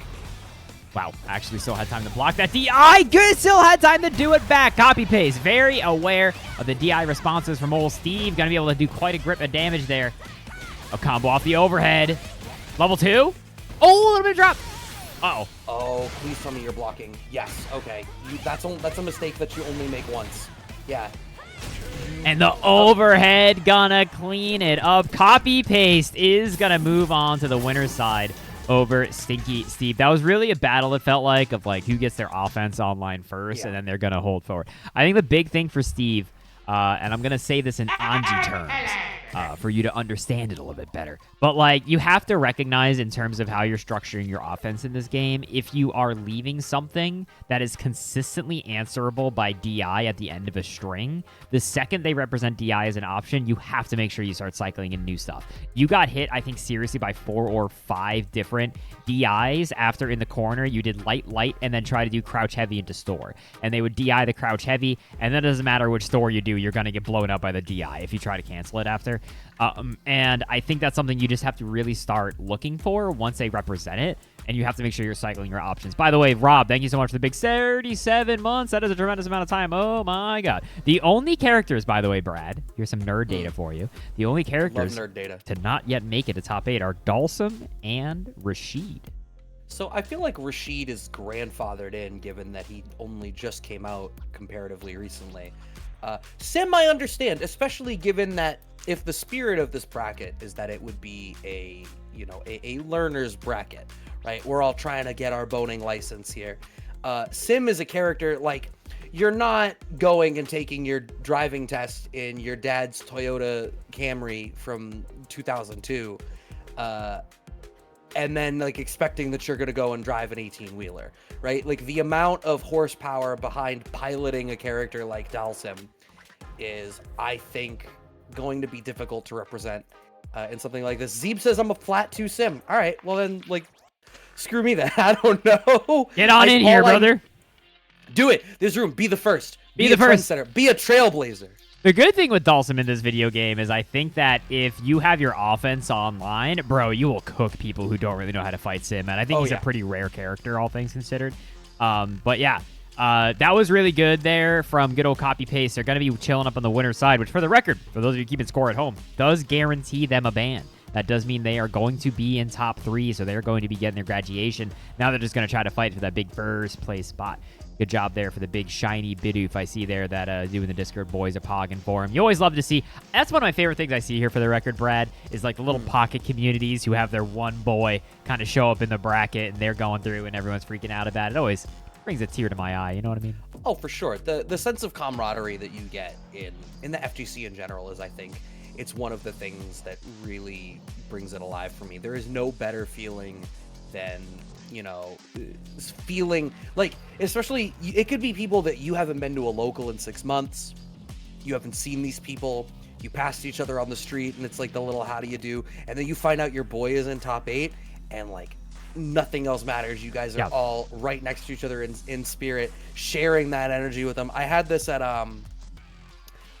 Wow, actually still had time to block that DI. Good, still had time to do it back. Copy Paste, very aware of the DI responses from old Steve. Gonna be able to do quite a grip of damage there. A combo off the overhead. Level 2. Oh, a little bit of drop. Uh-oh. Oh, please tell me you're blocking. Yes, okay. That's a mistake that you only make once. Yeah. And the overhead gonna clean it up. Copy Paste is gonna move on to the winner's side over Stinky Steve. That was really a battle, it felt like, of like who gets their offense online first, and then they're gonna hold forward. I think the big thing for Steve, and I'm gonna say this in Anji terms, for you to understand it a little bit better. But, like, you have to recognize in terms of how you're structuring your offense in this game, if you are leaving something that is consistently answerable by DI at the end of a string, the second they represent DI as an option, you have to make sure you start cycling in new stuff. You got hit, I think, seriously by 4 or 5 different DIs after in the corner you did light, and then try to do crouch heavy into store. And they would DI the crouch heavy, and then it doesn't matter which store you do, you're going to get blown up by the DI if you try to cancel it after. And I think that's something you just have to really start looking for once they represent it, and you have to make sure you're cycling your options. By the way, Rob, thank you so much for the big 37 months. That is a tremendous amount of time. Oh my God. The only characters, by the way, Brad, here's some nerd data for you. The only characters Love nerd data. to not yet make it to top 8 are Dalsum and Rashid. So I feel like Rashid is grandfathered in, given that he only just came out comparatively recently. Sim, I understand, especially given that if the spirit of this bracket is that it would be a learner's bracket, right? We're all trying to get our boning license here. Sim is a character, like, you're not going and taking your driving test in your dad's Toyota Camry from 2002, and then, like, expecting that you're going to go and drive an 18-wheeler, right? Like, the amount of horsepower behind piloting a character like Dalsim is, I think, going to be difficult to represent in something like this. Zeeb says I'm a flat 2 sim. All right, well then, like, screw me then. I don't know. Get on in here, brother. Do it. This room. Be the first. Be the first. Trendsetter. Be a trailblazer. The good thing with Dalsum in this video game is I think that if you have your offense online, bro, you will cook people who don't really know how to fight Sim, and I think he's a pretty rare character, all things considered. But yeah, that was really good there from good old Copy Paste. They're going to be chilling up on the winner's side, which, for the record, for those of you keeping score at home, does guarantee them a ban. That does mean they are going to be in top 3, so they're going to be getting their graduation. Now they're just going to try to fight for that big first place spot. Good job there for the big shiny Bidoof I see there that doing the Discord boys are pogging for him. You always love to see. That's one of my favorite things I see here for the record, Brad, is like the little pocket communities who have their one boy kind of show up in the bracket, and they're going through and everyone's freaking out about it. It always brings a tear to my eye, you know what I mean? Oh, for sure. The sense of camaraderie that you get in the FGC in general is, I think, it's one of the things that really brings it alive for me. There is no better feeling than, you know, feeling like, especially, it could be people that you haven't been to a local in 6 months. You haven't seen these people. You passed each other on the street, and it's like the little how do you do, and then you find out your boy is in top 8, and like nothing else matters. You guys are all right next to each other in spirit, sharing that energy with them. I had this at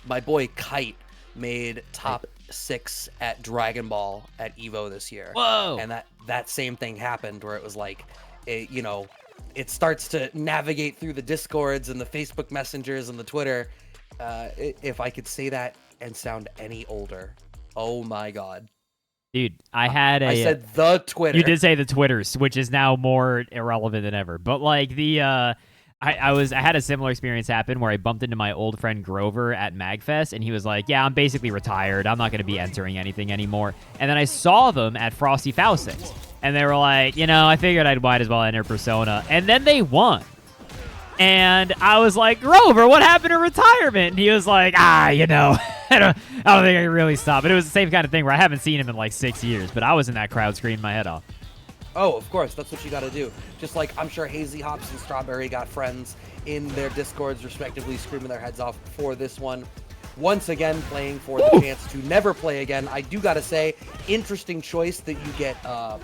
my boy Kite made top 6 at Dragon Ball at Evo this year. Whoa! And that same thing happened where it was like, it starts to navigate through the Discords and the Facebook Messengers and the Twitter. If I could say that and sound any older, oh my God. Dude, I said the Twitter. You did say the Twitters, which is now more irrelevant than ever. But like I had a similar experience happen where I bumped into my old friend Grover at MagFest, and he was like, "Yeah, I'm basically retired. I'm not going to be entering anything anymore." And then I saw them at Frosty Faustix, and they were like, I figured I might as well enter Persona, and then they won. And I was like, Grover, what happened to retirement? And he was like, I don't think I can really stop. But it was the same kind of thing where I haven't seen him in like 6 years, but I was in that crowd screaming my head off. Oh, of course. That's what you got to do. Just like I'm sure Hazy Hops and Strawberry got friends in their Discords, respectively, screaming their heads off for this one. Once again, playing for the chance to never play again. I do got to say, interesting choice that you get a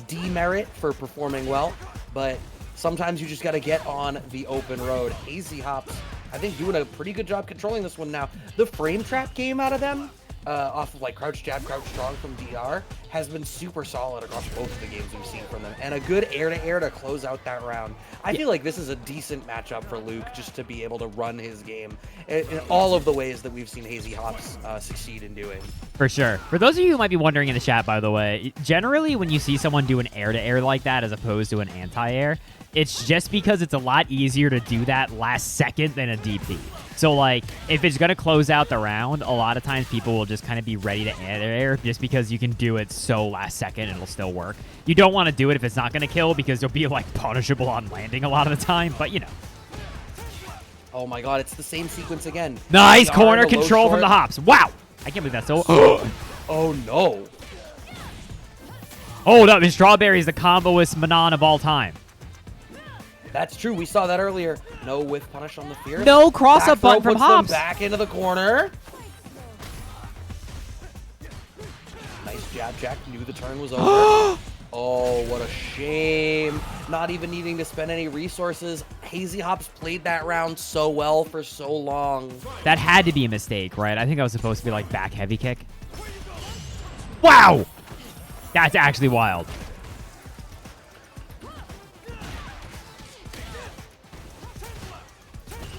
demerit for performing well, but sometimes you just got to get on the open road. Hazy Hops, I think, doing a pretty good job controlling this one now. The frame trap game out of them, off of like crouch jab, crouch strong from DR, has been super solid across both of the games we've seen from them. And a good air-to-air to close out that round. I feel like this is a decent matchup for Luke just to be able to run his game in all of the ways that we've seen Hazy Hops succeed in doing. For sure. For those of you who might be wondering in the chat, by the way, generally when you see someone do an air-to-air like that as opposed to an anti-air, it's just because it's a lot easier to do that last second than a DP. So, like, if it's going to close out the round, a lot of times people will just kind of be ready to air just because you can do it so last second and it'll still work. You don't want to do it if it's not going to kill because you'll be, like, punishable on landing a lot of the time, but, Oh my God, it's the same sequence again. Nice DR, corner the low control short. from the hops. Wow. I can't believe that's so... Oh no. Hold up. And Strawberry is the comboist Manon of all time. That's true. We saw that earlier. No whiff punish on the fear. No cross-up button from puts them Hops. back into the corner. Nice jab jack. Knew the turn was over. Oh, what a shame. Not even needing to spend any resources. Hazy Hops played that round so well for so long. That had to be a mistake, right? I think I was supposed to be like back heavy kick. Wow! That's actually wild.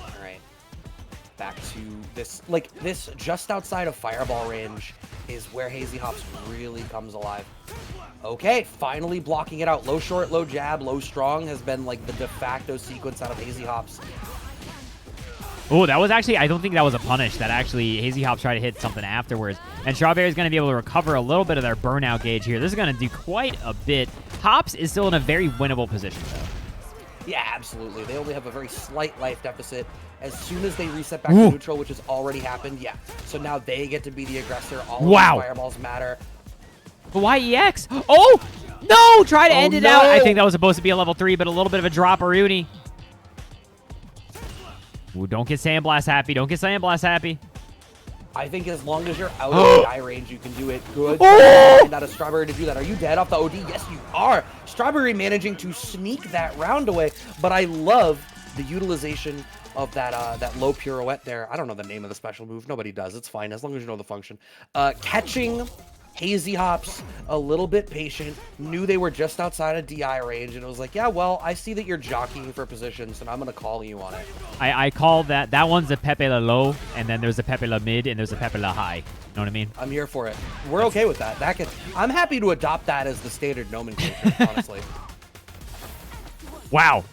All right. Back to this. Like, this just outside of fireball range is where Hazy Hops really comes alive. Okay, finally blocking it out. Low short, low jab, low strong has been like the de facto sequence out of Hazy Hops. Oh, that was actually, I don't think that was a punish. That actually, Hazy Hops tried to hit something afterwards. And Strawberry's going to be able to recover a little bit of their burnout gauge here. This is going to do quite a bit. Hops is still in a very winnable position, though. Yeah, absolutely. They only have a very slight life deficit. As soon as they reset back to neutral, which has already happened, yeah. So now they get to be the aggressor. All of the fireballs matter. But why EX? Oh! No! Try to end it out. I think that was supposed to be a level 3, but a little bit of a drop Aruni. Ooh, don't get Sandblast happy. Don't get Sandblast happy. I think as long as you're out of the eye range, you can do it good. And not a Strawberry to do that. Are you dead off the OD? Yes, you are. Strawberry managing to sneak that round away, but I love the utilization of that low pirouette there. I don't know the name of the special move. Nobody does. It's fine as long as you know the function. Catching Hazy Hops a little bit patient, knew they were just outside of DI range, and it was like, yeah, well, I see that you're jockeying for positions, and I'm going to call you on it. I call that one's a Pepe La low, and then there's a Pepe La mid, and there's a Pepe La high. You know what I mean? I'm here for it. We're okay with that. I'm happy to adopt that as the standard nomenclature, honestly. Wow.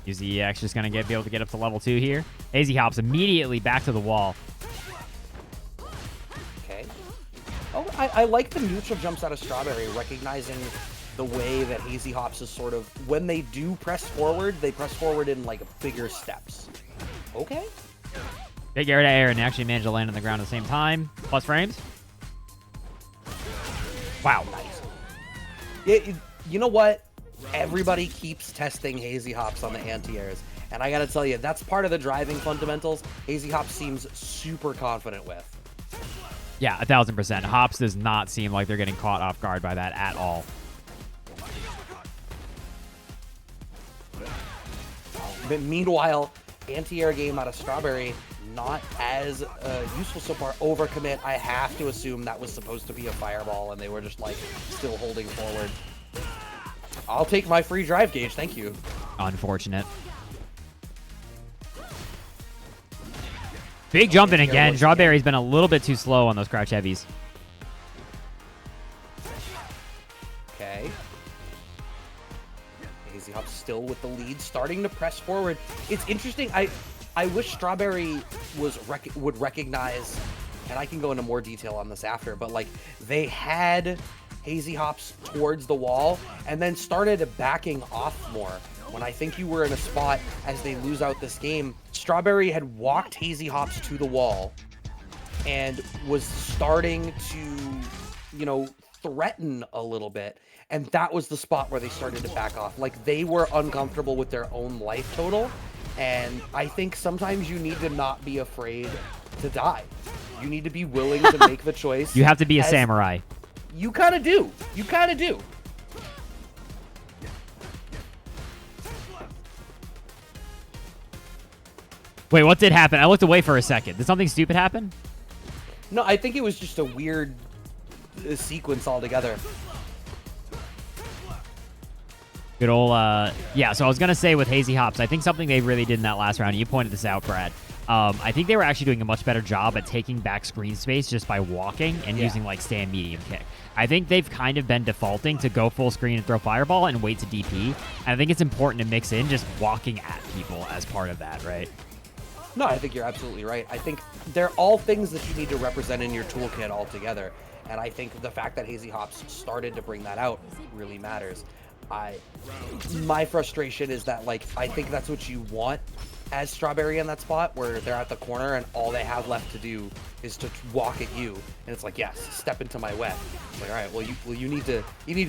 Uzi EX just going to be able to get up to level 2 here. Hazy Hops immediately back to the wall. Oh, I like the neutral jumps out of Strawberry, recognizing the way that Hazy Hops is sort of, when they do press forward, they press forward in like bigger steps. Okay. Big air to air and actually managed to land on the ground at the same time. Plus frames. Wow. Nice. You know what? Everybody keeps testing Hazy Hops on the anti-airs. And I got to tell you, that's part of the driving fundamentals Hazy Hops seems super confident with. Yeah, 1000%. Hops does not seem like they're getting caught off guard by that at all. But meanwhile, anti-air game out of Strawberry, not as useful so far. Overcommit, I have to assume that was supposed to be a fireball, and they were just, like, still holding forward. I'll take my free drive gauge, thank you. Unfortunate. Big jumping again. Strawberry's been a little bit too slow on those crouch heavies. Okay. Hazy Hop still with the lead, starting to press forward. It's interesting. I wish Strawberry would recognize, and I can go into more detail on this after, but like they had Hazy Hops towards the wall and then started backing off more. When I think you were in a spot as they lose out this game, Strawberry had walked Hazy Hops to the wall and was starting to, threaten a little bit. And that was the spot where they started to back off. Like, they were uncomfortable with their own life total. And I think sometimes you need to not be afraid to die. You need to be willing to make the choice. You have to be a samurai. You kind of do. You kind of do. Wait, what did happen? I looked away for a second. Did something stupid happen? No, I think it was just a weird sequence altogether. Good old, yeah, so I was going to say with Hazy Hops, I think something they really did in that last round, and you pointed this out, Brad, I think they were actually doing a much better job at taking back screen space just by walking and using, like, stand medium kick. I think they've kind of been defaulting to go full screen and throw fireball and wait to DP, and I think it's important to mix in just walking at people as part of that, right? No, I think you're absolutely right. I think they're all things that you need to represent in your toolkit altogether, and I think the fact that Hazy Hops started to bring that out really matters. My frustration is that, like, I think that's what you want as Strawberry in that spot where they're at the corner and all they have left to do is to walk at you, and it's like, yes, step into my web. It's like, all right, well, you need to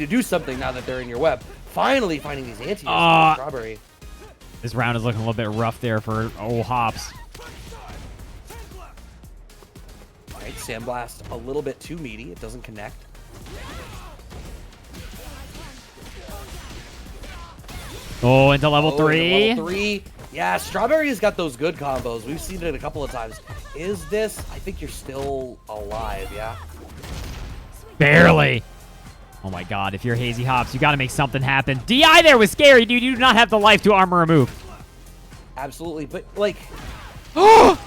do something now that they're in your web. Finally finding these anti-airs for Strawberry. This round is looking a little bit rough there for old Hops. All right, Sandblast a little bit too meaty. It doesn't connect. Oh, into level 3. Level 3. Yeah, Strawberry's got those good combos. We've seen it a couple of times. Is this? I think you're still alive, yeah? Barely. Oh my god, if you're Hazy Hops, you got to make something happen. DI there was scary, dude. You do not have the life to armor remove. Absolutely, but, like... No!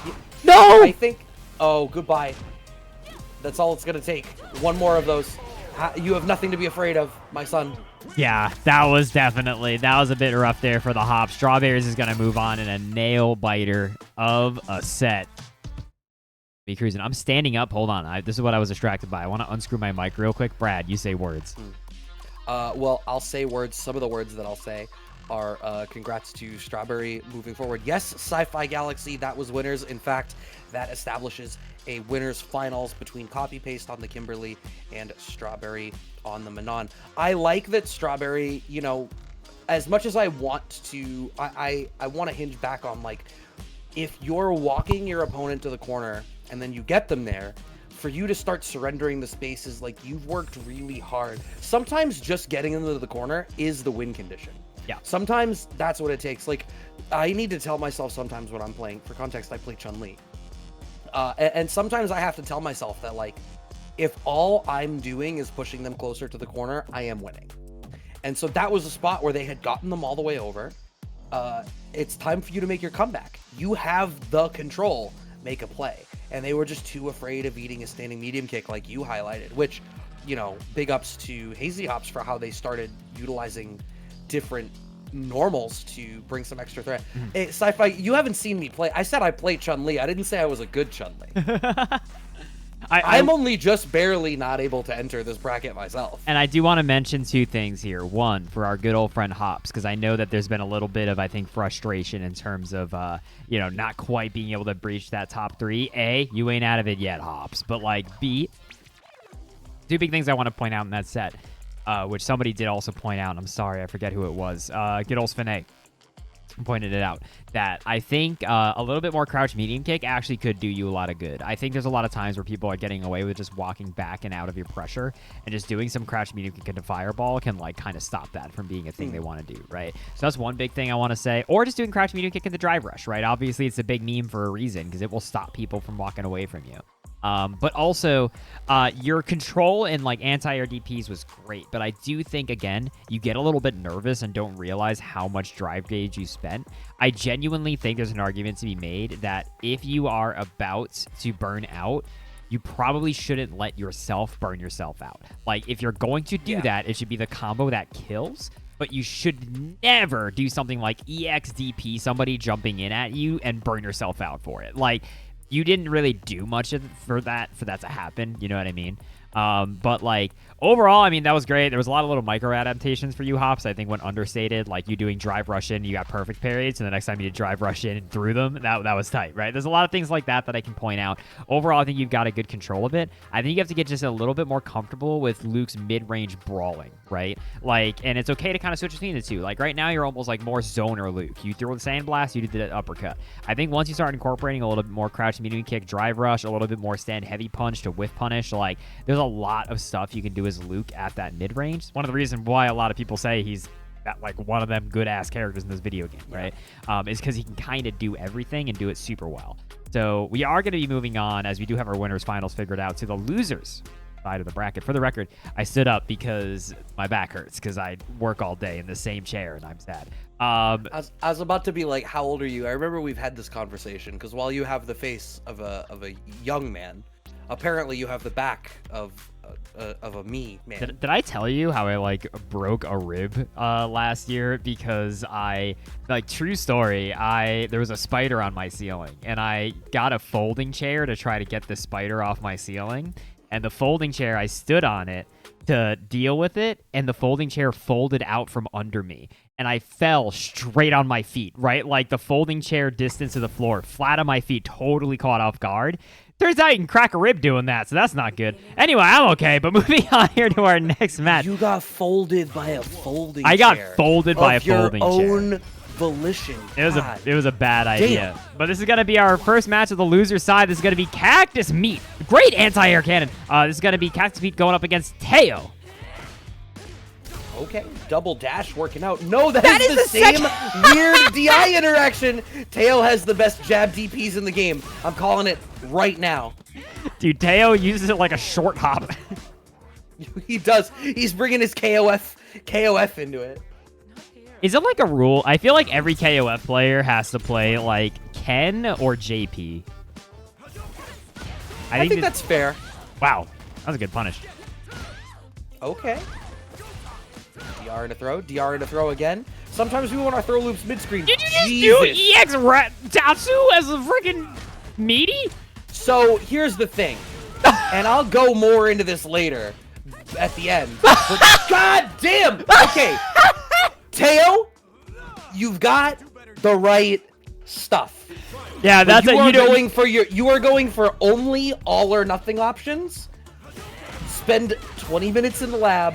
I think... Oh, goodbye. That's all it's going to take. One more of those. You have nothing to be afraid of, my son. Yeah, that was a bit rough there for the Hops. Strawberries is going to move on in a nail biter of a set. Be cruising. I'm standing up. Hold on. This is what I was distracted by. I want to unscrew my mic real quick. Brad, you say words. Well, I'll say words. Some of the words that I'll say are congrats to Strawberry moving forward. Yes, Sci-Fi Galaxy, that was winners. In fact, that establishes a winners finals between Copy Paste on the Kimberly and Strawberry on the Manon. I like that Strawberry, as much as I want to, I want to hinge back on, like, if you're walking your opponent to the corner and then you get them there, for you to start surrendering the spaces, like, you've worked really hard. Sometimes just getting them to the corner is the win condition. Yeah. Sometimes that's what it takes. Like, I need to tell myself sometimes when I'm playing. For context, I play Chun-Li. And sometimes I have to tell myself that, like, if all I'm doing is pushing them closer to the corner, I am winning. And so that was a spot where they had gotten them all the way over. It's time for you to make your comeback. You have the control. Make a play. And they were just too afraid of eating a standing medium kick like you highlighted, which, big ups to Hazy Hops for how they started utilizing different normals to bring some extra threat. Hey, Sci-Fi, you haven't seen me play. I said I played Chun-Li. I didn't say I was a good Chun-Li. I'm only just barely not able to enter this bracket myself. And I do want to mention two things here. One, for our good old friend Hops, because I know that there's been a little bit of, I think, frustration in terms of, not quite being able to breach that top 3. A, you ain't out of it yet, Hops. But, like, B, two big things I want to point out in that set, which somebody did also point out. I'm sorry, I forget who it was. Good old Svenay. pointed it out, that I think a little bit more crouch medium kick actually could do you a lot of good. I think there's a lot of times where people are getting away with just walking back and out of your pressure, and just doing some crouch medium kick into fireball can like kind of stop that from being a thing they want to do, right? So that's one big thing I want to say. Or just doing crouch medium kick in the drive rush, right? Obviously, it's a big meme for a reason because it will stop people from walking away from you. But also, your control in like anti-air DPs was great, but I do think, again, you get a little bit nervous and don't realize how much drive gauge you spent. I genuinely think there's an argument to be made that if you are about to burn out, you probably shouldn't let yourself burn yourself out. Like, if you're going to do that, it should be the combo that kills. But you should never do something like EXDP, somebody jumping in at you, and burn yourself out for it. Like, you didn't really do much for that to happen. You know what I mean? But like overall, I mean, that was great. There was a lot of little micro adaptations for you hops. I think went understated, like you doing drive rush in, you got perfect parries, and the next time you did drive rush in and through them, that was tight, right? There's a lot of things like that I can point out. Overall, I think you've got a good control of it. I think you have to get just a little bit more comfortable with Luke's mid-range brawling, right? Like, and it's okay to kind of switch between the two. Like right now, you're almost like more zoner Luke. You threw the sandblast, you did the uppercut. I think once you start incorporating a little bit more crouch medium kick, drive rush, a little bit more stand heavy punch to whiff punish, like there's a lot of stuff you can do as Luke at that mid-range. One of the reasons why a lot of people say he's like one of them good-ass characters in this video game, right? Is because he can kind of do everything and do it super well. So we are going to be moving on, as we do have our winners finals figured out, to the losers side of the bracket. For the record, I stood up because my back hurts because I work all day in the same chair and I'm sad. I was about to be like, how old are you? I remember we've had this conversation because while you have the face of a young man, apparently you have the back of a me man. Did I tell you how I like broke a rib last year because true story, there was a spider on my ceiling and I got a folding chair to try to get the spider off my ceiling, and the folding chair, I stood on it to deal with it, and the folding chair folded out from under me and I fell straight on my feet, right? Like the folding chair distance to the floor, flat on my feet, totally caught off guard. Turns out you can crack a rib doing that, so that's not good. Anyway, I'm okay, but moving on here to our next match. You got folded by a folding chair. I got folded by a folding chair. Of your own volition. It was a bad idea. But this is going to be our first match of the loser side. This is going to be Cactus Meat. Great anti-air cannon. This is going to be Cactus Meat going up against Teo. Okay, double dash working out. No, that is the same weird DI interaction. Teo has the best jab DPs in the game. I'm calling it right now. Dude, Teo uses it like a short hop. He does. He's bringing his KOF into it. Is it like a rule? I feel like every KOF player has to play like Ken or JP. I think that's fair. Wow, that was a good punish. Okay. DR in a throw. DR in a throw again. Sometimes we want our throw loops mid-screen. Did you just do EX Tatsu as a freaking meaty? So here's the thing, and I'll go more into this later at the end. But god damn! Okay, Teo, you've got the right stuff. Yeah, that's you are going for only all or nothing options. Spend 20 minutes in the lab,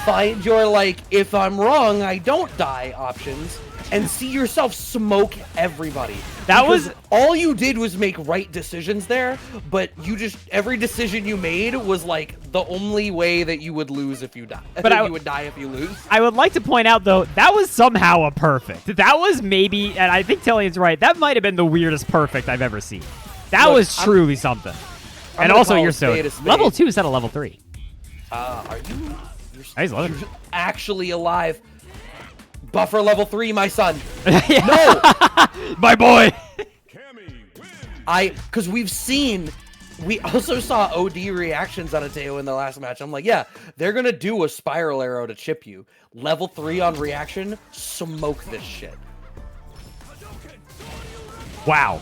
find your like, if I'm wrong, I don't die options, and see yourself smoke everybody. All you did was make right decisions there, but every decision you made was like the only way that you would lose if you die. But you would die if you lose. I would like to point out though, that was somehow a perfect. That was maybe, and I think Tillian's right, that might have been the weirdest perfect I've ever seen. That was truly something. And also you're so level 2 instead of level 3. Are you? You're actually alive. Buffer level 3, my son. No, my boy. Because we also saw OD reactions on a Teo in the last match. I'm like, yeah, they're gonna do a spiral arrow to chip you. Level 3 on reaction, smoke this shit. Wow,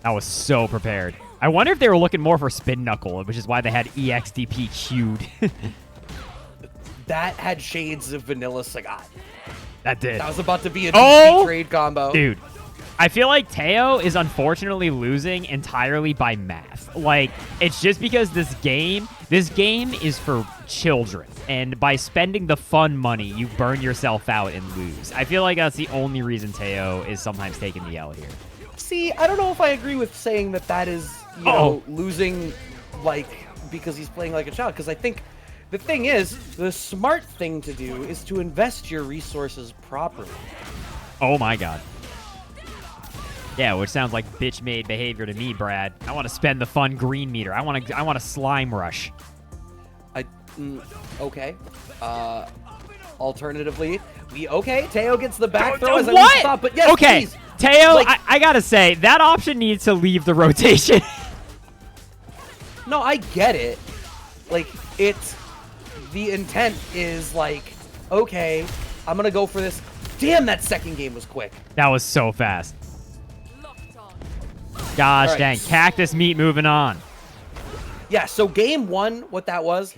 that was so prepared. I wonder if they were looking more for spin knuckle, which is why they had EXDP queued. That had shades of Vanilla Sagat. That did. That was about to be a trade combo. Dude, I feel like Teo is unfortunately losing entirely by math. Like, it's just because this game is for children. And by spending the fun money, you burn yourself out and lose. I feel like that's the only reason Teo is sometimes taking the L here. See, I don't know if I agree with saying that is, you know, losing, like, because he's playing like a child. Because I think the thing is, the smart thing to do is to invest your resources properly. Oh my god. Yeah, which sounds like bitch-made behavior to me, Brad. I want to spend the fun green meter. I want a slime rush. Okay. Alternatively, Teo gets the back throw. What? As I thought, but yes, okay, please. Teo, Like, I gotta say, that option needs to leave the rotation. no, I get it. Like, it's the intent is like, okay, I'm gonna go for this. Damn, that second game was quick. That was so fast. Gosh All right. dang, cactus meat moving on. Yeah, so game one, what that was,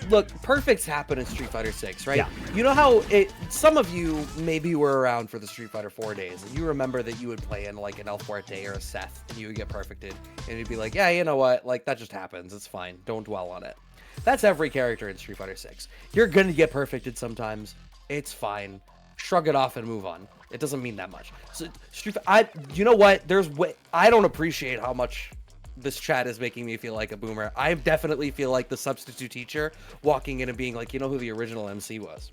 look, perfects happen in Street Fighter 6, right? Yeah. You know how some of you maybe were around for the Street Fighter 4 days, and you remember that you would play in like an El Fuerte or a Seth, and you would get perfected, and you'd be like, yeah, you know what, like that just happens, it's fine, don't dwell on it. That's every character in Street Fighter 6. You're gonna get perfected sometimes, it's fine. Shrug it off and move on. It doesn't mean that much. So you know what? I don't appreciate how much this chat is making me feel like a boomer. I definitely feel like the substitute teacher walking in and being like, you know who the original MC was?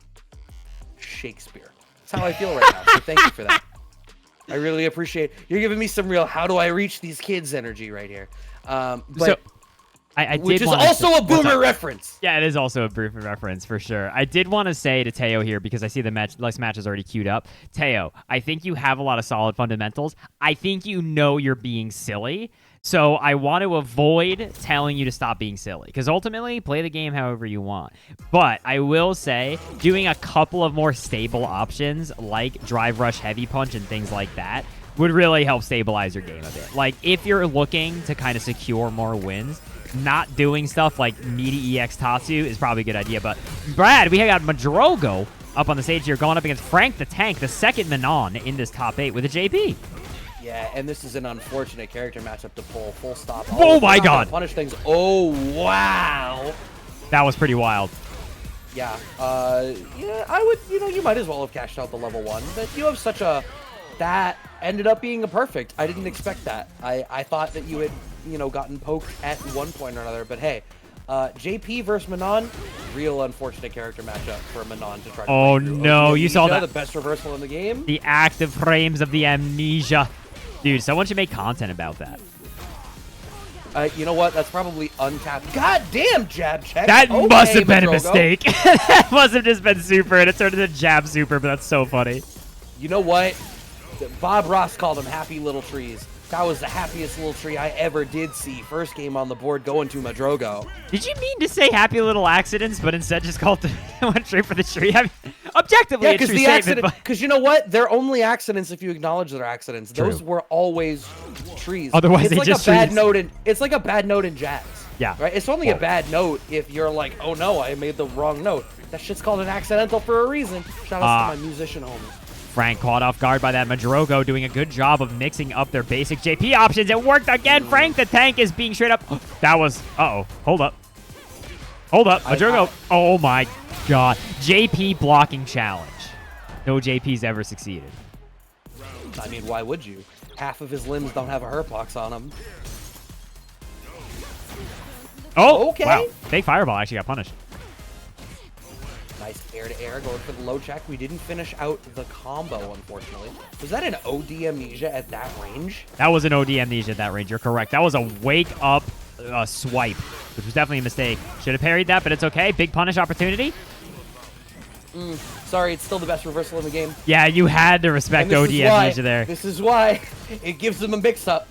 Shakespeare. That's how I feel right now. So thank you for that. I really appreciate you're giving me some real how do I reach these kids energy right here. But So, I which did is wanna also say- a boomer reference. Yeah, it is also a boomer reference for sure. I did want to say to Teo here, because I see the match is already queued up. Teo, I think you have a lot of solid fundamentals. I think you know you're being silly. So I want to avoid telling you to stop being silly, because ultimately, play the game however you want. But I will say, doing a couple of more stable options, like Drive Rush Heavy Punch and things like that, would really help stabilize your game a bit. Like, if you're looking to kind of secure more wins, not doing stuff like meaty EX Tatsu is probably a good idea. But, Brad, we have got Madrogo up on the stage here going up against Frank the Tank, the second Manon in this top 8 with a JP. Yeah, and this is an unfortunate character matchup to pull. Full stop. Oh my god. Punish things. Oh, wow. That was pretty wild. Yeah. Yeah, I would, you might as well have cashed out the level 1. But you have such a... That ended up being a perfect. I didn't expect that. I thought that you had, gotten poked at one point or another. But hey, JP versus Manon, real unfortunate character matchup for Manon to try to Oh play through. no, you saw that. The best reversal in the game. The active frames of the amnesia. Dude, someone should make content about that. You know what? That's probably untapped. God damn, jab check. That Okay, must have been a Madrogo. mistake. That must have just been super, and it turned into jab super, but that's so funny. You know what? Bob Ross called them happy little trees. That was the happiest little tree I ever did see. First game on the board going to Madrogo. Did you mean to say happy little accidents, but instead just called the one tree for the tree? I mean, objectively, Yeah, a because true the statement, accident. but Because you know what? They're only accidents if you acknowledge they're accidents. True. Those were always trees. Otherwise, it's they like just a bad trees. note in. It's like a bad note in jazz. Yeah. Right. It's only a bad note if you're like, oh no, I made the wrong note. That shit's called an accidental for a reason. Shout out to my musician homies. Frank caught off guard by that Madrogo, doing a good job of mixing up their basic JP options. It worked again. Frank the Tank is being straight up. That was... Uh-oh. Hold up. Hold up. Madrogo. Oh, my God. JP blocking challenge. No JP's ever succeeded. I mean, why would you? Half of his limbs don't have a hurt box on them. Oh, Okay. wow. Fake fireball actually got punished. Nice air-to-air going for the low check. We didn't finish out the combo, unfortunately. Was that an OD amnesia at that range? That was an OD amnesia at that range. You're correct. That was a wake-up swipe, which was definitely a mistake. Should have parried that, but it's okay. Big punish opportunity. Sorry, it's still the best reversal in the game. Yeah, you had to respect And OD this is why- amnesia there. This is why it gives them a mix-up.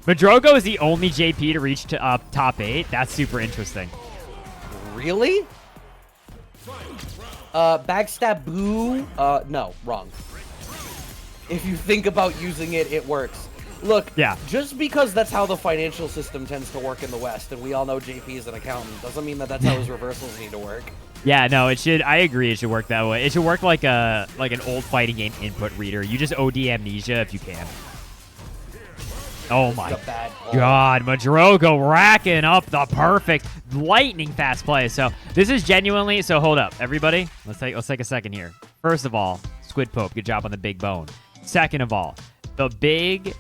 Madrogo is the only JP to reach to top 8. That's super interesting. Really? Backstab boo? No, wrong. If you think about using it, it works. Look, Yeah. just because that's how the financial system tends to work in the West, and we all know JP is an accountant, doesn't mean that that's how his reversals need to work. Yeah, no, it should. I agree. It should work that way. It should work like an old fighting game input reader. You just OD amnesia if you can. Oh my a bad call. God, Madrogo racking up the perfect lightning fast play. So this is genuinely. So hold up, everybody. Let's take a second here. First of all, Squid Pope, good job on the big bone. Second of all, the big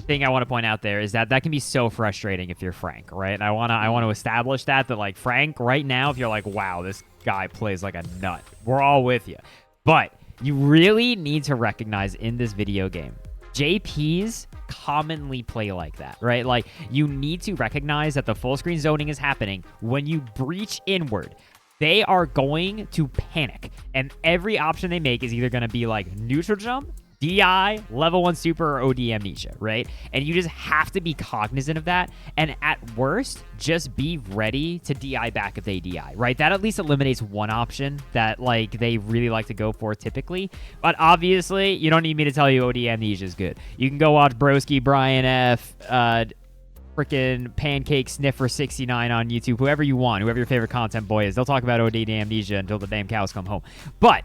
thing I want to point out there is that can be so frustrating if you're Frank, right? And I want to establish that like Frank right now, if you're like, wow, this guy plays like a nut, we're all with you. But you really need to recognize in this video game, JPs commonly play like that, right? Like you need to recognize that the full screen zoning is happening when you breach inward. They are going to panic, and every option they make is either going to be like neutral jump, DI, level 1 super, or OD amnesia, right? And you just have to be cognizant of that. And at worst, just be ready to DI back if they DI, right? That at least eliminates one option that like they really like to go for typically. But obviously, you don't need me to tell you OD amnesia is good. You can go watch Broski, Brian F, freaking Pancake Sniffer 69 on YouTube, whoever you want, whoever your favorite content boy is. They'll talk about OD amnesia until the damn cows come home. But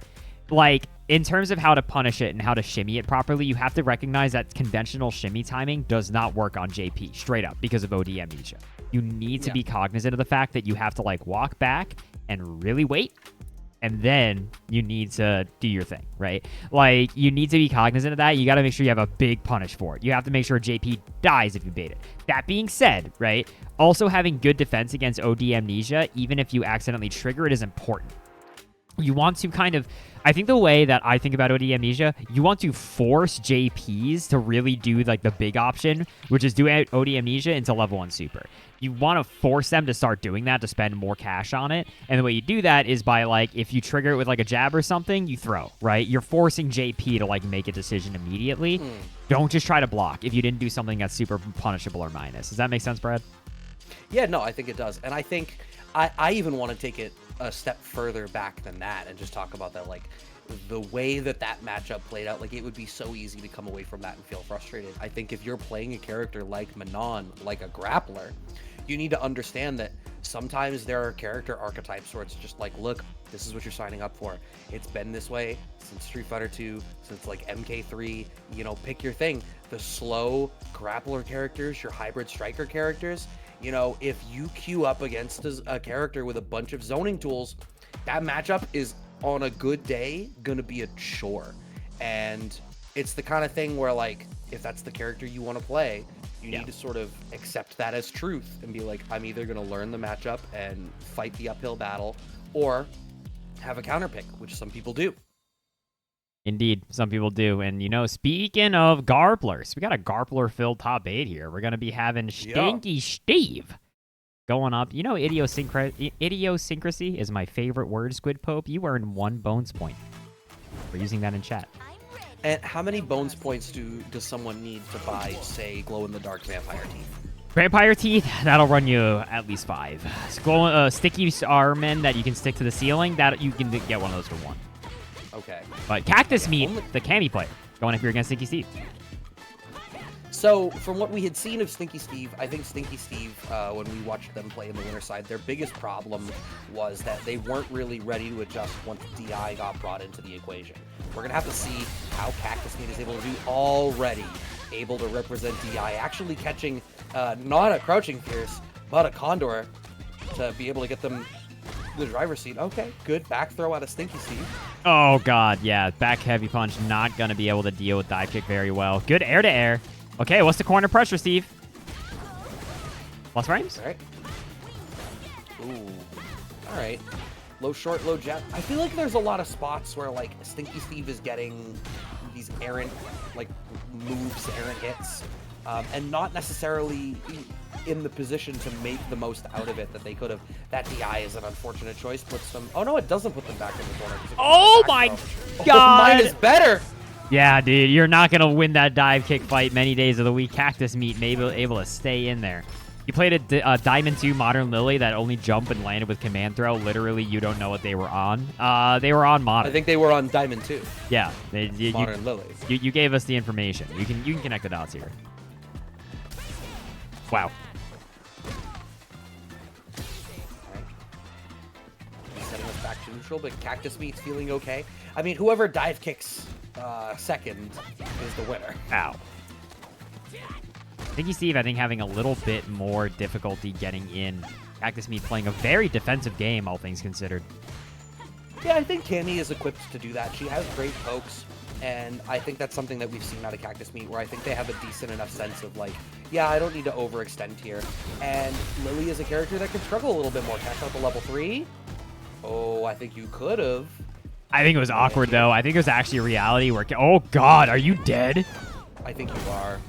like, in terms of how to punish it and how to shimmy it properly, you have to recognize that conventional shimmy timing does not work on JP, straight up, because of OD amnesia. You need to be cognizant of the fact that you have to, like, walk back and really wait, and then you need to do your thing, right? Like, you need to be cognizant of that. You got to make sure you have a big punish for it. You have to make sure JP dies if you bait it. That being said, right, also having good defense against OD amnesia, even if you accidentally trigger it, is important. You want to kind of, I think the way that I think about OD amnesia, you want to force JPs to really do like the big option, which is do OD amnesia into level 1 super. You want to force them to start doing that to spend more cash on it. And the way you do that is by like, if you trigger it with like a jab or something, you throw, right? You're forcing JP to like make a decision immediately. Don't just try to block if you didn't do something that's super punishable or minus. Does that make sense, Brad? Yeah, no, I think it does. And I think I even want to take it a step further back than that and just talk about that, like the way that matchup played out. Like, it would be so easy to come away from that and feel frustrated. I think if you're playing a character like Manon, like a grappler, you need to understand that sometimes there are character archetypes where it's just like, look, this is what you're signing up for. It's been this way since Street Fighter 2, since like MK3, you know, pick your thing. The slow grappler characters, your hybrid striker characters, you know, if you queue up against a character with a bunch of zoning tools, that matchup is, on a good day, gonna be a chore. And it's the kind of thing where, like, if that's the character you want to play, you need to sort of accept that as truth and be like, I'm either gonna learn the matchup and fight the uphill battle, or have a counter pick, which some people do. Indeed, some people do. And, you know, speaking of Garplers, we got a Garpler-filled top 8 here. We're going to be having Stinky Steve going up. You know, idiosyncrasy is my favorite word, Squid Pope. You earn 1 bones point for using that in chat. And how many bones points does someone need to buy, say, glow-in-the-dark vampire teeth? Vampire teeth, that'll run you at least 5. Sticky Starmen that you can stick to the ceiling, that you can get one of those for 1. Okay. But Cactus Meat, the Cammy player, going up here against Stinky Steve. So, from what we had seen of Stinky Steve, I think Stinky Steve, when we watched them play in the winter side, their biggest problem was that they weren't really ready to adjust once DI got brought into the equation. We're going to have to see how Cactus Meat is able to do already, able to represent DI, actually catching not a Crouching Fierce, but a Condor to be able to get them the driver's seat. Okay, good back throw out of Stinky Steve. Oh, God, yeah. Back heavy punch, not going to be able to deal with dive kick very well. Good air to air. Okay, what's the corner pressure, Steve? Plus frames? All right. Ooh. All right. Low short, low jab. I feel like there's a lot of spots where, like, Stinky Steve is getting these errant, like, moves, errant hits, and not necessarily in the position to make the most out of it that they could have. That DI is an unfortunate choice. Puts them. Oh no, it doesn't put them back in the corner. Oh my God! Oh, mine is better. Yeah, dude, you're not gonna win that dive kick fight many days of the week. Cactus Meat may be able to stay in there. You played a Diamond 2 Modern Lily that only jumped and landed with command throw. Literally, you don't know what they were on. They were on Modern. I think they were on Diamond 2. Yeah, Modern Lily. You gave us the information. You can connect the dots here. Wow. to neutral, but Cactus Meat's feeling okay. I mean, whoever dive kicks second is the winner. Ow. Stinky Steve, I think, having a little bit more difficulty getting in. Cactus Meat playing a very defensive game, all things considered. Yeah, I think Cammy is equipped to do that. She has great pokes, and I think that's something that we've seen out of Cactus Meat, where I think they have a decent enough sense of, like, yeah, I don't need to overextend here. And Lily is a character that can struggle a little bit more. Catch out the level 3. Oh, I think you could have. I think it was awkward, though. I think it was actually a reality where... Oh, God, are you dead? I think you are.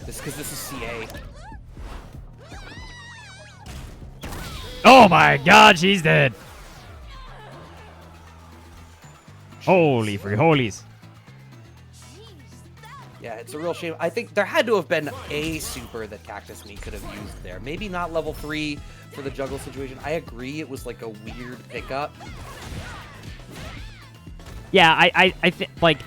Because this is CA. Oh, my God, she's dead. Holy free holies. Yeah, it's a real shame. I think there had to have been a super that Cactus Meat could have used there. Maybe not level 3 for the juggle situation. I agree it was like a weird pickup. Yeah, I think, like,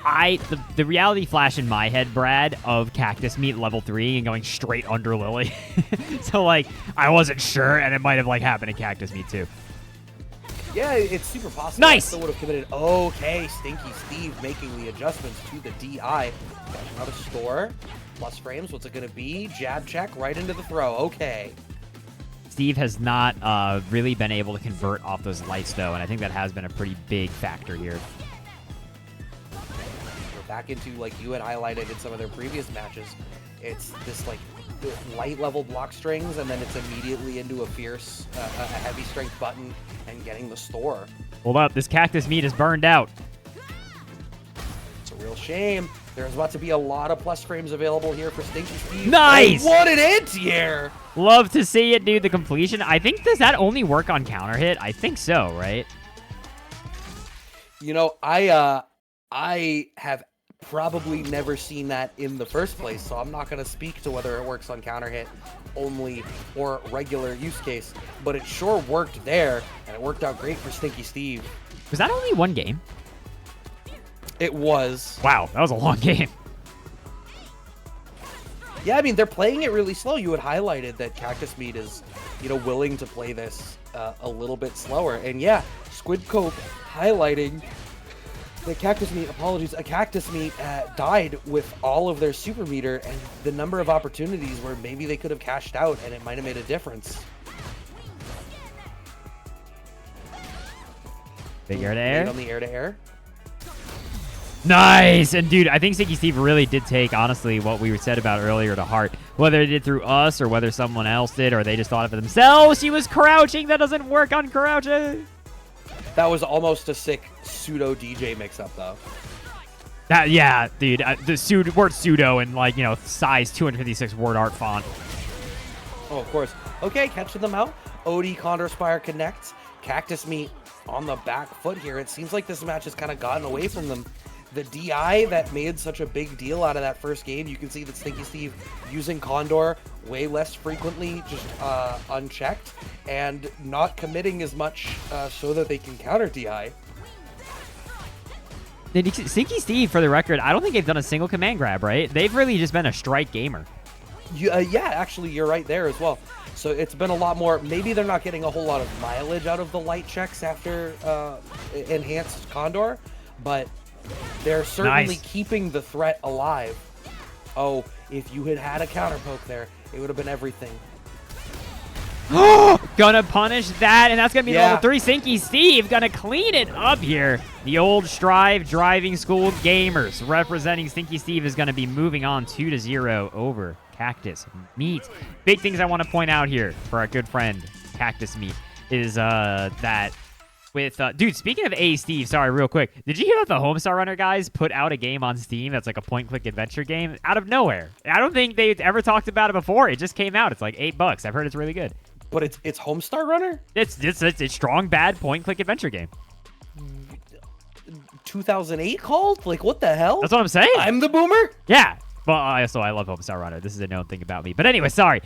the reality flash in my head, Brad, of Cactus Meat level 3 and going straight under Lily. So, like, I wasn't sure, and it might have, like, happened to Cactus Meat, too. Yeah, it's super possible. Nice! I still would have committed. Okay, Stinky Steve making the adjustments to the DI. Catching out a store. Plus frames, what's it going to be? Jab check right into the throw. Okay. Steve has not really been able to convert off those lights, though, and I think that has been a pretty big factor here. We're back into, like you had highlighted in some of their previous matches, it's this, like, light level block strings, and then it's immediately into a fierce, a heavy strength button and getting the store. Hold up, this Cactus Meat is burned out. It's a real shame. There's about to be a lot of plus frames available here for Stinky Steve. Nice! And what an anti-air! Love to see it, dude. The completion. I think, does that only work on counter hit? I think so, right? You know, I have probably never seen that in the first place, so I'm not going to speak to whether it works on counter hit only or regular use case, but it sure worked there, and it worked out great for Stinky Steve. Was that only one game? It was. Wow, that was a long game. Yeah, I mean, they're playing it really slow. You had highlighted that Cactus Meat is, you know, willing to play this a little bit slower. And yeah, Squid Cope highlighting that Cactus Meat, Cactus Meat died with all of their super meter and the number of opportunities where maybe they could have cashed out and it might have made a difference. Big air to air. On the air to air. Nice! And dude, I think Stinky Steve really did take, honestly, what we said about earlier to heart. Whether it did through us or whether someone else did or they just thought of it themselves. She was crouching. That doesn't work on crouching. That was almost a sick pseudo DJ mix-up, though. Yeah, dude. The word pseudo and, like, you know, size 256 word art font. Oh, of course. Okay, catching them out. OD Condor Spire connects. Cactus Meat on the back foot here. It seems like this match has kind of gotten away from them. The DI that made such a big deal out of that first game, you can see that Stinky Steve using Condor way less frequently, just unchecked, and not committing as much so that they can counter DI. Stinky Steve, for the record, I don't think they've done a single command grab, right? They've really just been a strike gamer. Yeah, actually, you're right there as well. So it's been a lot more. Maybe they're not getting a whole lot of mileage out of the light checks after enhanced Condor, but they're certainly keeping the threat alive. Oh, if you had had a counter poke there, it would have been everything. Gonna punish that, and that's gonna be level 3. Stinky Steve gonna clean it up here. The old Strive Driving School gamers representing Stinky Steve is gonna be moving on 2-0 over Cactus Meat. Big things I want to point out here for our good friend Cactus Meat is that with dude, speaking of Steve, sorry, real quick, did you hear that the Homestar Runner guys put out a game on Steam that's like a point-click adventure game out of nowhere? I don't think they've ever talked about it before. It just came out. It's like $8. I've heard it's really good. But it's Homestar Runner? It's a strong, bad point-click adventure game. 2008 called? Like, what the hell? That's what I'm saying. I'm the boomer? Yeah. Well, also, I love Homestar Runner. This is a known thing about me. But anyway, sorry.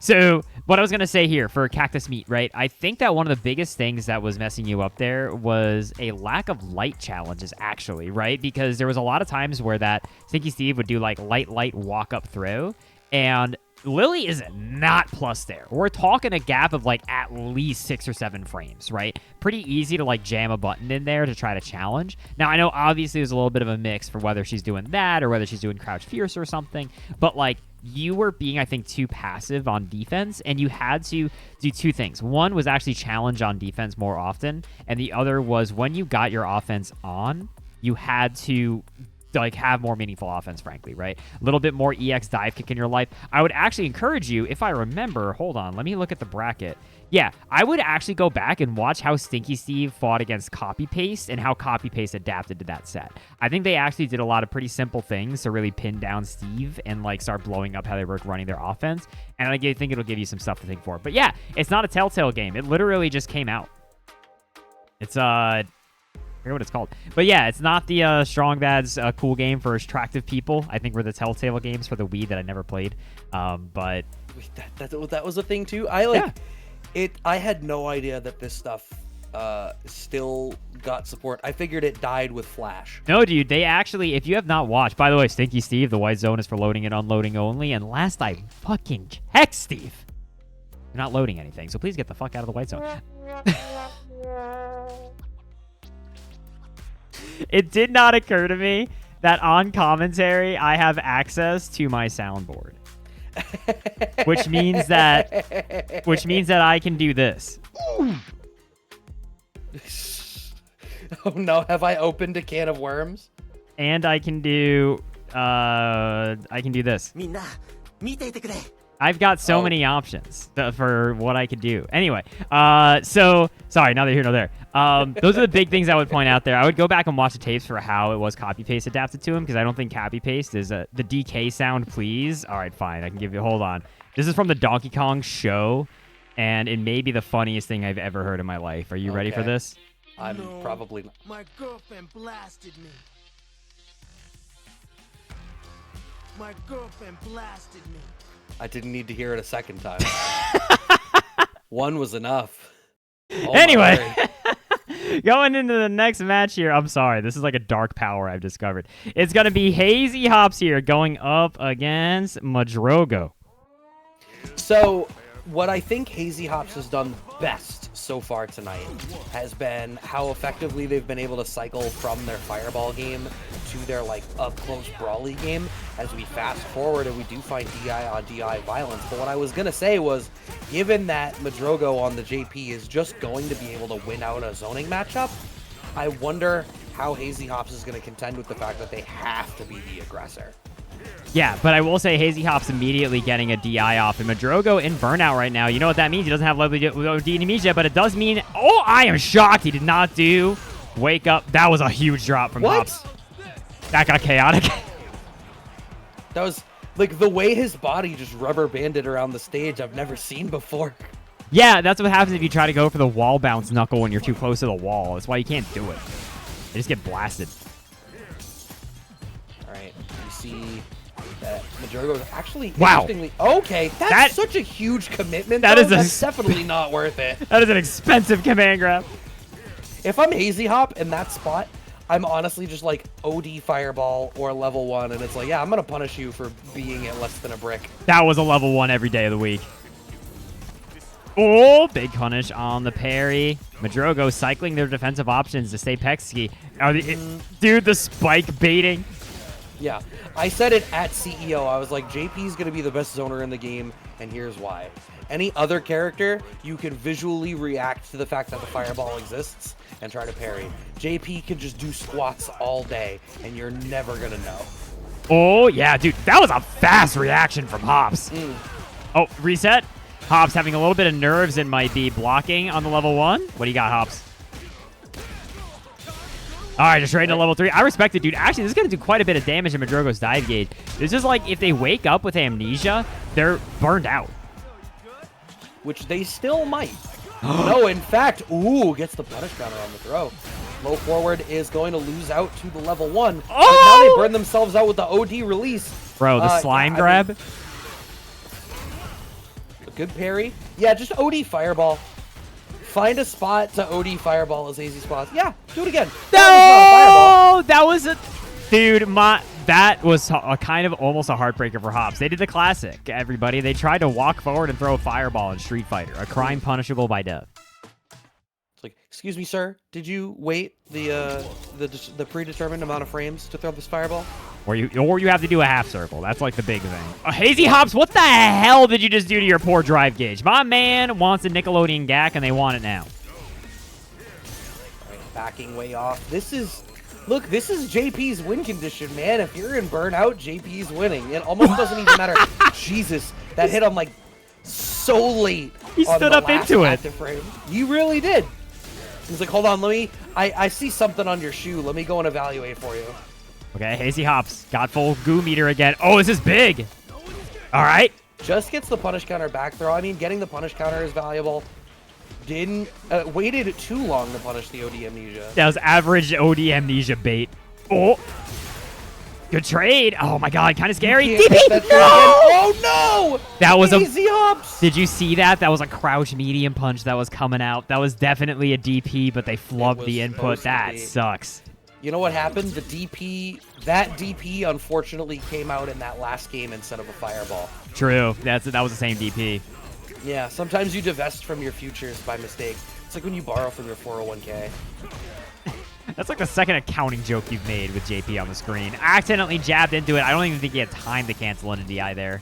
So what I was going to say here for Cactus Meat, right? I think that one of the biggest things that was messing you up there was a lack of light challenges, actually, right? Because there was a lot of times where that Stinky Steve would do, like, light walk-up throw. And Lily is not plus there. We're talking a gap of like at least 6 or 7 frames, right? Pretty easy to like jam a button in there to try to challenge. Now, I know obviously there's a little bit of a mix for whether she's doing that or whether she's doing Crouch Fierce or something, but like you were being, I think, too passive on defense, and you had to do 2 things. One was actually challenge on defense more often, and the other was when you got your offense on, you had to like have more meaningful offense, frankly, right? A little bit more EX dive kick in your life. I would actually encourage you, if I remember, hold on, let me look at the bracket. Yeah, I would actually go back and watch how Stinky Steve fought against Copy Paste and how Copy Paste adapted to that set. I think they actually did a lot of pretty simple things to really pin down Steve and like start blowing up how they were running their offense. And I think it'll give you some stuff to think for. But yeah, it's not a Telltale game. It literally just came out. It's I forget what it's called. But yeah, it's not the Strong Bad's cool game for attractive people. I think we're the Telltale games for the Wii that I never played. But Wait, that was a thing too. I had no idea that this stuff still got support. I figured it died with Flash. No, dude, they actually, if you have not watched, by the way, Stinky Steve, the white zone is for loading and unloading only. And last I fucking checked, Steve, you're not loading anything. So please get the fuck out of the white zone. It did not occur to me that on commentary I have access to my soundboard, which means that I can do this. Oh no, have I opened a can of worms? And I can do this. I've got so many options for what I could do. Anyway, so sorry, neither here nor there. Those are the big things I would point out there. I would go back and watch the tapes for how it was copy paste adapted to him, because I don't think copy paste is the DK sound. Please, all right, fine. I can give you. Hold on. This is from the Donkey Kong show, and it may be the funniest thing I've ever heard in my life. Are you ready for this? I'm probably. My girlfriend blasted me. My girlfriend blasted me. I didn't need to hear it a second time. One was enough. Oh, anyway, going into the next match here. I'm sorry. This is like a dark power I've discovered. It's going to be Hazy Hops here going up against Madrogo. So, what I think Hazy Hops has done best so far tonight has been how effectively they've been able to cycle from their fireball game to their like up-close brawly game as we fast forward and we do find DI on DI violence. But what I was going to say was, given that Madrogo on the JP is just going to be able to win out a zoning matchup, I wonder how Hazy Hops is going to contend with the fact that they have to be the aggressor. Yeah, but I will say Hazy Hops immediately getting a DI off. And Madrogo in burnout right now. You know what that means? He doesn't have lovely OD enemies yet, but it does mean... Oh, I am shocked he did not do Wake Up. That was a huge drop from Hops. That got chaotic. That was... like, the way his body just rubber banded around the stage I've never seen before. Yeah, that's what happens if you try to go for the wall bounce knuckle when you're too close to the wall. That's why you can't do it. You just get blasted. All right, you see... that Madrogo is actually wow. Interestingly okay. That's such a huge commitment. That's definitely not worth it. That is an expensive command grab. If I'm Hazy Hop in that spot, I'm honestly just like OD Fireball or level 1, and it's like, yeah, I'm gonna punish you for being at less than a brick. That was a level 1 every day of the week. Oh, big punish on the parry. Madrogo cycling their defensive options to stay Pexky. Dude, the spike baiting. Yeah, I said it at CEO. I was like, JP's going to be the best zoner in the game, and here's why. Any other character, you can visually react to the fact that the fireball exists and try to parry. JP can just do squats all day, and you're never going to know. Oh, yeah, dude. That was a fast reaction from Hops. Oh, reset. Hops having a little bit of nerves and might be blocking on the level 1. What do you got, Hops? All right, just right into level 3. I respect it, dude. Actually, this is going to do quite a bit of damage in Madrogo's dive gauge. This is like if they wake up with amnesia, they're burned out. Which they still might. No, in fact, ooh, gets the punish counter on the throw. Low forward is going to lose out to the level 1. Oh! But now they burn themselves out with the OD release. Bro, the slime grab. A good parry. Yeah, just OD Fireball. Find a spot to OD Fireball as easy spots. Yeah, do it again. No, that was a... Dude, that was a kind of almost a heartbreaker for Hops. They did the classic, everybody. They tried to walk forward and throw a fireball in Street Fighter, a crime punishable by death. It's like, excuse me, sir. Did you wait the predetermined amount of frames to throw this fireball? Or you have to do a half circle. That's like the big thing. Hazy Hops, what the hell did you just do to your poor drive gauge? My man wants a Nickelodeon GAC, and they want it now. All right, backing way off. This is JP's win condition, man. If you're in burnout, JP's winning. It almost doesn't even matter. Jesus, that hit him like so late. He stood up into it. Frame. You really did. He's like, hold on, I see something on your shoe. Let me go and evaluate for you. Okay, Hazy Hops got full goo meter again. Oh, this is big. All right. Just gets the punish counter back throw. I mean, getting the punish counter is valuable. Didn't waited too long to punish the OD Amnesia. That was average OD Amnesia bait. Oh. Good trade. Oh, my God. Kind of scary. DP. No! Oh, no! That was Hazy Hops. Did you see that? That was a crouch medium punch that was coming out. That was definitely a DP, but they flubbed the input. That sucks. You know what happened? That DP unfortunately came out in that last game instead of a fireball. True. That was the same DP. Yeah, sometimes you divest from your futures by mistake. It's like when you borrow from your 401k. That's like the second accounting joke you've made with JP on the screen. Accidentally jabbed into it. I don't even think he had time to cancel in a DI there.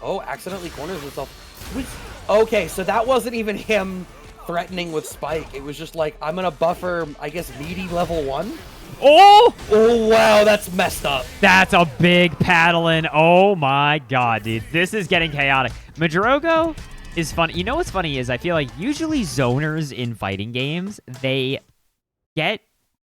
Oh, accidentally corners himself. Okay, so that wasn't even him threatening with Spike. It was just like, I'm gonna buffer, I guess, meaty level 1. Oh! Oh, wow, that's messed up. That's a big paddling. Oh my God, dude. This is getting chaotic. Madrogo is fun. You know what's funny is I feel like usually zoners in fighting games, they get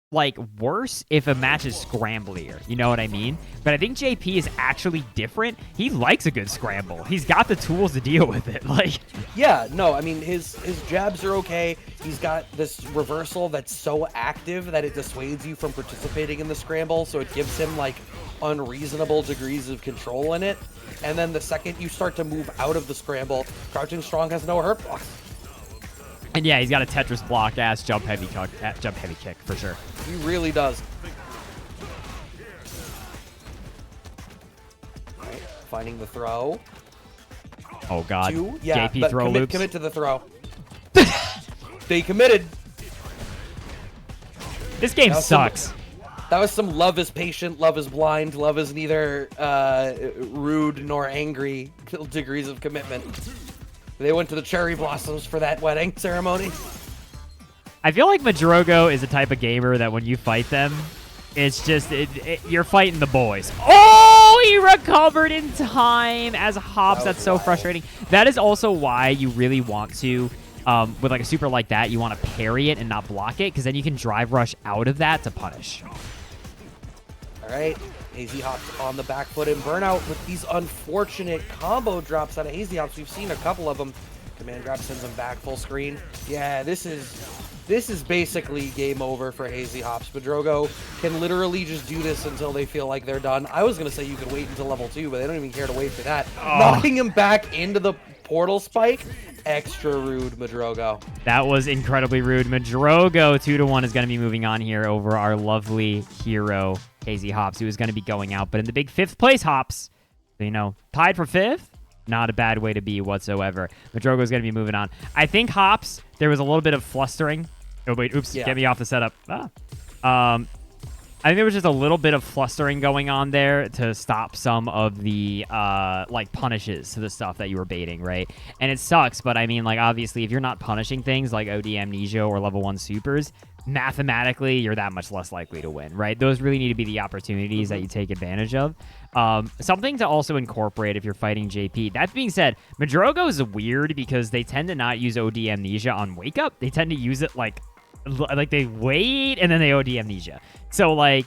like worse if a match is scramblier. You know what I mean? But I think JP is actually different. He likes a good scramble. He's got the tools to deal with it. Like, yeah, no, I mean his jabs are okay. He's got this reversal that's so active that it dissuades you from participating in the scramble, so it gives him like unreasonable degrees of control in it. And then the second you start to move out of the scramble, crouching strong has no hurt blocks. And yeah, he's got a Tetris block ass jump heavy kick for sure. He really does. All right, finding the throw. Oh God. Yeah, JP throw loops. Commit to the throw. They committed. This game sucks. That was some love is patient, love is blind, love is neither rude nor angry degrees of commitment. They went to the cherry blossoms for that wedding ceremony. I feel like Madrogo is the type of gamer that when you fight them, it's just, you're fighting the boys. Oh, he recovered in time as Hops. That's so frustrating. That is also why you really want to, with like a super like that, you want to parry it and not block it, because then you can drive rush out of that to punish. All right. Hazy Hops on the back foot in burnout with these unfortunate combo drops out of Hazy Hops. We've seen a couple of them. Command grab sends them back full screen. Yeah, this is basically game over for Hazy Hops. Madrogo can literally just do this until they feel like they're done. I was going to say you could wait until level 2, but they don't even care to wait for that. Oh. Knocking him back into the portal spike. Extra rude, Madrogo. That was incredibly rude. Madrogo 2-1 is going to be moving on here over our lovely hero, Hazy Hops, who is going to be going out. But in the big 5th place, Hops, you know, tied for 5th. Not a bad way to be whatsoever. Madrogo is going to be moving on. I think Hops, there was a little bit of flustering. Oh, wait, oops, yeah. Get me off the setup. I think there was just a little bit of flustering going on there to stop some of the, like, punishes to the stuff that you were baiting, right? And it sucks, but I mean, like, obviously, if you're not punishing things like OD Amnesia or level 1 supers, mathematically, you're that much less likely to win, right? Those really need to be the opportunities that you take advantage of. Something to also incorporate if you're fighting JP. That being said, Madrogo is weird because they tend to not use OD Amnesia on Wake Up. They tend to use it like they wait and then they OD Amnesia. So like,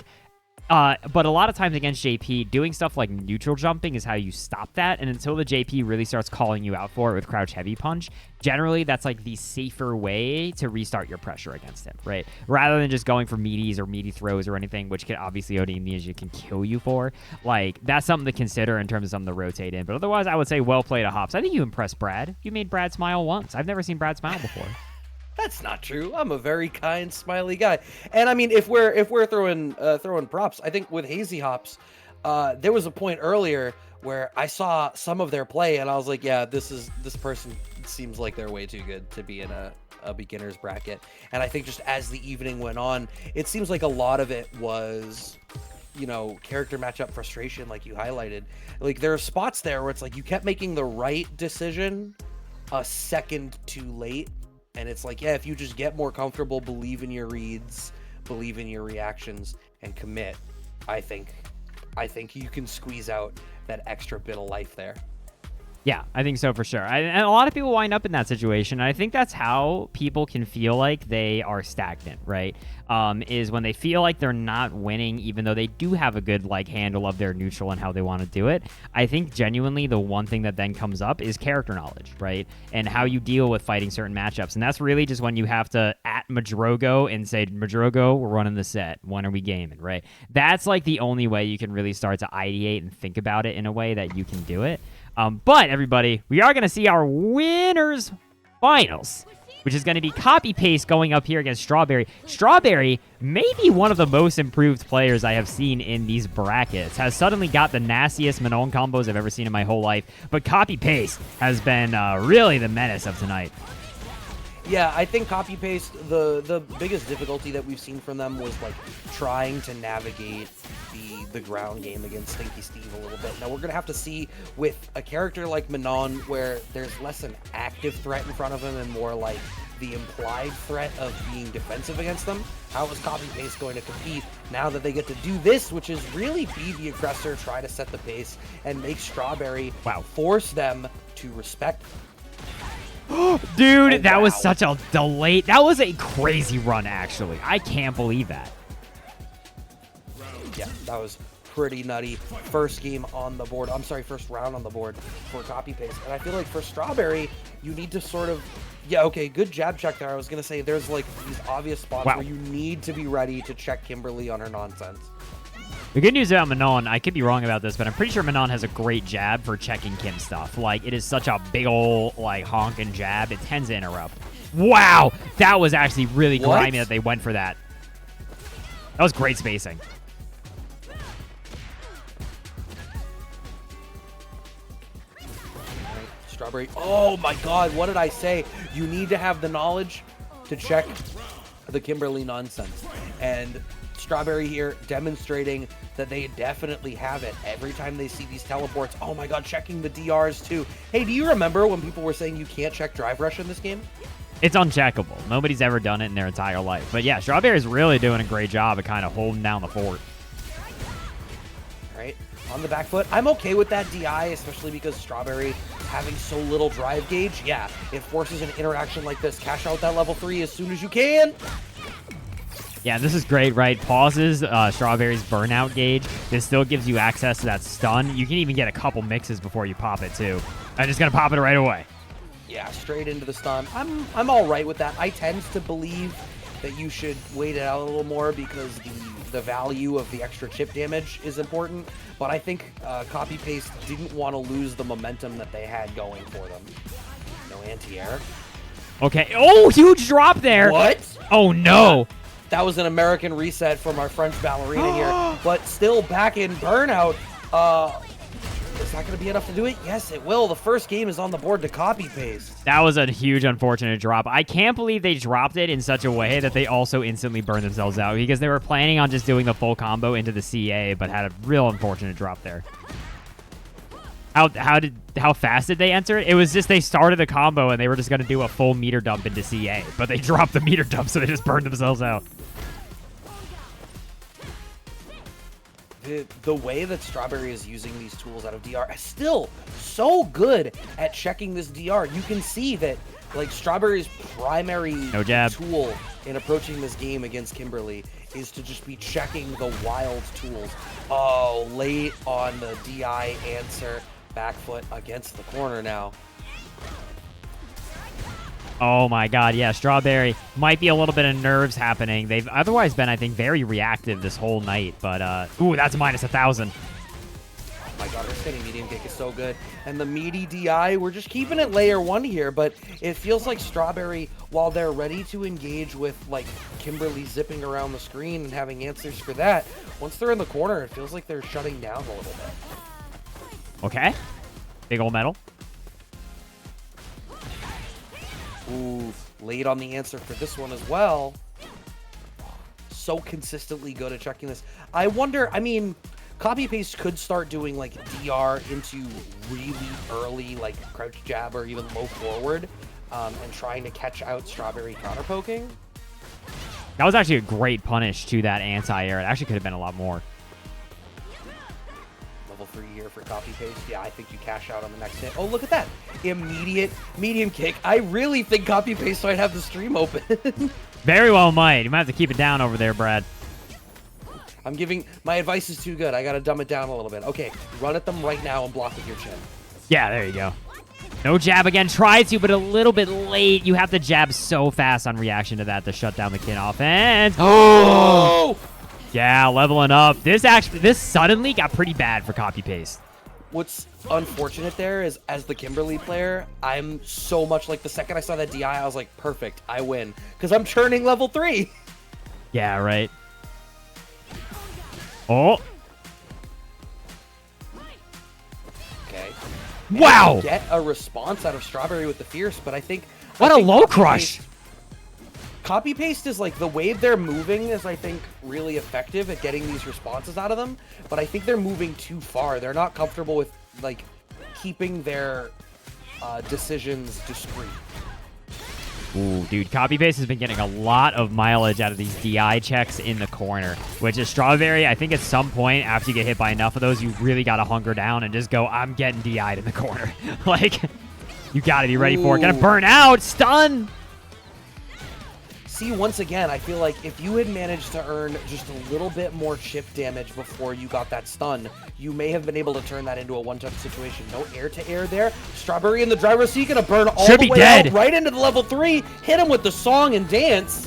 but a lot of times against JP, doing stuff like neutral jumping is how you stop that. And until the JP really starts calling you out for it with crouch heavy punch, generally that's like the safer way to restart your pressure against him, right? Rather than just going for meaties or meaty throws or anything, which can obviously OD Amnesia can kill you for. Like, that's something to consider in terms of something to rotate in. But otherwise, I would say well played, Hops. I think you impressed Brad. You made Brad smile once. I've never seen Brad smile before. That's not true. I'm a very kind, smiley guy. And I mean, if we're throwing props, I think with Hazy Hops, there was a point earlier where I saw some of their play, and I was like, yeah, this person seems like they're way too good to be in a beginner's bracket. And I think just as the evening went on, it seems like a lot of it was, you know, character matchup frustration, like you highlighted. Like there are spots there where it's like you kept making the right decision a second too late. And it's like, yeah, if you just get more comfortable, believe in your reads, believe in your reactions, and commit, I think you can squeeze out that extra bit of life there. Yeah, I think so for sure. And a lot of people wind up in that situation. And I think that's how people can feel like they are stagnant, right? Is when they feel like they're not winning, even though they do have a good like handle of their neutral and how they want to do it. I think genuinely the one thing that then comes up is character knowledge, right? And how you deal with fighting certain matchups. And that's really just when you have to at Madrogo and say, Madrogo, we're running the set. When are we gaming, right? That's like the only way you can really start to ideate and think about it in a way that you can do it. But everybody, we are going to see our winners finals, which is going to be Copy Paste going up here against Strawberry. Strawberry may be one of the most improved players I have seen in these brackets. Has suddenly got the nastiest Manon combos I've ever seen in my whole life. But Copy Paste has been really the menace of tonight. Yeah, I think Copy Paste, the biggest difficulty that we've seen from them was like trying to navigate the ground game against Stinky Steve a little bit. Now we're gonna have to see with a character like Manon where there's less an active threat in front of him and more like the implied threat of being defensive against them. How is Copy Paste going to compete now that they get to do this, which is really be the aggressor, try to set the pace, and make Strawberry force them to respect them. Dude, that was such a delay. That was a crazy run, actually. I can't believe that. Yeah, that was pretty nutty. First game on the board. I'm sorry, first round on the board for Copy Paste. And I feel like for Strawberry, you need to sort of... Yeah, okay, good jab check there. I was going to say there's like these obvious spots where you need to be ready to check Kimberly on her nonsense. The good news about Manon, I could be wrong about this, but I'm pretty sure Manon has a great jab for checking Kim stuff. Like, it is such a big ol' like honking jab. It tends to interrupt. Wow! That was actually really grimy that they went for that. That was great spacing. Strawberry. Oh my god, what did I say? You need to have the knowledge to check the Kimberly nonsense. And Strawberry here demonstrating that they definitely have it. Every time they see these teleports, oh my god, checking the DRs too. Hey, do you remember when people were saying you can't check drive rush in this game? It's uncheckable. Nobody's ever done it in their entire life. But yeah, Strawberry's really doing a great job of kind of holding down the fort. Right, on the back foot. I'm okay with that DI, especially because Strawberry having so little drive gauge. Yeah, it forces an interaction like this. Cash out that level 3 as soon as you can. Yeah, this is great, right? Pauses Strawberry's burnout gauge. This still gives you access to that stun. You can even get a couple mixes before you pop it, too. I'm just going to pop it right away. Yeah, straight into the stun. I'm all right with that. I tend to believe that you should wait it out a little more because the value of the extra chip damage is important. But I think Copy Paste didn't want to lose the momentum that they had going for them. No anti-air. Okay. Oh, huge drop there. What? Oh, no. That was an American reset from our French ballerina here. But still back in burnout. Is that going to be enough to do it? Yes, it will. The first game is on the board to Copy Paste. That was a huge, unfortunate drop. I can't believe they dropped it in such a way that they also instantly burned themselves out because they were planning on just doing the full combo into the CA, but had a real unfortunate drop there. How fast did they enter it? It was just they started the combo and they were just going to do a full meter dump into CA, but they dropped the meter dump, so they just burned themselves out. The way that Strawberry is using these tools out of DR is still so good at checking this DR. You can see that like Strawberry's primary tool in approaching this game against Kimberly is to just be checking the wild tools. Oh, late on the DI answer. Back foot against the corner now. Oh my god, yeah, Strawberry might be a little bit of nerves happening. They've otherwise been, I think, very reactive this whole night, but, ooh, that's minus 1,000. Oh my god, her spinning medium kick is so good. And the meaty DI, we're just keeping it layer 1 here, but it feels like Strawberry, while they're ready to engage with like Kimberly zipping around the screen and having answers for that, once they're in the corner, it feels like they're shutting down a little bit. Okay. Big old metal. Ooh, late on the answer for this one as well. So consistently good at checking this. I wonder, I mean, Copy Paste could start doing like DR into really early like crouch jab or even low forward and trying to catch out Strawberry counter poking. That was actually a great punish to that anti-air. It actually could have been a lot more. Level 3 here for Copy Paste. Yeah, I think you cash out on the next hit. Oh, look at that. Immediate medium kick. I really think Copy Paste might have the stream open. Very well might. You might have to keep it down over there, Brad. I'm giving, my advice is too good. I got to dumb it down a little bit. Okay, run at them right now and block with your chin. Yeah, there you go. No jab again. Try to, but a little bit late. You have to jab so fast on reaction to that to shut down the Kin offense. Oh! Yeah, leveling up. This suddenly got pretty bad for Copy Paste. What's unfortunate there is, as the Kimberly player, I'm so much like the second I saw that DI, I was like, perfect, I win. Because I'm churning level 3. Yeah, right. Oh. Okay. Wow. And get a response out of Strawberry with the Fierce, but I think... What a low crush. Copy Paste is like, the way they're moving is, I think, really effective at getting these responses out of them, but I think they're moving too far. They're not comfortable with, like, keeping their decisions discreet. Ooh, dude, Copy Paste has been getting a lot of mileage out of these DI checks in the corner, which is Strawberry. I think at some point, after you get hit by enough of those, you really got to hunker down and just go, I'm getting DI'd in the corner. Like, you got to be ready for it. Gonna burn out, stun. See, once again, I feel like if you had managed to earn just a little bit more chip damage before you got that stun, you may have been able to turn that into a one-touch situation. No air-to-air there. Strawberry in the driver's seat, gonna burn all the way out right into the level 3. Hit him with the song and dance.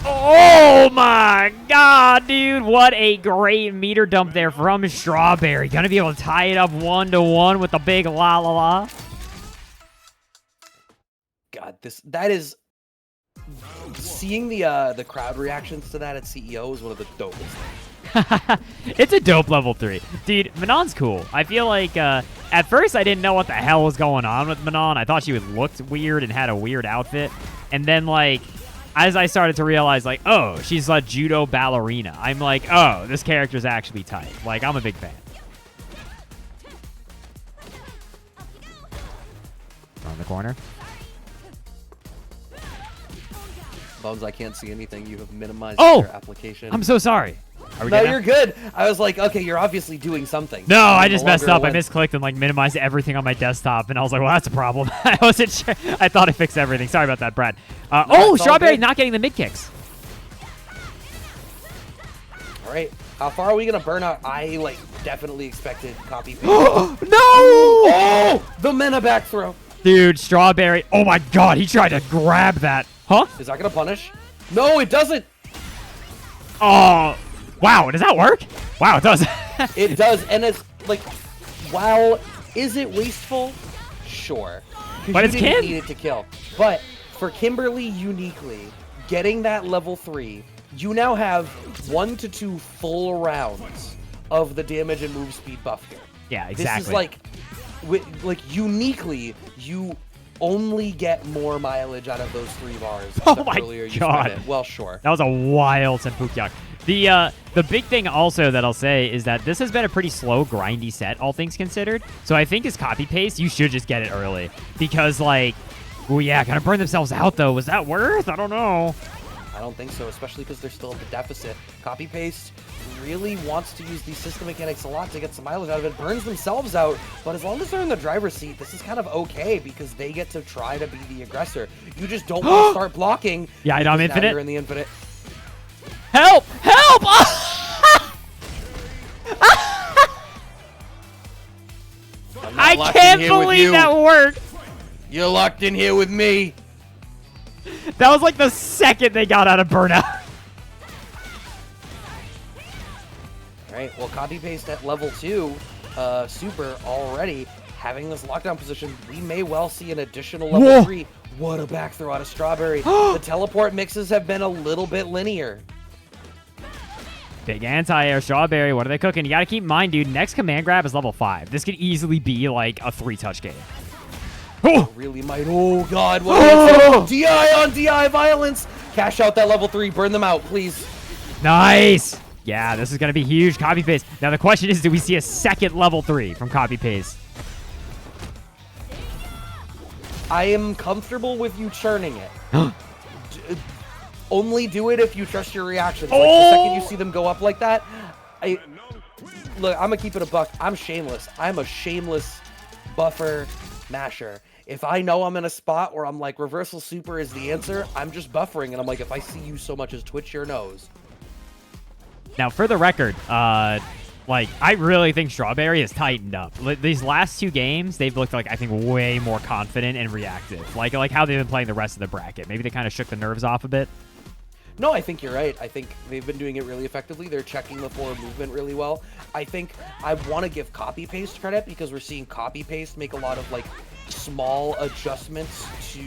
Oh my god, dude. What a great meter dump there from Strawberry. Gonna be able to tie it up 1-to-1 with the big la la la. God, that is... Seeing the crowd reactions to that at CEO is one of the dopest. It's a dope level 3. Dude, Manon's cool. I feel like, at first I didn't know what the hell was going on with Manon. I thought she looked weird and had a weird outfit. And then, like... as I started to realize, like, oh, she's a judo ballerina, I'm like, oh, this character's actually tight. Like, I'm a big fan. Around the corner. Bones, I can't see anything. You have minimized your application. I'm so sorry. Are we No, good now? you're good. I was like, okay, you're obviously doing something. No, I just no messed longer up. I misclicked and like minimized everything on my desktop, and I was like, well, that's a problem. I wasn't sure. I thought I fixed everything. Sorry about that, Brad. Oh, Strawberry not getting the mid kicks. All right. How far are we going to burn out? I, like, definitely expected Copy Paste. No! Oh! The Mena back throw. Dude, Strawberry. Oh, my God. He tried to grab that. Huh? Is that going to punish? No, it doesn't. Oh. Wow. Does that work? Wow, it does. It does. And it's, like, while is it wasteful? Sure. But it's you didn't Kim. need it to kill. But for Kimberly uniquely, getting that level 3, you now have 1 to 2 full rounds of the damage and move speed buff here. Yeah, exactly. This is like uniquely, you only get more mileage out of those 3 bars. Oh my you God. spent it. Well, sure. That was a wild Senpukyak. The big thing also that I'll say is that this has been a pretty slow, grindy set, all things considered. So I think as copy paste, you should just get it early. Because, like, oh yeah, gonna burn themselves out, though. Was that worth? I don't know. I don't think so, especially because they're still at the deficit. Copy paste really wants to use these system mechanics a lot to get some mileage out of it. Burns themselves out, but as long as they're in the driver's seat, this is kind of okay because they get to try to be the aggressor. You just don't want to start blocking. Yeah, I'm infinite. Now you're in the infinite. Help! Help! I can't believe that worked. You're locked in here with me. That was like the second they got out of burnout. right, well, copy paste at level 2, super already having this lockdown position. We may well see an additional level Whoa. 3. What a back throw out of Strawberry. The teleport mixes have been a little bit linear. Big anti-air Strawberry. What are they cooking? You got to keep in mind, dude, next command grab is level 5. This could easily be like a 3-touch game. Oh! Really might. Oh, God. What DI on DI violence. Cash out that level 3. Burn them out, please. Nice. Yeah, this is going to be huge. Copy paste. Now, the question is, do we see a second level 3 from copy paste? I am comfortable with you churning it. Only do it if you trust your reactions. Like, the second you see them go up like that, look, I'm gonna keep it a buck. I'm shameless. I'm a shameless buffer masher. If I know I'm in a spot where I'm like, reversal super is the answer, I'm just buffering, and I'm like, if I see you so much as twitch your nose. Now, for the record, like, I really think Strawberry has tightened up. These last 2 games, they've looked like, I think, way more confident and reactive. Like how they've been playing the rest of the bracket. Maybe they kind of shook the nerves off a bit. No, I think you're right. I think they've been doing it really effectively. They're checking the forward movement really well. I think I want to give copy paste credit because we're seeing copy paste make a lot of like small adjustments to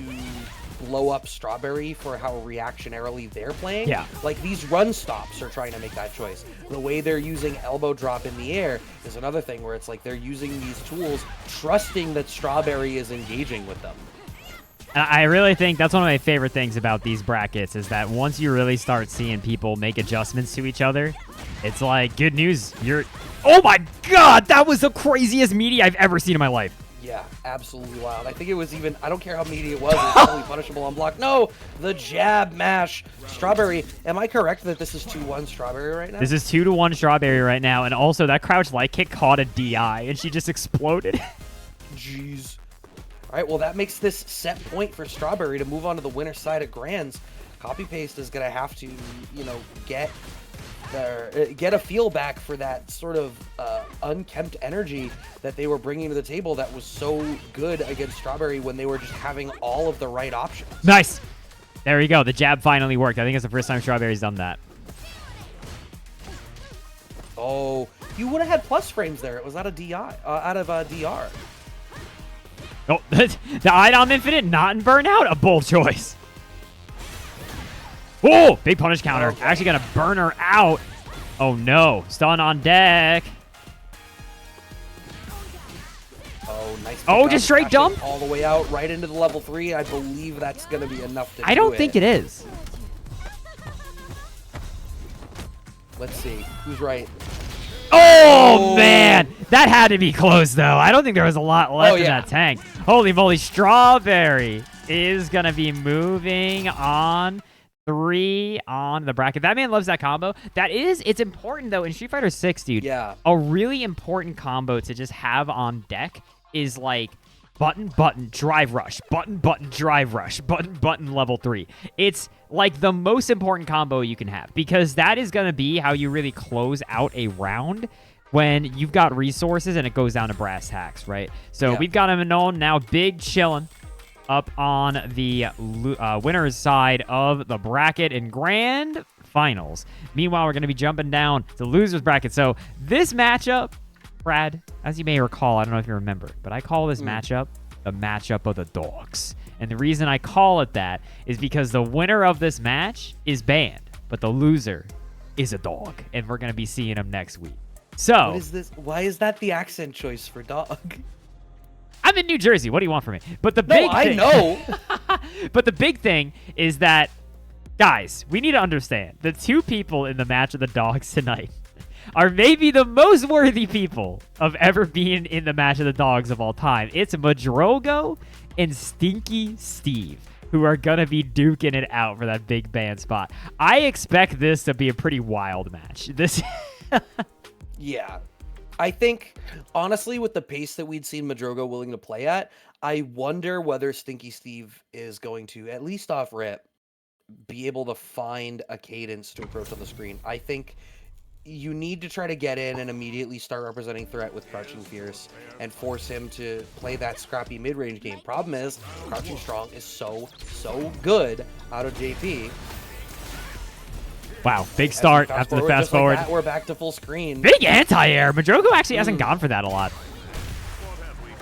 blow up Strawberry for how reactionarily they're playing. Yeah. Like these run stops are trying to make that choice. The way they're using elbow drop in the air is another thing where it's like they're using these tools, trusting that Strawberry is engaging with them. I really think that's one of my favorite things about these brackets is that once you really start seeing people make adjustments to each other, it's like, good news. Oh my God, that was the craziest meaty I've ever seen in my life. Yeah, absolutely wild. I think it was even, I don't care how meaty it was totally punishable on block. No, the jab mash. Strawberry, am I correct that this is 2-1 Strawberry right now? This is 2-1 Strawberry right now, and also that crouch light kick caught a DI, and she just exploded. Jeez. All right, well, that makes this set point for Strawberry to move on to the winner side of Grands. Copy Paste is going to have to, you know, get a feel back for that sort of unkempt energy that they were bringing to the table that was so good against Strawberry when they were just having all of the right options. Nice. There you go. The jab finally worked. I think it's the first time Strawberry's done that. Oh, you would have had plus frames there. It was out of DI, out of DR. Oh, the IDOM Infinite not in Burnout? A bold choice. Oh, big punish counter. Okay. Actually going to burn her out. Oh, no. Stun on deck. Oh, nice. Oh, pick just up, straight crashing dump? all the way out, right into the level 3. I believe that's going to be enough to I don't think it is. Let's see. Who's right? Oh, man. That had to be close, though. I don't think there was a lot left in that tank. Holy moly. Strawberry is going to be moving on 3 on the bracket. That man loves that combo. It's important, though, in Street Fighter 6, dude. Yeah. A really important combo to just have on deck is like button, button, drive rush, button, button, drive rush, button, button, level 3. It's like the most important combo you can have because that is going to be how you really close out a round when you've got resources and it goes down to brass tacks, right? So we've got him known now, big chillin' up on the winner's side of the bracket in grand finals. Meanwhile, we're going to be jumping down to loser's bracket. So this matchup, Brad, as you may recall, I don't know if you remember, but I call this matchup the matchup of the dogs. And the reason I call it that is because the winner of this match is banned, but the loser is a dog. And we're going to be seeing him next week. So, What is this? Why is that the accent choice for dog? I'm in New Jersey. What do you want from me? But the No, big I thing, know. But the big thing is that, guys, we need to understand the 2 people in the match of the dogs tonight are maybe the most worthy people of ever being in the match of the dogs of all time. It's Madrogo and Stinky Steve, who are going to be duking it out for that big band spot. I expect this to be a pretty wild match. This... Yeah. I think, honestly, with the pace that we'd seen Madrogo willing to play at, I wonder whether Stinky Steve is going to, at least off rip, be able to find a cadence to approach on the screen. I think you need to try to get in and immediately start representing threat with Crouching Fierce and force him to play that scrappy mid-range game. Problem is, Crouching Strong is so good out of JP. Wow, big start after the fast just like forward. that, we're back to full screen. Big anti-air. Madrogo actually hasn't gone for that a lot.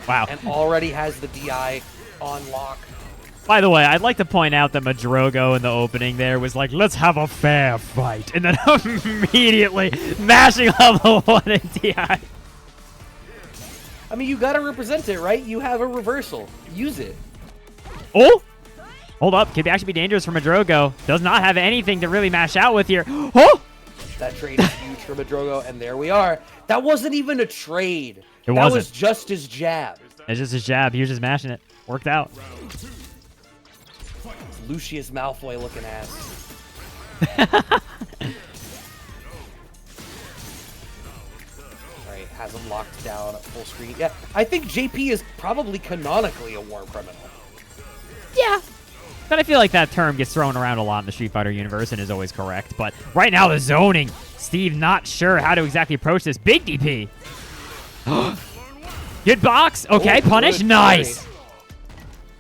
Wow. And already has the DI on lock. By the way, I'd like to point out that Madrogo in the opening there was like, let's have a fair fight. And then immediately mashing level 1 in DI. I mean, you gotta represent it, right? You have a reversal. Use it. Oh! Hold up. Could actually be dangerous for Madrogo. Does not have anything to really mash out with here. Oh! That trade is huge for Madrogo, and there we are. That wasn't even a trade. It that wasn't. was just his jab. It's just his jab. He was just mashing it. Worked out. Lucius Malfoy looking ass. Right, has him locked down at full screen. Yeah, I think JP is probably canonically a war criminal. Yeah. But I feel like that term gets thrown around a lot in the Street Fighter universe and is always correct. But right now, the zoning. Steve not sure how to exactly approach this. Big DP. Good box. Okay, Oh, punish. good Nice. parry.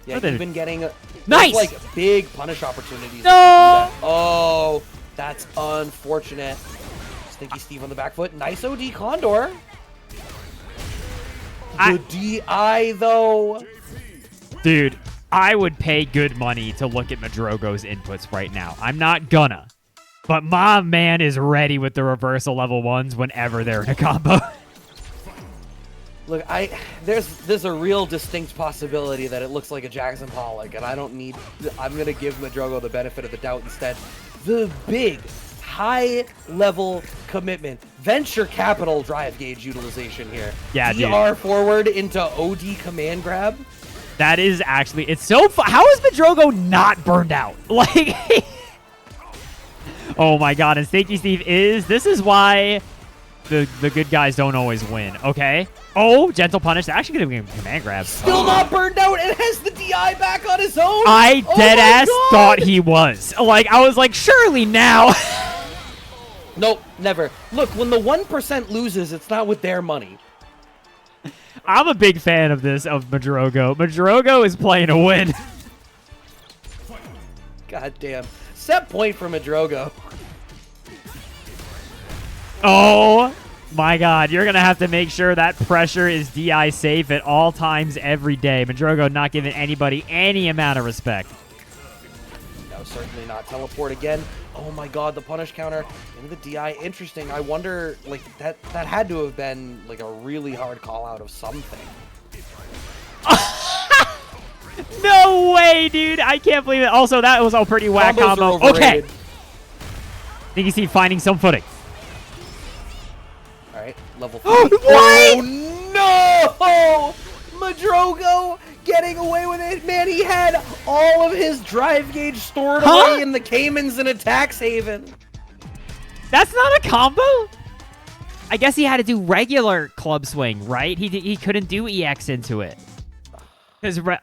Yeah, What the- you've been getting Nice! like big punish opportunities. No! Oh, that's unfortunate. Stinky Steve on the back foot. Nice OD Condor. The DI though. Dude, I would pay good money to look at Madrogo's inputs right now. I'm not gonna. But my man is ready with the reversal level 1s whenever they're in a combo. Look, there's a real distinct possibility that it looks like a Jackson Pollock, and I'm gonna give Madrogo the benefit of the doubt instead. The big, high-level commitment, venture capital drive gauge utilization here. Yeah, dude. DR forward into OD command grab. That is actually, it's so how is Madrogo not burned out? Like, oh my god, and Stinky Steve this is why the good guys don't always win, okay? Oh, gentle punish. They're actually going to give him command grab. Still not burned out and has the DI back on his own. I Oh dead my ass God. thought he was. Like, I was like, surely now. Nope, never. Look, when the 1% loses, it's not with their money. I'm a big fan of this, of Madrogo. Madrogo is playing a win. God damn. Set point for Madrogo. Oh my god, you're going to have to make sure that pressure is DI safe at all times every day. Madrogo not giving anybody any amount of respect. No, certainly not. Teleport again. Oh my god, the punish counter into the DI. Interesting. I wonder, like, that had to have been, like, a really hard call out of something. No way, dude. I can't believe it. Also, that was a pretty whack Combos are combo. overrated. Okay. Think you see finding some footing. All right, level 3. What? Oh, no! Madrogo getting away with it. Man, he had all of his drive gauge stored away in the Caymans and Attacks Haven. That's not a combo? I guess he had to do regular club swing, right? He couldn't do EX into it.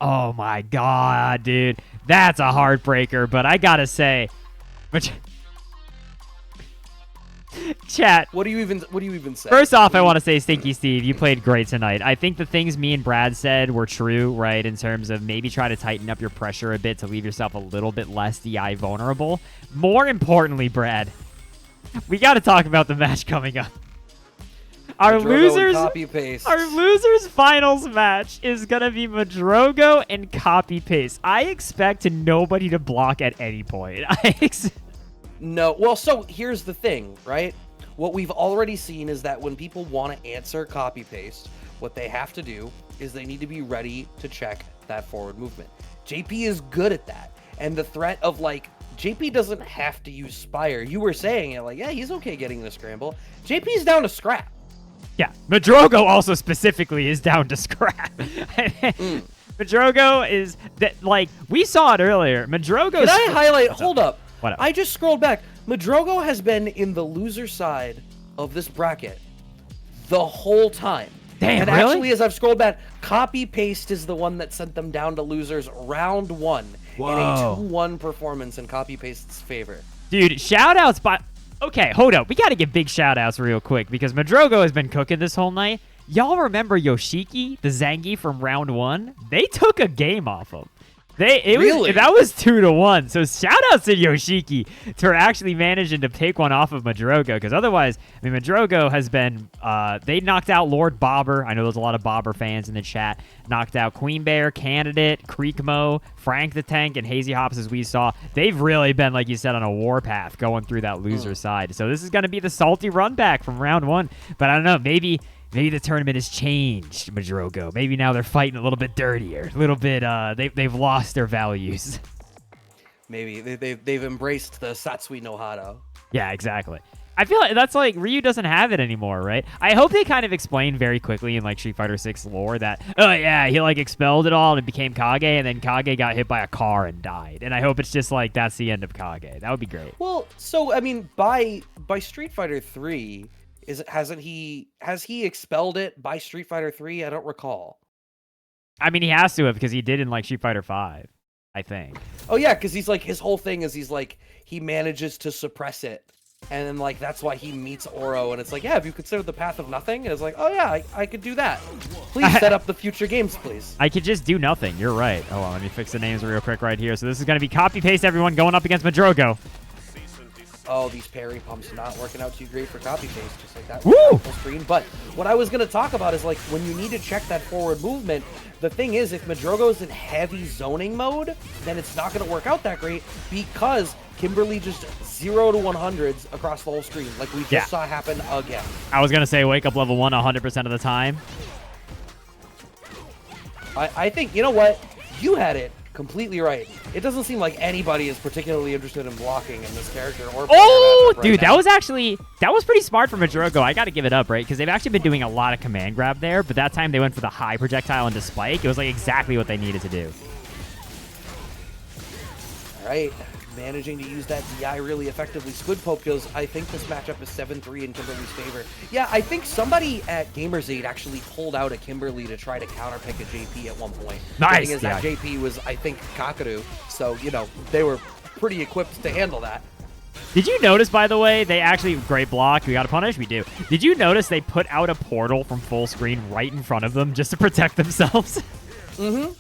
Oh my god, dude. That's a heartbreaker, but I gotta say... Chat. What do you even say? First off, I want to say, Stinky Steve, you played great tonight. I think the things me and Brad said were true, right, in terms of maybe try to tighten up your pressure a bit to leave yourself a little bit less DI vulnerable. More importantly, Brad, we got to talk about the match coming up. Our copy paste. losers finals match is going to be Madrogo and copy paste. I expect nobody to block at any point. No, well, so here's the thing, right? What we've already seen is that when people want to answer copy paste, what they have to do is they need to be ready to check that forward movement. JP is good at that. And the threat of, like, JP doesn't have to use Spire. You were saying it, like, yeah, he's okay getting the scramble. JP's down to scrap. Yeah, Madrogo also specifically is down to scrap. Madrogo is, like, we saw it earlier. Madrogo. Can I highlight? Hold up. What up? I just scrolled back. Madrogo has been in the loser side of this bracket the whole time. Damn, and really? actually, as I've scrolled back, copy paste is the one that sent them down to losers round 1 in a 2-1 performance in copy paste's favor. Dude, shout outs by. Okay, hold up. We got to give big shout outs real quick because Madrogo has been cooking this whole night. Y'all remember Yoshiki, the Zangi from round 1? They took a game off him. That was 2-1. So shout out to Yoshiki for actually managing to pick one off of Madrogo, because otherwise, I mean, Madrogo has been they knocked out Lord Bobber. I know there's a lot of Bobber fans in the chat. Knocked out Queen Bear, Candidate, Creekmo, Frank the Tank, and Hazy Hops, as we saw. They've really been, like you said, on a warpath going through that loser side. So this is going to be the salty run back from round 1. But I don't know, maybe the tournament has changed, Madrogo. Maybe now they're fighting a little bit dirtier, a little bit. They've lost their values. Maybe they've embraced the Satsui no Hado. Yeah, exactly. I feel like that's like Ryu doesn't have it anymore, right? I hope they kind of explain very quickly in like Street Fighter 6 lore that, oh yeah, he like expelled it all and became Kage, and then Kage got hit by a car and died. And I hope it's just like that's the end of Kage. That would be great. Well, so I mean, by Street Fighter 3. Has he expelled it by Street Fighter 3? I don't recall. I mean, he has to have, because he did in like Street Fighter 5, I think. Oh yeah, because he's like, his whole thing is he manages to suppress it, and then like that's why he meets Oro, and it's like, yeah, have you considered the path of nothing? And it's like, oh yeah, I could do that. Please set up the future games, please. I could just do nothing. You're right. Hold on, let me fix the names real quick right here. So this is gonna be copy paste everyone going up against Madrogo. Oh, these parry pumps not working out too great for copy paste, just like that. Woo! Full screen. But what I was going to talk about is like when you need to check that forward movement, the thing is if Madrogo's in heavy zoning mode, then it's not going to work out that great because Kimberly just 0 to 100s across the whole screen, like we just saw happen again. I was going to say wake up level 1 100% of the time. I think, you know what? You had it completely right. It doesn't seem like anybody is particularly interested in blocking in this character. Or dude, that was pretty smart from Madrogo. I got to give it up, right? Because they've actually been doing a lot of command grab there, but that time they went for the high projectile into spike. It was like exactly what they needed to do. All right. Managing to use that DI really effectively. Squid Poke goes, I think this matchup is 7-3 in Kimberly's favor. Yeah, I think somebody at Gamersaid actually pulled out a Kimberly to try to counterpick a JP at one point. Nice. The thing is that JP was, I think, Kakaru, so, you know, they were pretty equipped to handle that. Did you notice, by the way, they actually, great block, we got to punish, we do. Did you notice they put out a portal from full screen right in front of them just to protect themselves? Mm-hmm.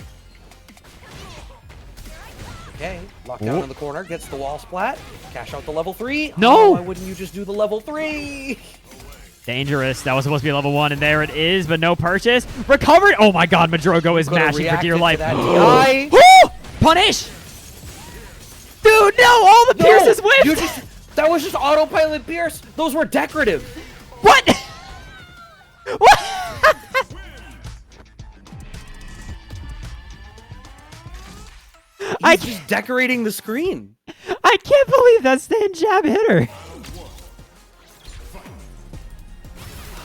Okay, lockdown in the corner, gets the wall splat, cash out the level 3. No! Oh, why wouldn't you just do the level 3? Dangerous. That was supposed to be level 1, and there it is, but no purchase. Recovered! Oh my god, Madrogo is mashing for dear life. Punish! Dude, no! All the Pierces whiffed! That was just autopilot Pierce! Those were decorative! What? What? He's just decorating the screen. I can't believe that stand jab hit her.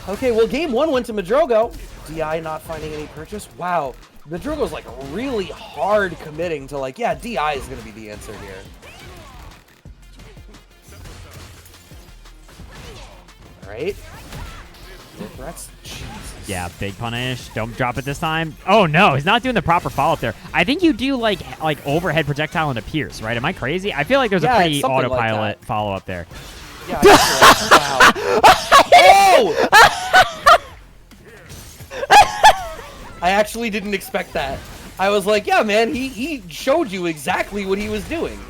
Okay, well, game 1 went to Madrogo. DI not finding any purchase. Wow. Madrogo's like really hard committing to like, yeah, DI is going to be the answer here. All right. Jesus. Yeah, big punish. Don't drop it this time. Oh no, he's not doing the proper follow up there. I think you do like overhead projectile into Pierce, right? Am I crazy? I feel like there's a pretty autopilot like follow up there. Yeah. Wow. Oh! I actually didn't expect that. I was like, yeah, man, he showed you exactly what he was doing.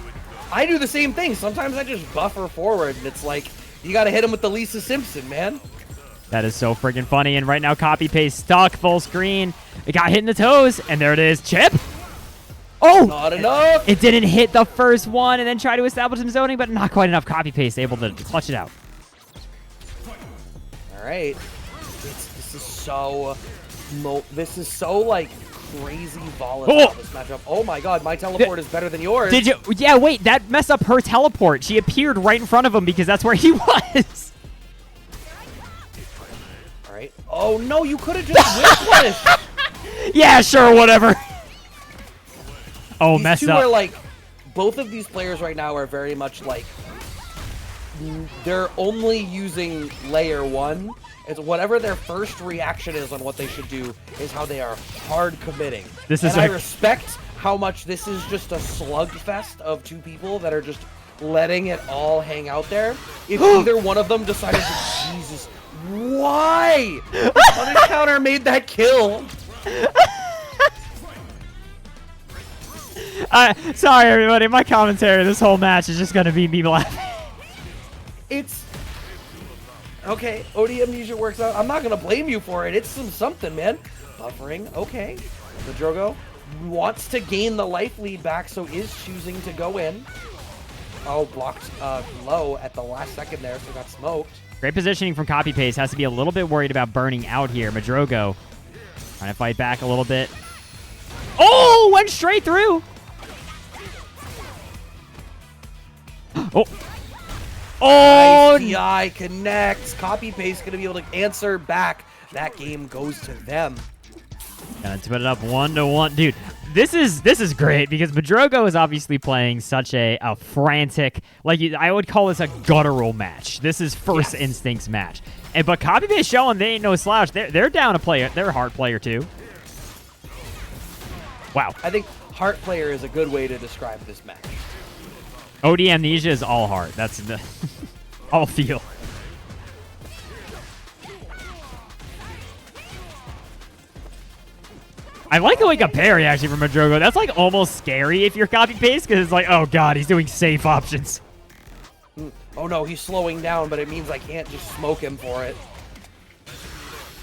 I do the same thing. Sometimes I just buffer forward, and it's like, you got to hit him with the Lisa Simpson, man. That is so freaking funny. And right now, copy paste stuck full screen. It got hit in the toes, and there it is. Chip. Oh, not enough. It didn't hit the first one, and then try to establish some zoning, but not quite enough. Copy paste able to clutch it out. All right. This is so like crazy volatile. This matchup. Oh my god, my teleport is better than yours. Did you? Yeah, wait. That messed up her teleport. She appeared right in front of him because that's where he was. Oh no, you could have just whip. Yeah, sure, whatever. Oh, these messed two up. Are like, both of these players right now are very much like, they're only using layer 1. It's whatever their first reaction is on what they should do is how they are hard committing. I respect how much this is just a slugfest of two people that are just letting it all hang out there. If either one of them decided to, Jesus. Why? The punish counter made that kill. Sorry, everybody. My commentary this whole match is just gonna be me laughing. It's okay. OD amnesia works out. I'm not gonna blame you for it. It's something, man. Buffering. Okay. The Drogo wants to gain the life lead back, so is choosing to go in. Oh, blocked low at the last second there, so got smoked. Great positioning from Copy Paste. Has to be a little bit worried about burning out here. Madrogo trying to fight back a little bit. Oh, went straight through. Oh. Oh, Nice DI connects. Copy Paste gonna be able to answer back. That game goes to them. Gonna put it up 1-1. Dude, this is great because Madrogo is obviously playing such a frantic, like I would call this a guttural match. This is first instincts match. But Copy Paste showing they ain't no slouch. They're down a player. They're a hard player too. Wow. I think heart player is a good way to describe this match. OD amnesia is all heart. That's the all feel. I like a parry actually from Madrogo. That's like almost scary if you're Copy Paste because it's like, oh god, he's doing safe options. Oh no, he's slowing down, but it means I can't just smoke him for it.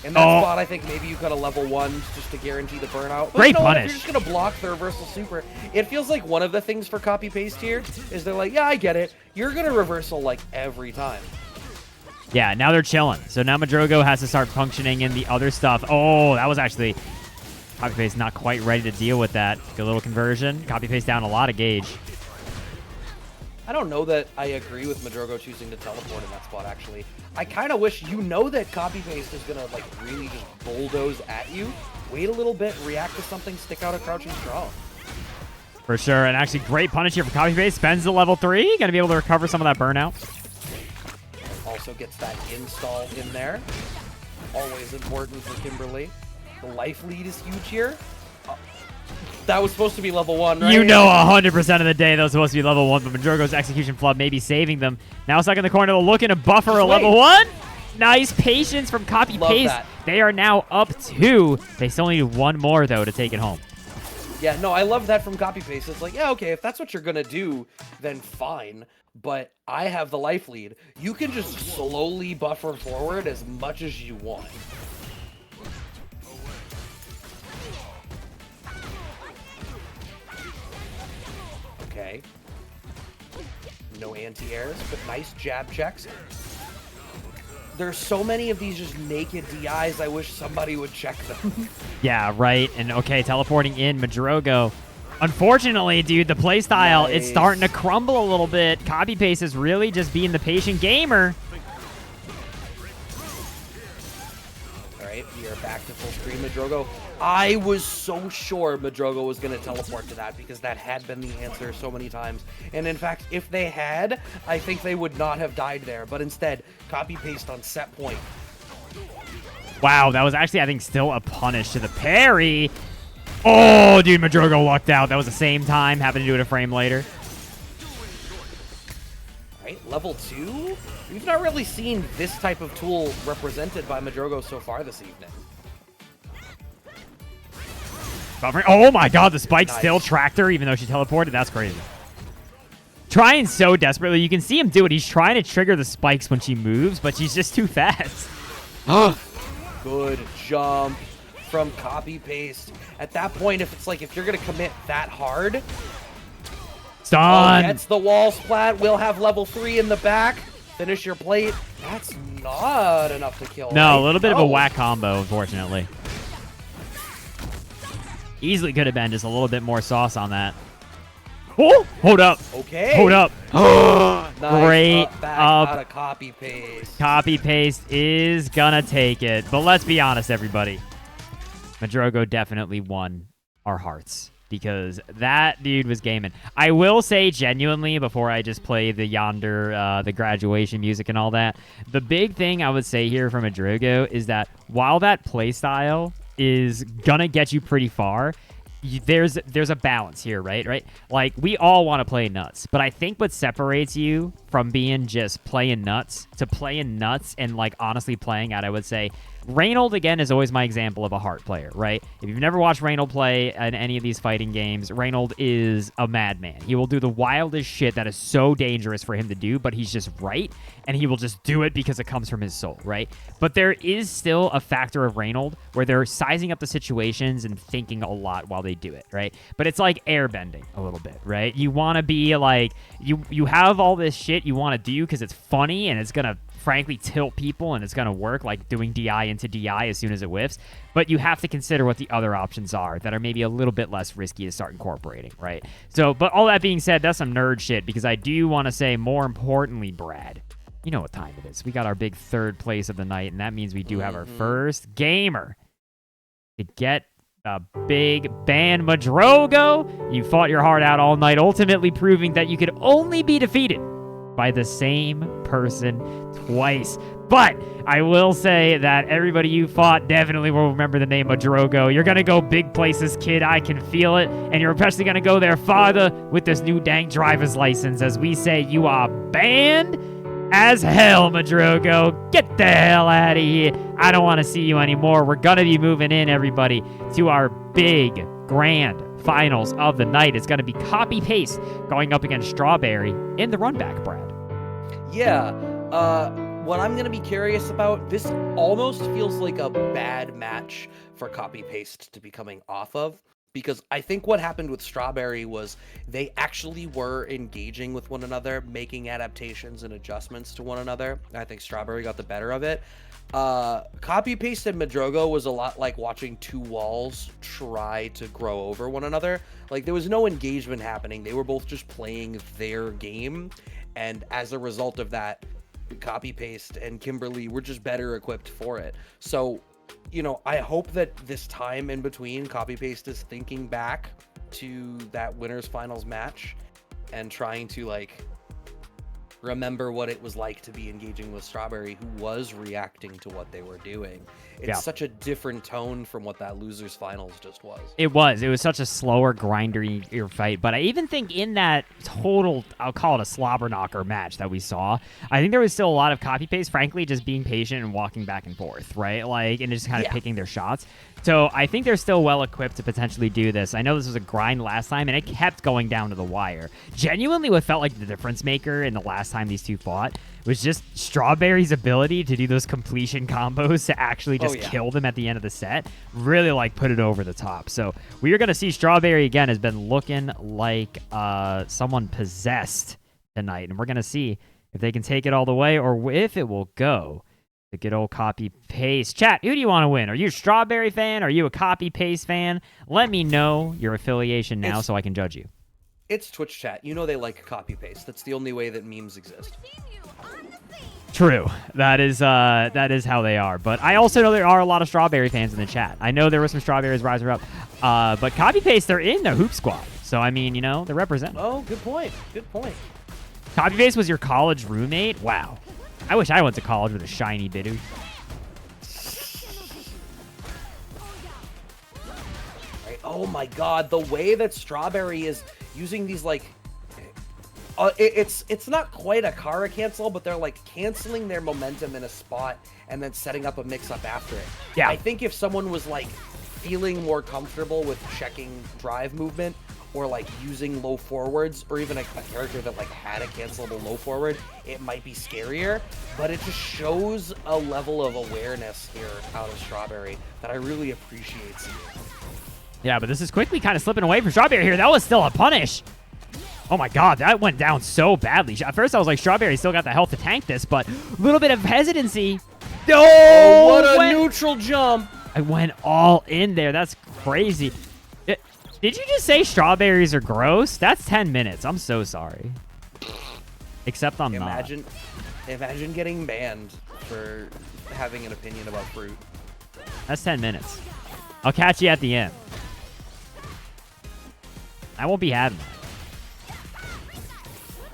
In that spot, I think maybe you could have level 1 just to guarantee the burnout. But Great you know what? punish. If you're just going to block the reversal super, it feels like one of the things for Copy Paste here is they're like, yeah, I get it. You're going to reversal like every time. Yeah, now they're chilling. So now Madrogo has to start functioning in the other stuff. Oh, that was actually Copy Paste not quite ready to deal with that. Good little conversion. Copy Paste down a lot of gauge. I don't know that I agree with Madrogo choosing to teleport in that spot, actually. I kind of wish you know that Copy Paste is going to like really just bulldoze at you. Wait a little bit, react to something, stick out a crouching strong. For sure. And actually great punish here for Copy Paste. Spends the level 3. Going to be able to recover some of that burnout. Also gets that install in there. Always important for Kimberly. The life lead is huge here. That was supposed to be level 1, right? You know 100% of the day that was supposed to be level 1, but Madrogo's execution flub may be saving them. Now stuck in the corner, looking to buffer a level 1. Nice patience from Copy Paste. They are now up 2. They still need one more, though, to take it home. Yeah, no, I love that from Copy Paste. It's like, yeah, okay, if that's what you're going to do, then fine. But I have the life lead. You can just slowly buffer forward as much as you want. Okay. No anti-airs, but nice jab checks. There's so many of these just naked DIs, I wish somebody would check them. Yeah, right. And okay, teleporting in Madrogo. Unfortunately, dude, the playstyle, it's starting to crumble a little bit. Copy Paste is really just being the patient gamer. All right, we are back to full screen, Madrogo. I was so sure Madrogo was going to teleport to that because that had been the answer so many times. And in fact, if they had, I think they would not have died there. But instead, Copy Paste on set point. Wow, that was actually, I think, still a punish to the parry. Oh, dude, Madrogo lucked out. That was the same time. Happened to do it a frame later. All right, level 2? We've not really seen this type of tool represented by Madrogo so far this evening. Oh my god, the spike still tracked her even though she teleported. That's crazy. Trying so desperately. You can see him do it. He's trying to trigger the spikes when she moves, but she's just too fast. Good jump from Copy Paste. At that point, if you're going to commit that hard. Stun. Gets the wall splat. We'll have level 3 in the back. Finish your plate. That's not enough to kill. No, right? a little bit of a whack combo, unfortunately. Easily could have been just a little bit more sauce on that. Oh, hold up. Okay. Hold up. Nice Great back up. out of Copy Paste. Copy Paste is gonna take it. But let's be honest, everybody. Madrogo definitely won our hearts because that dude was gaming. I will say genuinely, before I just play the Yonder, the graduation music and all that, the big thing I would say here from Madrogo is that while that playstyle is gonna get you pretty far, there's a balance here, right? Like, we all want to play nuts, but I think what separates you from being just playing nuts to playing nuts and, like, honestly playing at, I would say, Reynold, again, is always my example of a heart player, right? If you've never watched Reynold play in any of these fighting games, Reynold is a madman. He will do the wildest shit that is so dangerous for him to do, but he's just right, and he will just do it because it comes from his soul, right? But there is still a factor of Reynold where they're sizing up the situations and thinking a lot while they do it, right? But it's like airbending a little bit, right? You want to be like, you have all this shit you want to do because it's funny and it's going to frankly tilt people and it's going to work, like doing DI into DI as soon as it whiffs. But you have to consider what the other options are that are maybe a little bit less risky to start incorporating, right? So, but all that being said, that's some nerd shit because I do want to say, more importantly, Brad, you know what time it is. We got our big third place of the night, and that means we do have our first gamer to get a big ban Madrogo. You fought your heart out all night, ultimately proving that you could only be defeated by the same person twice. But I will say that everybody you fought definitely will remember the name of Drogo. You're going to go big places, kid. I can feel it. And you're especially going to go there farther with this new dang driver's license. As we say, you are banned as hell, Madrogo. Get the hell out of here. I don't want to see you anymore. We're going to be moving in, everybody, to our big, grand finals of the night. It's going to be copy-paste going up against Strawberry in the runback, Brad. Yeah, what I'm going to be curious about, this almost feels like a bad match for copy-paste to be coming off of, because I think what happened with Strawberry was they actually were engaging with one another, making adaptations and adjustments to one another. I think Strawberry got the better of it. Copy-paste and Madrogo was a lot like watching two walls try to grow over one another. Like, there was no engagement happening. They were both just playing their game, and as a result of that, Copy-paste and Kimberly were just better equipped for it. So, you know, I hope that this time in between, Copy-paste is thinking back to that winners finals match and trying to, like, remember what it was like to be engaging with Strawberry, who was reacting to what they were doing. It's such a different tone from what that losers finals just was. It was such a slower, grindier fight. But I even think in that total, I'll call it a slobber knocker match that we saw, I think there was still a lot of copy-paste, frankly, just being patient and walking back and forth, right? Like, and just kind of picking their shots. So I think they're still well equipped to potentially do this. I know this was a grind last time, and it kept going down to the wire. Genuinely, what felt like the difference maker in the last time these two fought was just Strawberry's ability to do those completion combos to actually just kill them at the end of the set. Really, like, put it over the top. So we are going to see Strawberry, again, has been looking like someone possessed tonight. And we're going to see if they can take it all the way or if it will go the good old copy-paste. Chat, who do you want to win? Are you a Strawberry fan? Are you a copy-paste fan? Let me know your affiliation now so I can judge you. It's Twitch chat. You know they like copy-paste. That's the only way that memes exist. True. That is how they are. But I also know there are a lot of Strawberry fans in the chat. I know there were some Strawberries rising up. But copy-paste, they're in the Hoop Squad. So, I mean, you know, they're representing. Oh, good point. Good point. Copy-paste was your college roommate? Wow. I wish I went to college with a shiny Bidoof. Right. Oh my god, the way that Strawberry is using these, like, it's not quite a Kara cancel, but they're like canceling their momentum in a spot and then setting up a mix-up after it. Yeah. I think if someone was like feeling more comfortable with checking drive movement, or like using low forwards, or even a character that like had a cancelable low forward, it might be scarier. But it just shows a level of awareness here out of Strawberry that I really appreciate seeing. Yeah, but this is quickly kind of slipping away from Strawberry here. That was still a punish. Oh my god, that went down so badly. At first I was like, Strawberry still got the health to tank this, but a little bit of hesitancy. Oh, what a neutral jump. I went all in there. That's crazy. Did you just say strawberries are gross? That's 10 minutes. I'm so sorry. Except I'm not. Imagine getting banned for having an opinion about fruit. That's 10 minutes. I'll catch you at the end. I won't be having that.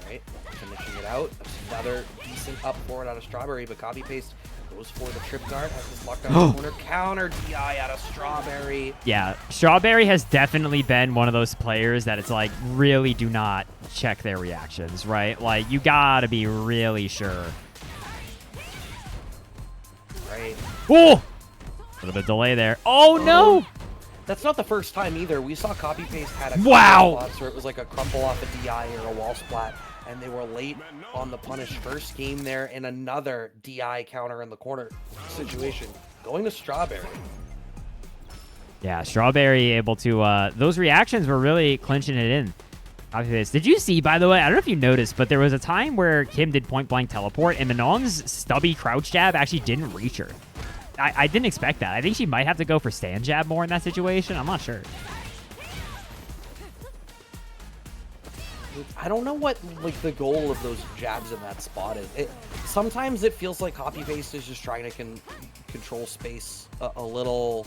All right, finishing it out. Another decent up forward out of Strawberry, but copy-paste goes for the trip guard, has this locked down corner, counter DI out of Strawberry. Yeah, Strawberry has definitely been one of those players that it's like, really do not check their reactions, right? Like, you gotta be really sure. Right. Oh! A little bit of delay there. Oh, no! That's not the first time either. We saw Copy Paste had a Wow. spots where it was like a crumple off a DI or a wall splat, and they were late on the punish first game there in another DI counter in the corner situation. Going to Strawberry. Yeah, Strawberry able to, those reactions were really clinching it in. Copy Paste. Did you see, by the way, I don't know if you noticed, but there was a time where Kim did point blank teleport and Manon's stubby crouch jab actually didn't reach her. I didn't expect that. I think she might have to go for stand jab more in that situation. I'm not sure. I don't know what like the goal of those jabs in that spot is. Sometimes it feels like Copy Paste is just trying to control space a little.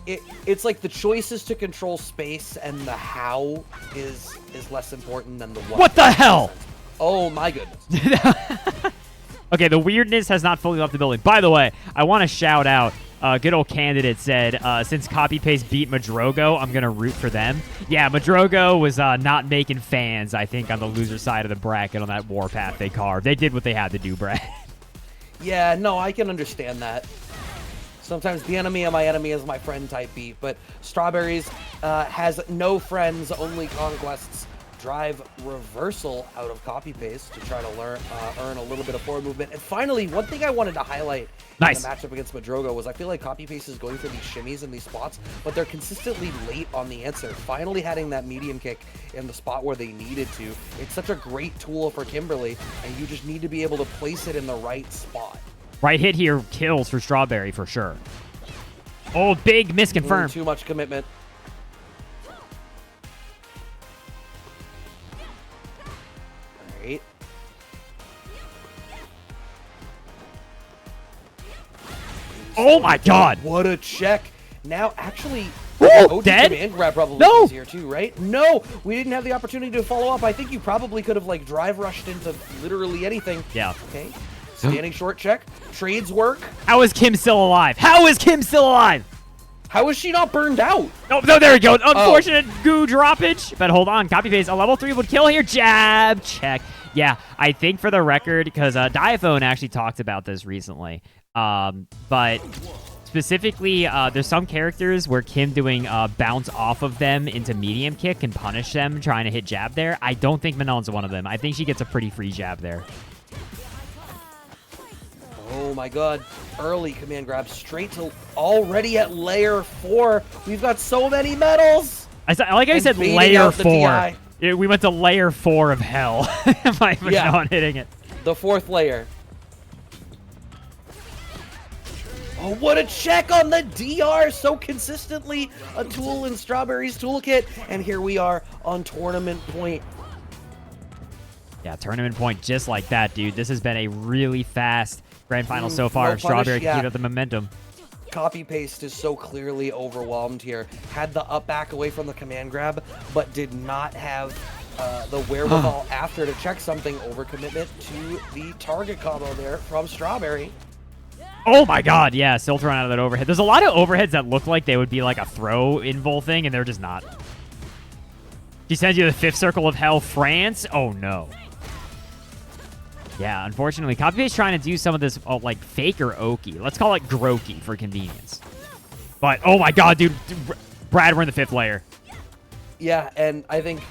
It's like the choices to control space and the how is less important than the what. What the hell? Oh my goodness. Okay, the weirdness has not fully left the building. By the way, I want to shout out, good old candidate said, since Copy Paste beat Madrogo, I'm going to root for them. Yeah, Madrogo was not making fans, I think, on the loser side of the bracket on that warpath they carved. They did what they had to do, Brad. Yeah, no, I can understand that. Sometimes the enemy of my enemy is my friend type beat, but Strawberries has no friends, only conquests. Drive reversal out of Copy Paste to try to earn a little bit of forward movement. And finally, one thing I wanted to highlight in the matchup against Madrogo was I feel like Copy Paste is going for these shimmies in these spots, but they're consistently late on the answer. Finally having that medium kick in the spot where they needed to. It's such a great tool for Kimberly, and you just need to be able to place it in the right spot. Right hit here kills for Strawberry for sure. Oh, big miss confirmed. Too much commitment. Right. Oh my god. What a check. Now, actually, Ooh, dead? Command grab probably No. easier too, right? No, we didn't have the opportunity to follow up. I think you probably could have like drive rushed into literally anything. Yeah. Okay. Standing short check. Trades work. How is Kim still alive? How is Kim still alive? How is she not burned out? Oh, no, there we go. Unfortunate goo droppage. But hold on. Copy Paste. A level 3 would kill here. Jab. Check. Yeah, I think for the record, because Diaphone actually talked about this recently. But specifically, there's some characters where Kim doing bounce off of them into medium kick can punish them trying to hit jab there. I don't think Manon's one of them. I think she gets a pretty free jab there. Oh my god. Early command grab straight to already at layer 4. We've got so many medals. I like how you said layer 4. Yeah, we went to layer 4 of hell by Manon hitting it. The 4th layer. Oh, what a check on the DR! So consistently a tool in Strawberry's toolkit. And here we are on tournament point. Yeah, tournament point just like that, dude. This has been a really fast grand final so far. Strawberry can keep up the momentum. Copy Paste is so clearly overwhelmed here. Had the up back away from the command grab, but did not have the wherewithal after to check something. Overcommitment to the target combo there from Strawberry. Oh my god, yeah, still throwing out of that overhead. There's a lot of overheads that look like they would be like a throw invul thing, and they're just not. She sends you the 5th circle of hell, France. Oh no. Yeah, unfortunately, Copy Paste trying to do some of this like faker Oki. Let's call it Groki for convenience. But oh my god, dude, Brad, we're in the 5th layer. Yeah, and I think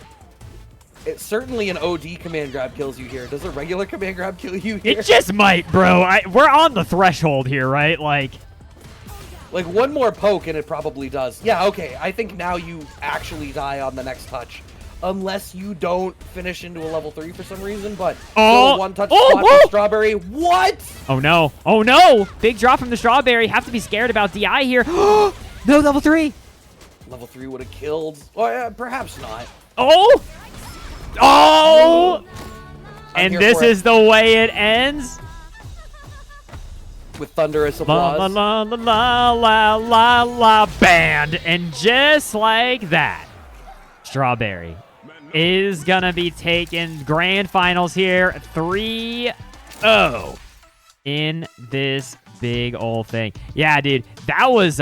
it's certainly an OD command grab kills you here. Does a regular command grab kill you here? It just might, bro. We're on the threshold here, right? Like one more poke and it probably does. Yeah, okay. I think now you actually die on the next touch. Unless you don't finish into a level 3 for some reason, but one touch spot for Strawberry. What? Oh no. Oh no. Big drop from the Strawberry. Have to be scared about DI here. No, level 3. Level 3 would have killed. Or perhaps not. Oh! Oh! And this is the way it ends? With thunderous applause. La la la la la la la band. And just like that, Strawberry is gonna be taking grand finals here 3-0 in this Big old thing. Yeah, dude. That was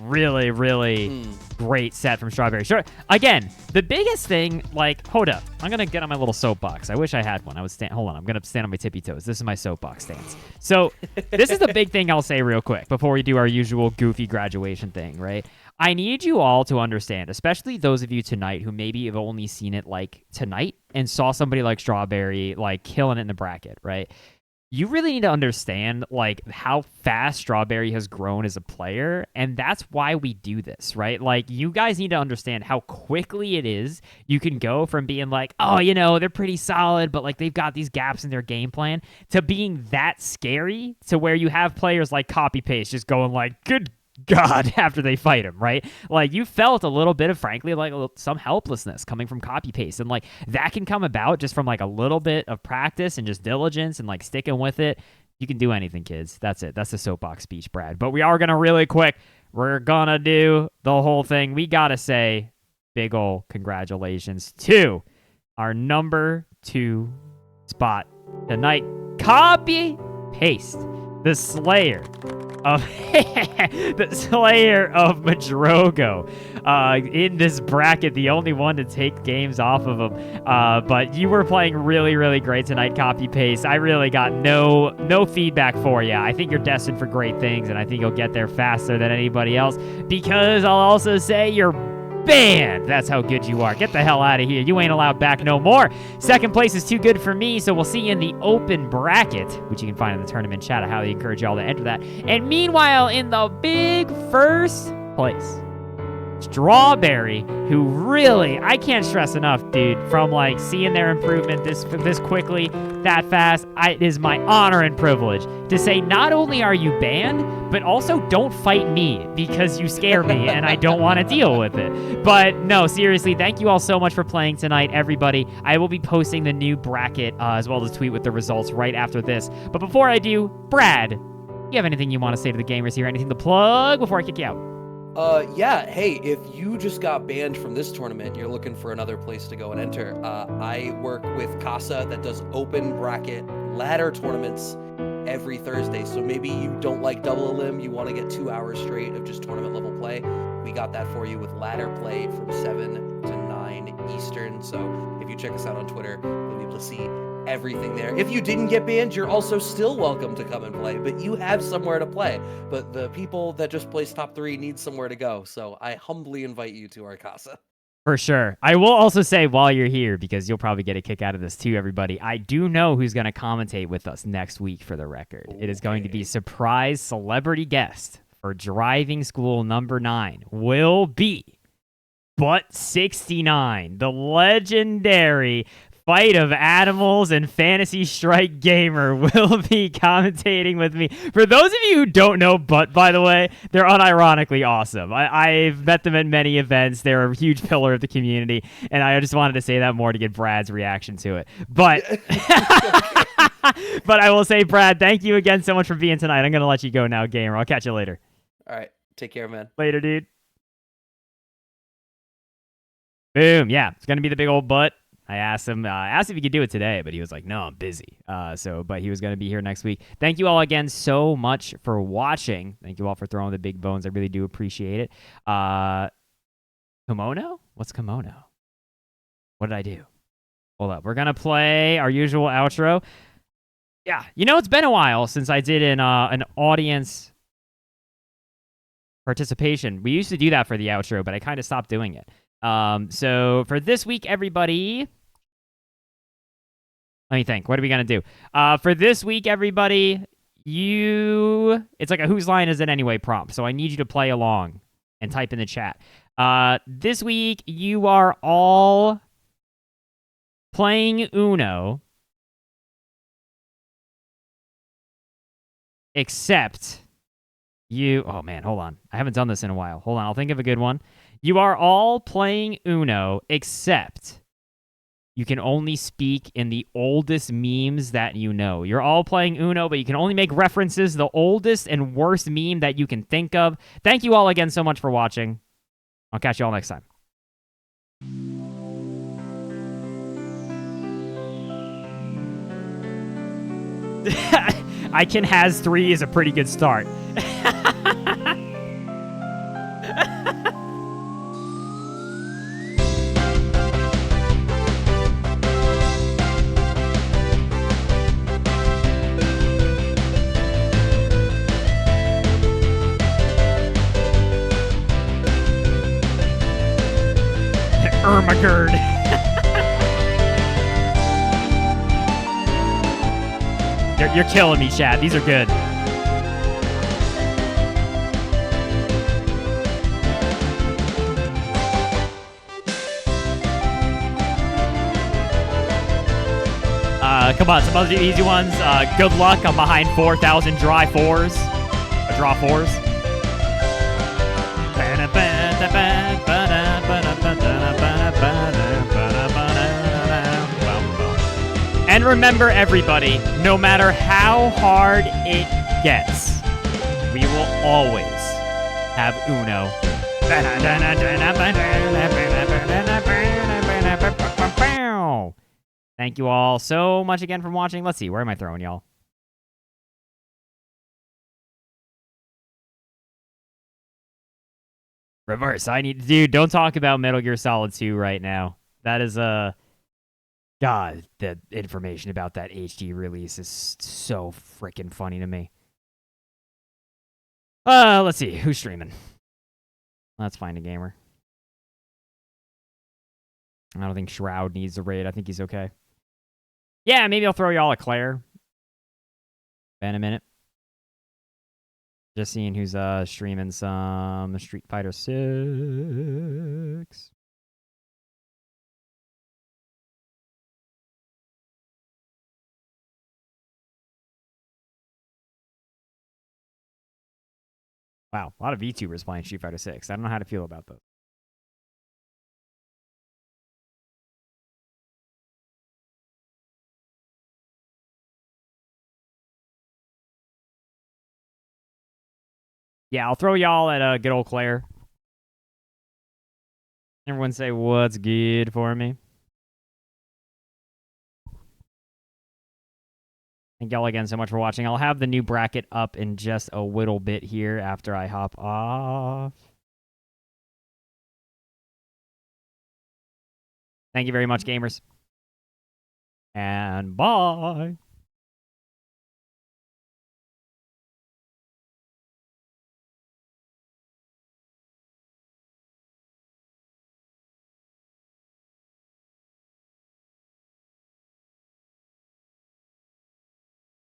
really, really great set from Strawberry. Sure. Again, the biggest thing, like, hold up. I'm going to get on my little soapbox. I wish I had one. I would stand. Hold on. I'm going to stand on my tippy toes. This is my soapbox stance. So this is the big thing I'll say real quick before we do our usual goofy graduation thing, right? I need you all to understand, especially those of you tonight who maybe have only seen it like tonight and saw somebody like Strawberry like killing it in the bracket, right? You really need to understand like how fast Strawberry has grown as a player, and that's why we do this, right? Like, you guys need to understand how quickly it is you can go from being like, oh, you know, they're pretty solid, but like they've got these gaps in their game plan, to being that scary to where you have players like Copy Paste just going like, good God, after they fight him, right? Like, you felt a little bit of, frankly, like some helplessness coming from Copy Paste, and like that can come about just from like a little bit of practice and just diligence and like sticking with it. You can do anything, kids. That's it. That's the soapbox speech, Brad. But we are gonna really quick. We're gonna do the whole thing. We gotta say big ol' congratulations to our number 2 spot tonight. Copy Paste, the Slayer of the Slayer of Madrogo, in this bracket, the only one to take games off of him. But you were playing really, really great tonight, Copy Paste. I really got no feedback for you. I think you're destined for great things, and I think you'll get there faster than anybody else, because I'll also say you're banned. That's how good you are. Get the hell out of here. You ain't allowed back no more. Second place is too good for me, so we'll see you in the open bracket, which you can find in the tournament chat. I highly encourage y'all to enter that. And meanwhile, in the big first place, Strawberry, who really, I can't stress enough, dude, from like seeing their improvement this quickly, that fast, it is my honor and privilege to say not only are you banned, but also don't fight me, because you scare me and I don't want to deal with it. But no, seriously, thank you all so much for playing tonight, everybody. I will be posting the new bracket as well as a tweet with the results right after this. But before I do, Brad, you have anything you want to say to the gamers here? Anything to plug before I kick you out? Yeah, hey, if you just got banned from this tournament and you're looking for another place to go and enter, I work with Casa that does open bracket ladder tournaments every Thursday. So maybe you don't like double elim, you want to get 2 hours straight of just tournament level play. We got that for you with ladder play from 7 to 9 Eastern. So if you check us out on Twitter, you'll be able to see everything there. If you didn't get banned, you're also still welcome to come and play, but you have somewhere to play. But the people that just place top 3 need somewhere to go, so I humbly invite you to our casa. For sure. I will also say, while you're here, because you'll probably get a kick out of this too, everybody, I do know who's going to commentate with us next week for the record. Okay. It is going to be surprise celebrity guest for driving school number 9 will be Butt69, the legendary Fight of Animals and Fantasy Strike gamer, will be commentating with me. For those of you who don't know Butt, by the way, they're unironically awesome. I've met them at many events. They're a huge pillar of the community, and I just wanted to say that more to get Brad's reaction to it. But but I will say, Brad, thank you again so much for being tonight. I'm going to let you go now, gamer. I'll catch you later. All right. Take care, man. Later, dude. Boom. Yeah, it's going to be the big old Butt. I asked him if he could do it today, but he was like, no, I'm busy. But he was going to be here next week. Thank you all again so much for watching. Thank you all for throwing the big bones. I really do appreciate it. Kimono? What's kimono? What did I do? Hold up. We're going to play our usual outro. Yeah, you know, it's been a while since I did an audience participation. We used to do that for the outro, but I kind of stopped doing it. So for this week, everybody, let me think. What are we going to do? For this week, everybody, it's like a whose line is it anyway prompt. So I need you to play along and type in the chat. This week, you are all playing Uno, except you. Oh man, hold on. I haven't done this in a while. Hold on. I'll think of a good one. You are all playing Uno, except you can only speak in the oldest memes that you know. You're all playing Uno, but you can only make references the oldest and worst meme that you can think of. Thank you all again so much for watching. I'll catch you all next time. I can has 3 is a pretty good start. Ermagerd. You're killing me, Chad. These are good. Come on, some other easy ones. Good luck. I'm behind 4,000 dry 4s. Draw 4s. And remember, everybody, no matter how hard it gets, we will always have Uno. Thank you all so much again for watching. Let's see, where am I throwing y'all? Reverse. Dude, don't talk about Metal Gear Solid 2 right now. That is God, the information about that HD release is so freaking funny to me. Let's see, who's streaming? Let's find a gamer. I don't think Shroud needs a raid. I think he's okay. Yeah, maybe I'll throw y'all a Claire. In a minute. Just seeing who's streaming some Street Fighter 6. Wow, a lot of VTubers playing Street Fighter 6. I don't know how to feel about those. Yeah, I'll throw y'all at good old Claire. Everyone say what's good for me. Thank y'all again so much for watching. I'll have the new bracket up in just a little bit here after I hop off. Thank you very much, gamers. And bye.